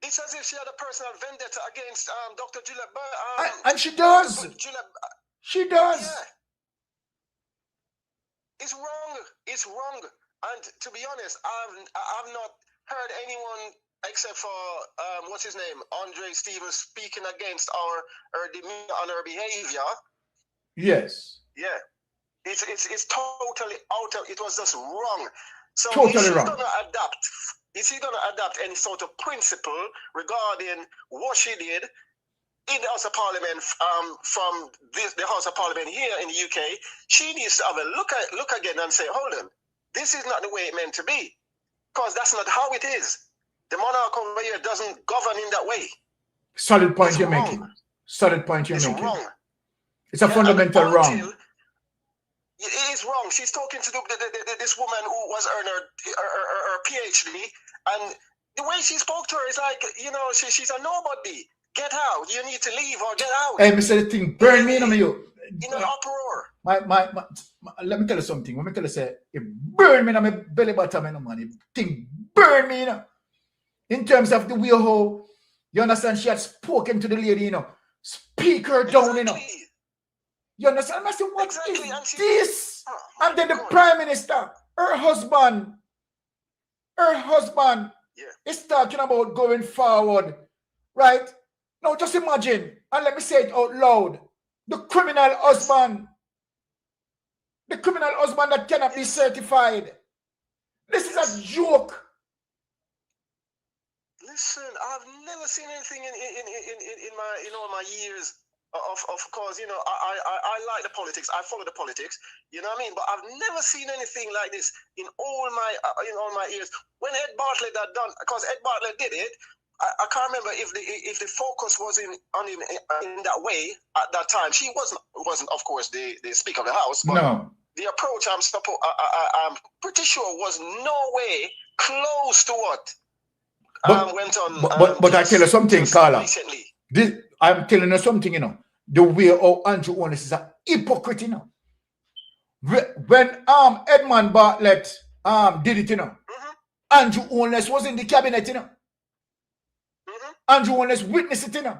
It's as if she had a personal vendetta against Dr. Juliet. And she does. She does. Yeah. It's wrong. It's wrong. And to be honest, I've not heard anyone except for what's his name, Andre Stevens, speaking against her demeanor and her behavior. Yes. Yeah. It's totally out of. It was just wrong. So totally wrong. Is he going to adapt any sort of principle regarding what she did in the House of Parliament from the House of Parliament here in the UK? She needs to have a look again and say, hold on, this is not the way it meant to be. because that's not how it is. The monarch over here doesn't govern in that way. Solid point It's you're wrong. making. Solid point you're It's making. wrong. It's a fundamental wrong. It is wrong. She's talking to this woman who was earning her PhD, and the way she spoke to her is like, you know, she's a nobody. Get out. You need to leave or get out. Hey, Mr. The thing burn me in you. In an uproar. Let me tell you something. Let me tell you, say, it burn me in my belly button, man. It thing burn me, you know. In terms of the way how, you understand, she had spoken to the lady, you know. Speak her down, you know. You understand? I said, what is this? And then the Prime Minister, her husband is talking about going forward, right? Now, just imagine, and let me say it out loud, the criminal husband that cannot be certified. This is a joke. Listen, I've never seen anything in my years. Of course, you know, I like the politics. I follow the politics. You know what I mean? But I've never seen anything like this in all my years. When Ed Bartlett had done, because Ed Bartlett did it, I can't remember if the focus was on him in that way at that time. She wasn't of course the Speaker of the House, but no. The approach I'm pretty sure was no way close to what went on. But I tell you something, Carla. Recently. I'm telling you something, you know. The way how Andrew Holness is a hypocrite, you know. When Edmund Bartlett did it, you know, Andrew Holness was in the cabinet, you know. Andrew Holness witnessed it, you know.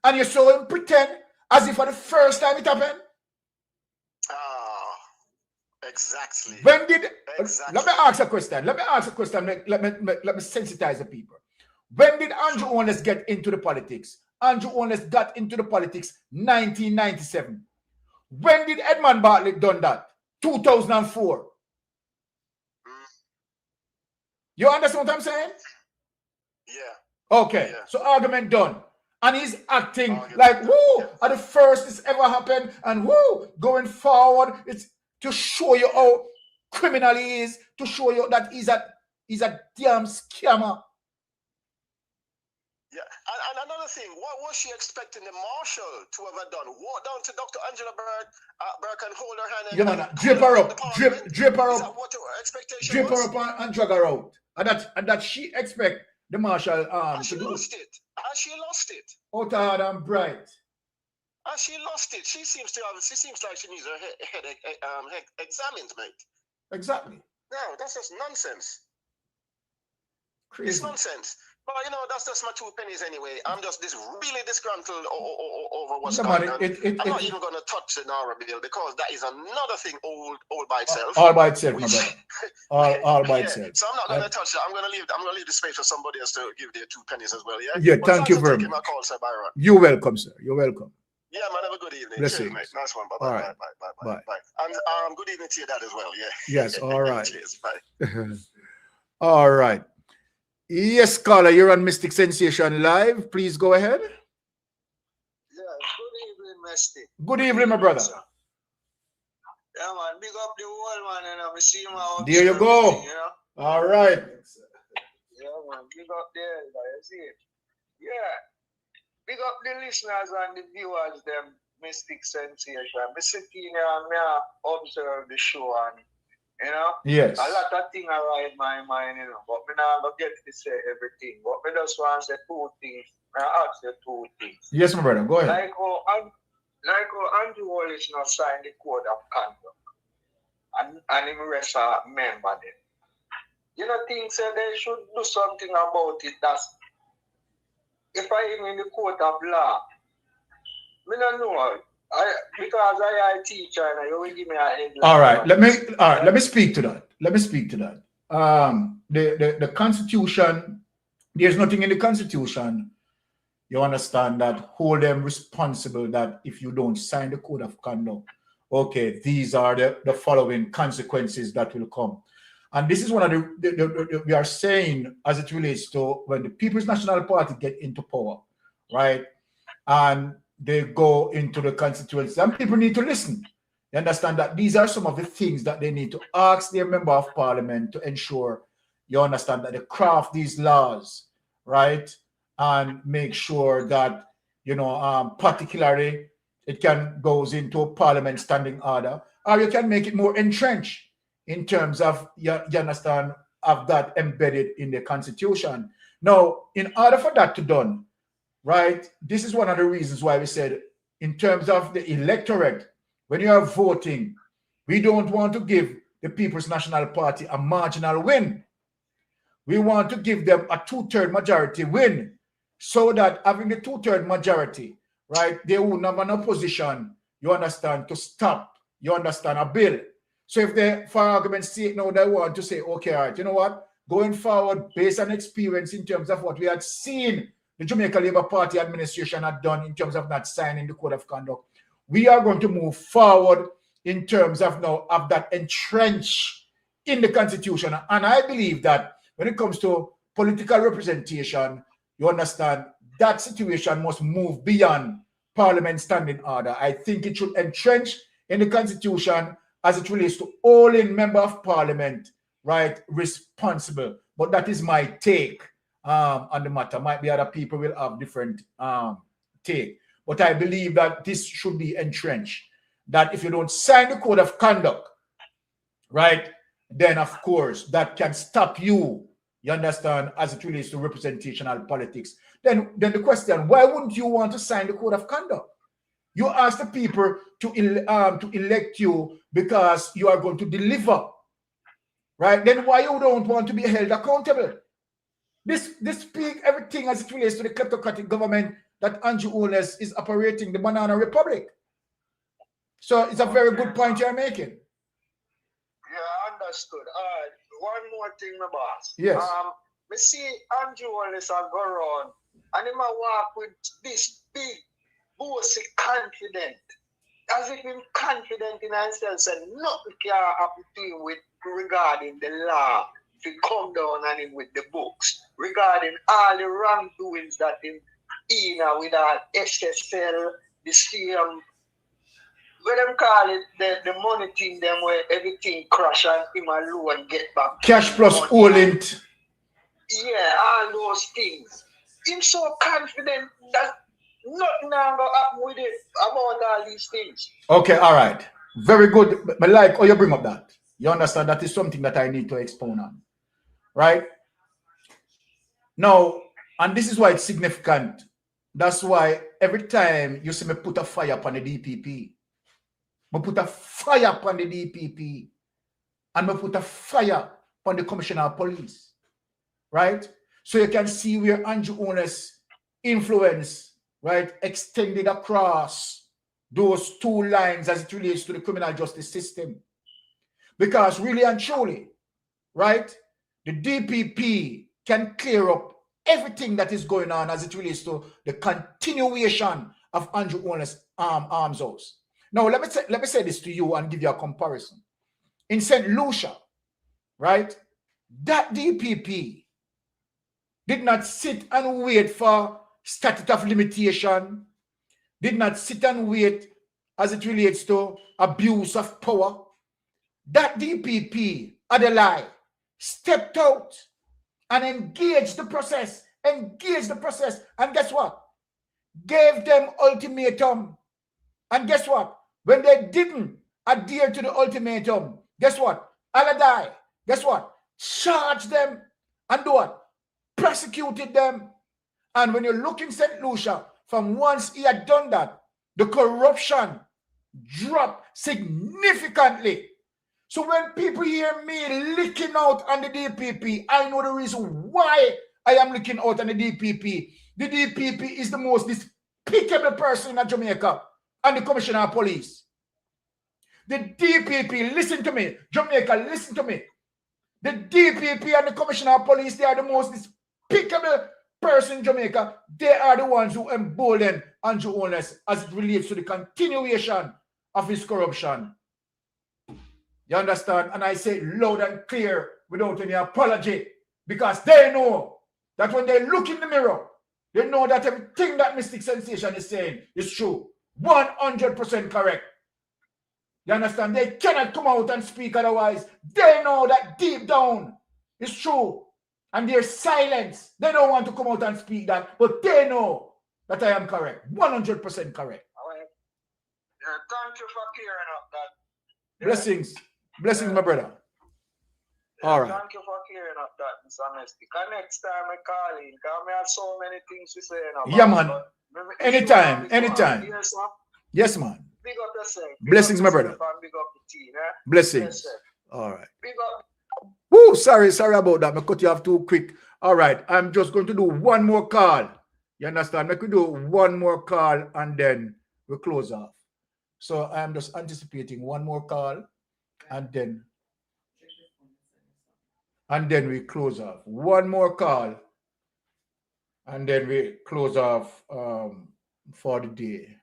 And you saw him pretend as if for the first time it happened. Exactly. When did let me ask a question. Let me sensitize the people. When did Andrew Holness get into the politics? Andrew Holness got into the politics 1997. When did Edmund Bartlett done that? 2004. You understand what I'm saying? Yeah. Okay. Yeah. So argument done. And he's acting like, woo, at the first this ever happened, and woo, going forward, it's to show you how criminal he is, to show you that he's a damn scammer. Yeah, and another thing, what was she expecting the marshal to have done? Walk down to Dr. Angela Burke and hold her hand and... You know, drip her up, drip her up. Is that what her expectation drip was? Her up and drag her out. And that she expect the marshal she lost it. She lost it. Out hard and bright. She lost it. She seems like she needs her head examined, mate. Exactly. No, that's just nonsense. Crazy. It's nonsense. But you know, that's just my 2 pennies anyway. I'm just really disgruntled over what's going on. I'm not even going to touch the NARA bill because that is another thing all by itself. All by itself, my brother. All by itself. So I'm not going to touch that. I'm going to leave the space for somebody else to give their 2 pennies as well. Yeah. Yeah. Thank you very much. My call, Sir Byron. You're welcome, sir. You're welcome. Yeah, man. Have a good evening. Bless Cheers, you. mate. Nice one. Bye. All right. Bye. And good evening to your dad as well. Yeah. Yes. All right. Cheers. Bye. All right. Yes, caller, you're on Mystic Sensation Live. Please go ahead. Yeah, good evening, Mystic. Good evening, my brother. Yeah, man, big up the whole man, and I'm seeing my there you go. You know? All right. Yeah, man, big up there, you see it. Yeah, big up the listeners and the viewers, them Mystic Sensation. I'm sitting here and I observe the show and you know? Yes. A lot of things are in my mind, you know, but I'm not going to get to say everything. But I just want to say 2 things. I ask you 2 things. Yes, my brother, go ahead. Like how Andrew Holness not signed the code of conduct and him rest a member then. You know, things say they should do something about it. That's if I am in the court of law, I don't know. Because I am a teacher and you will give me a headline. All right, let me speak to that. The Constitution, there's nothing in the Constitution, you understand, that hold them responsible that if you don't sign the code of conduct, okay, these are the following consequences that will come. And this is one of the we are saying as it relates to when the People's National Party get into power, right? And they go into the constituency, and people need to listen. You understand that these are some of the things that they need to ask their member of parliament to ensure you understand, that they craft these laws, right? And make sure that, you know, particularly it goes into a parliament standing order, or you can make it more entrenched in terms of, you understand, of that embedded in the constitution. Now, in order for that to done, right, this is one of the reasons why we said, in terms of the electorate, when you are voting, we don't want to give the People's National Party a marginal win. We want to give them a 2/3 majority win, so that having the 2/3 majority, right, they will have an opposition, you understand, to stop, you understand, a bill. So if they, for argument's sake, now they want to say, okay, all right, you know what, going forward, based on experience in terms of what we had seen the Jamaica Labour Party administration had done in terms of not signing the code of conduct, we are going to move forward in terms of now of that entrenched in the constitution. And I believe that when it comes to political representation, you understand, that situation must move beyond parliament standing order. I think it should entrench in the constitution as it relates to all in member of parliament, right, responsible. But that is my take on the matter. Might be other people will have different take. But I believe that this should be entrenched. That if you don't sign the code of conduct, right, then of course that can stop you, you understand, as it relates to representational politics. Then the question, why wouldn't you want to sign the code of conduct? You ask the people to elect you because you are going to deliver, right? Then why you don't want to be held accountable? This speak everything as it relates to the kleptocratic government that Andrew Holness is operating, the Banana Republic. So it's a very good point you're making. Yeah, understood. One more thing, my boss. Yes. We see Andrew Holness and go around, and he might walk with this big, bossy confident, as if he's confident in himself, and nothing can happen to him with regarding the law. If he come down on him with the books, regarding all the wrongdoings that him with our SSL, the CM, what them call it, the money thing, them where everything crash and him alone get back. Cash plus all-int. Yeah, all those things. Him so confident that nothing going to happen with it about all these things. Okay, all right. Very good. But like, you bring up that. You understand that is something that I need to expound on. Right? Now, and this is why it's significant. That's why every time you see me put a fire upon the DPP, I put a fire upon the DPP, and I put a fire upon the Commissioner of Police. Right? So you can see where Andrew Holness' influence, right, extended across those two lines as it relates to the criminal justice system. Because really and truly, right, the DPP can clear up everything that is going on as it relates to the continuation of Andrew Holness' arms house. Now, let me say this to you and give you a comparison. In St. Lucia, right, that DPP did not sit and wait for statute of limitation, did not sit and wait as it relates to abuse of power. That DPP, Adelaide, stepped out and engaged the process, and guess what? Gave them ultimatum. And guess what? When they didn't adhere to the ultimatum, guess what? Adelaide, guess what? Charged them and do what? Prosecuted them. And when you look in St. Lucia, from once he had done that, the corruption dropped significantly. So when people hear me licking out on the DPP, I know the reason why I am licking out on the DPP. The DPP is the most despicable person in Jamaica, and the Commissioner of Police. The DPP, listen to me. Jamaica, listen to me. The DPP and the Commissioner of Police, they are the most despicable person in Jamaica. They are the ones who embolden Andrew Holness as it relates to the continuation of his corruption. You understand? And I say loud and clear without any apology, because they know that when they look in the mirror, they know that everything that Mystic Sensation is saying is true. 100% correct. You understand? They cannot come out and speak otherwise. They know that deep down, It's true. And there's silence. They don't want to come out and speak that, but they know that I am correct. 100% correct. All right. Yeah, thank you for clearing up that. Blessings. Blessings, my brother. All right. Thank you for clearing up that dishonesty. Because next time I call in, because I have so many things to say about. Yeah, man. Anytime. Yes, man. Big up yourself. Blessings, my brother. Big up the team, eh? Blessings. Yes, all right. Big up. Woo, sorry about that. I cut you off too quick. All right. I'm just going to do one more call. You understand? I could do one more call and then we close off. So I'm just anticipating one more call and then we close off. One more call and then we close off for the day.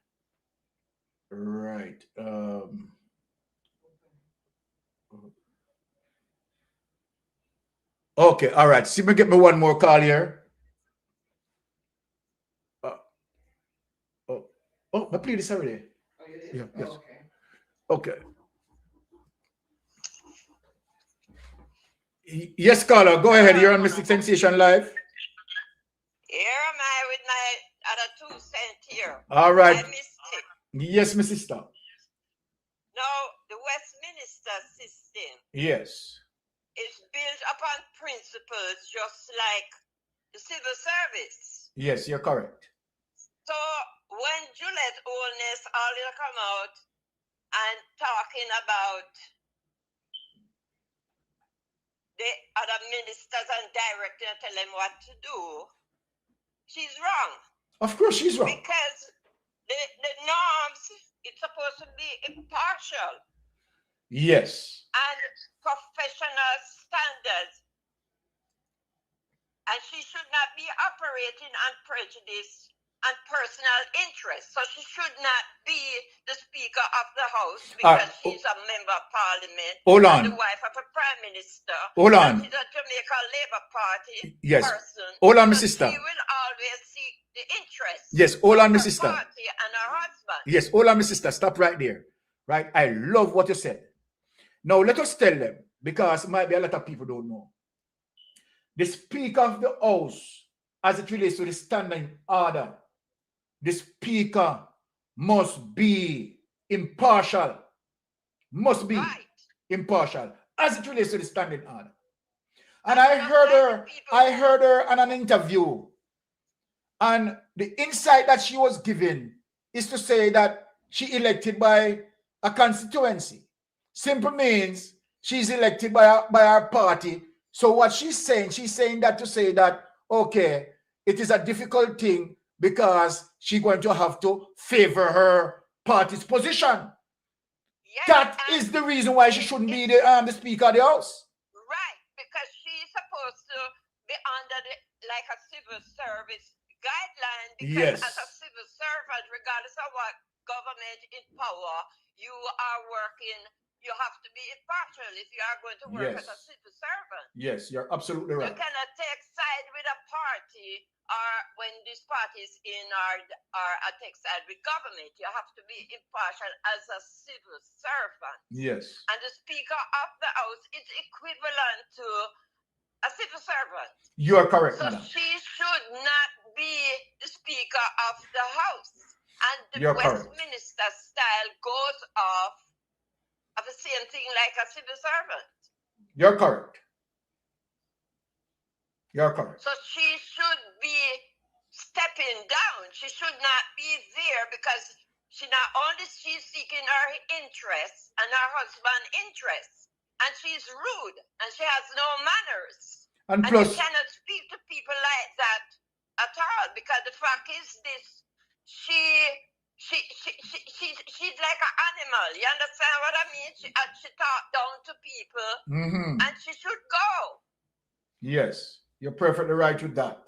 Right. Okay, all right. See me get me one more call here. I played this already. Oh, you did? Yeah, yes. Okay. Yes, caller, go ahead. You're on Mystic Sensation Live. Here am I with my other 2 cents here. All right. I missed it. Yes, my sister. Now, the Westminster system Yes. is built upon principles just like the civil service. Yes, you're correct. So when Juliet Oldness all come out and talking about the other ministers and directors and tell them what to do, she's wrong. Of course she's wrong. Because the norms, it's supposed to be impartial. Yes. And professional standards. And she should not be operating on prejudice and personal interest. So she should not be the Speaker of the House because she's a member of Parliament. Hold on. And the wife of a Prime Minister. Hold on. She's a Jamaica Labour Party person. Hold on, my So sister. she will always seek the interest. Yes, hold on, my of her sister. party and her husband. Yes, hold on, my sister. Stop right there. Right? I love what you said. Now, let us tell them, because might be a lot of people don't know. The Speaker of the House, as it relates to the standing order, the Speaker must be impartial. Must be impartial, as it relates to the standing order. And I heard her on an interview. And the insight that she was given is to say that she elected by a constituency. Simple means she's elected by our party. So what she's saying that to say that, okay, it is a difficult thing because she's going to have to favor her party's position. Yes, that is the reason why she shouldn't be the Speaker of the House. Right, because she's supposed to be under like a civil service guideline, because as a civil servant, regardless of what government in power, you are working, you have to be impartial if you are going to work as a civil servant. Yes, you're absolutely right. You cannot take side with a party, or when this party is in or take side with government. You have to be impartial as a civil servant. Yes. And the Speaker of the House is equivalent to a civil servant. You are correct, So madam. she should not be the Speaker of the House. And the You're correct. Westminster style goes off of the same thing like a civil servant. You're correct. You're correct. So she should be stepping down. She should not be there because she not only she's seeking her interests and her husband's interests, and she's rude and she has no manners. And you plus, cannot speak to people like that at all, because the fact is this: she's like an animal. You understand what I mean? She talks down to people, and she should go. yes, you're perfectly right with that.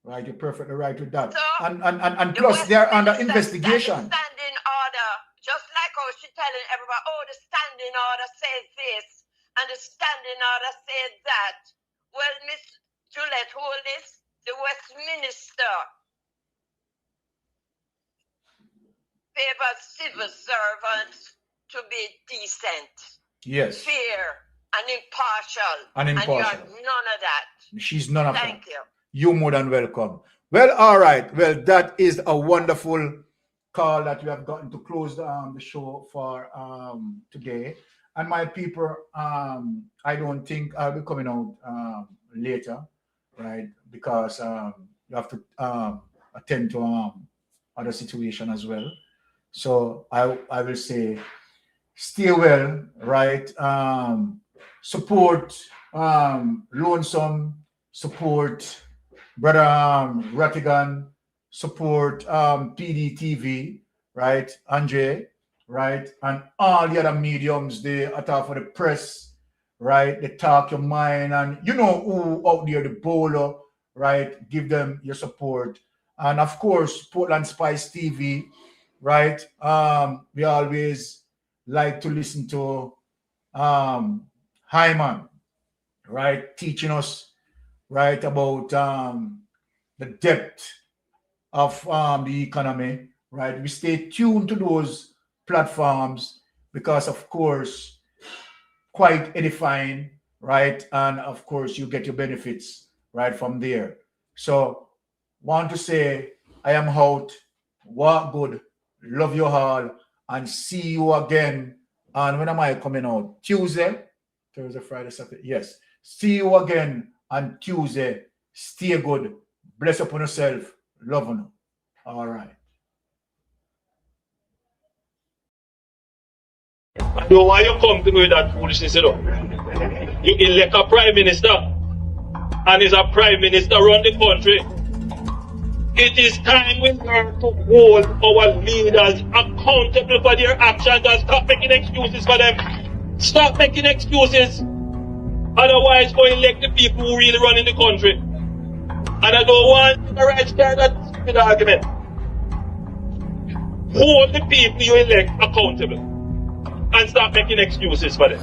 Right, you're perfectly right with that. So, and plus, they're under investigation. Standing order, just like how she's telling everybody, oh, the standing order says this and the standing order says that. Well, Miss Juliet Oldness, the Westminster favors civil servants to be decent, Yes. fair, and impartial. And impartial. And you're none of that. She's none of that. Thank you. You're more than welcome. Well, all right. Well, that is a wonderful call that we have gotten to close the show for today. And my people, I don't think I'll be coming out later, right? Because you have to attend to other situation as well. So I will say, stay well, right? Support Lonesome, support Brother Rattigan, support PDTV, right? Andre, right? And all the other mediums, they attack for the press, right? They talk your mind, and you know who out there, the bowler, right? Give them your support. And of course, Portland Spice TV, right? We always like to listen to Hyman, right? Teaching us, right, about the depth of the economy, right? We stay tuned to those platforms because, of course, quite edifying, right? And of course, you get your benefits right from there. So, want to say, I am out. Walk good. Love you all. And see you again. And when am I coming out? Tuesday? Thursday, Friday, Saturday. Yes. See you again on Tuesday. Stay good. Bless upon yourself. Love you. All right. I know why you come to me with that foolishness, you know. You elect a prime minister, and is a prime minister run the country. It is time we learn to hold our leaders accountable for their actions and stop making excuses for them. Stop making excuses. Otherwise, go elect the people who really run in the country. And I don't want the right start that stupid argument. Hold the people you elect accountable and stop making excuses for them.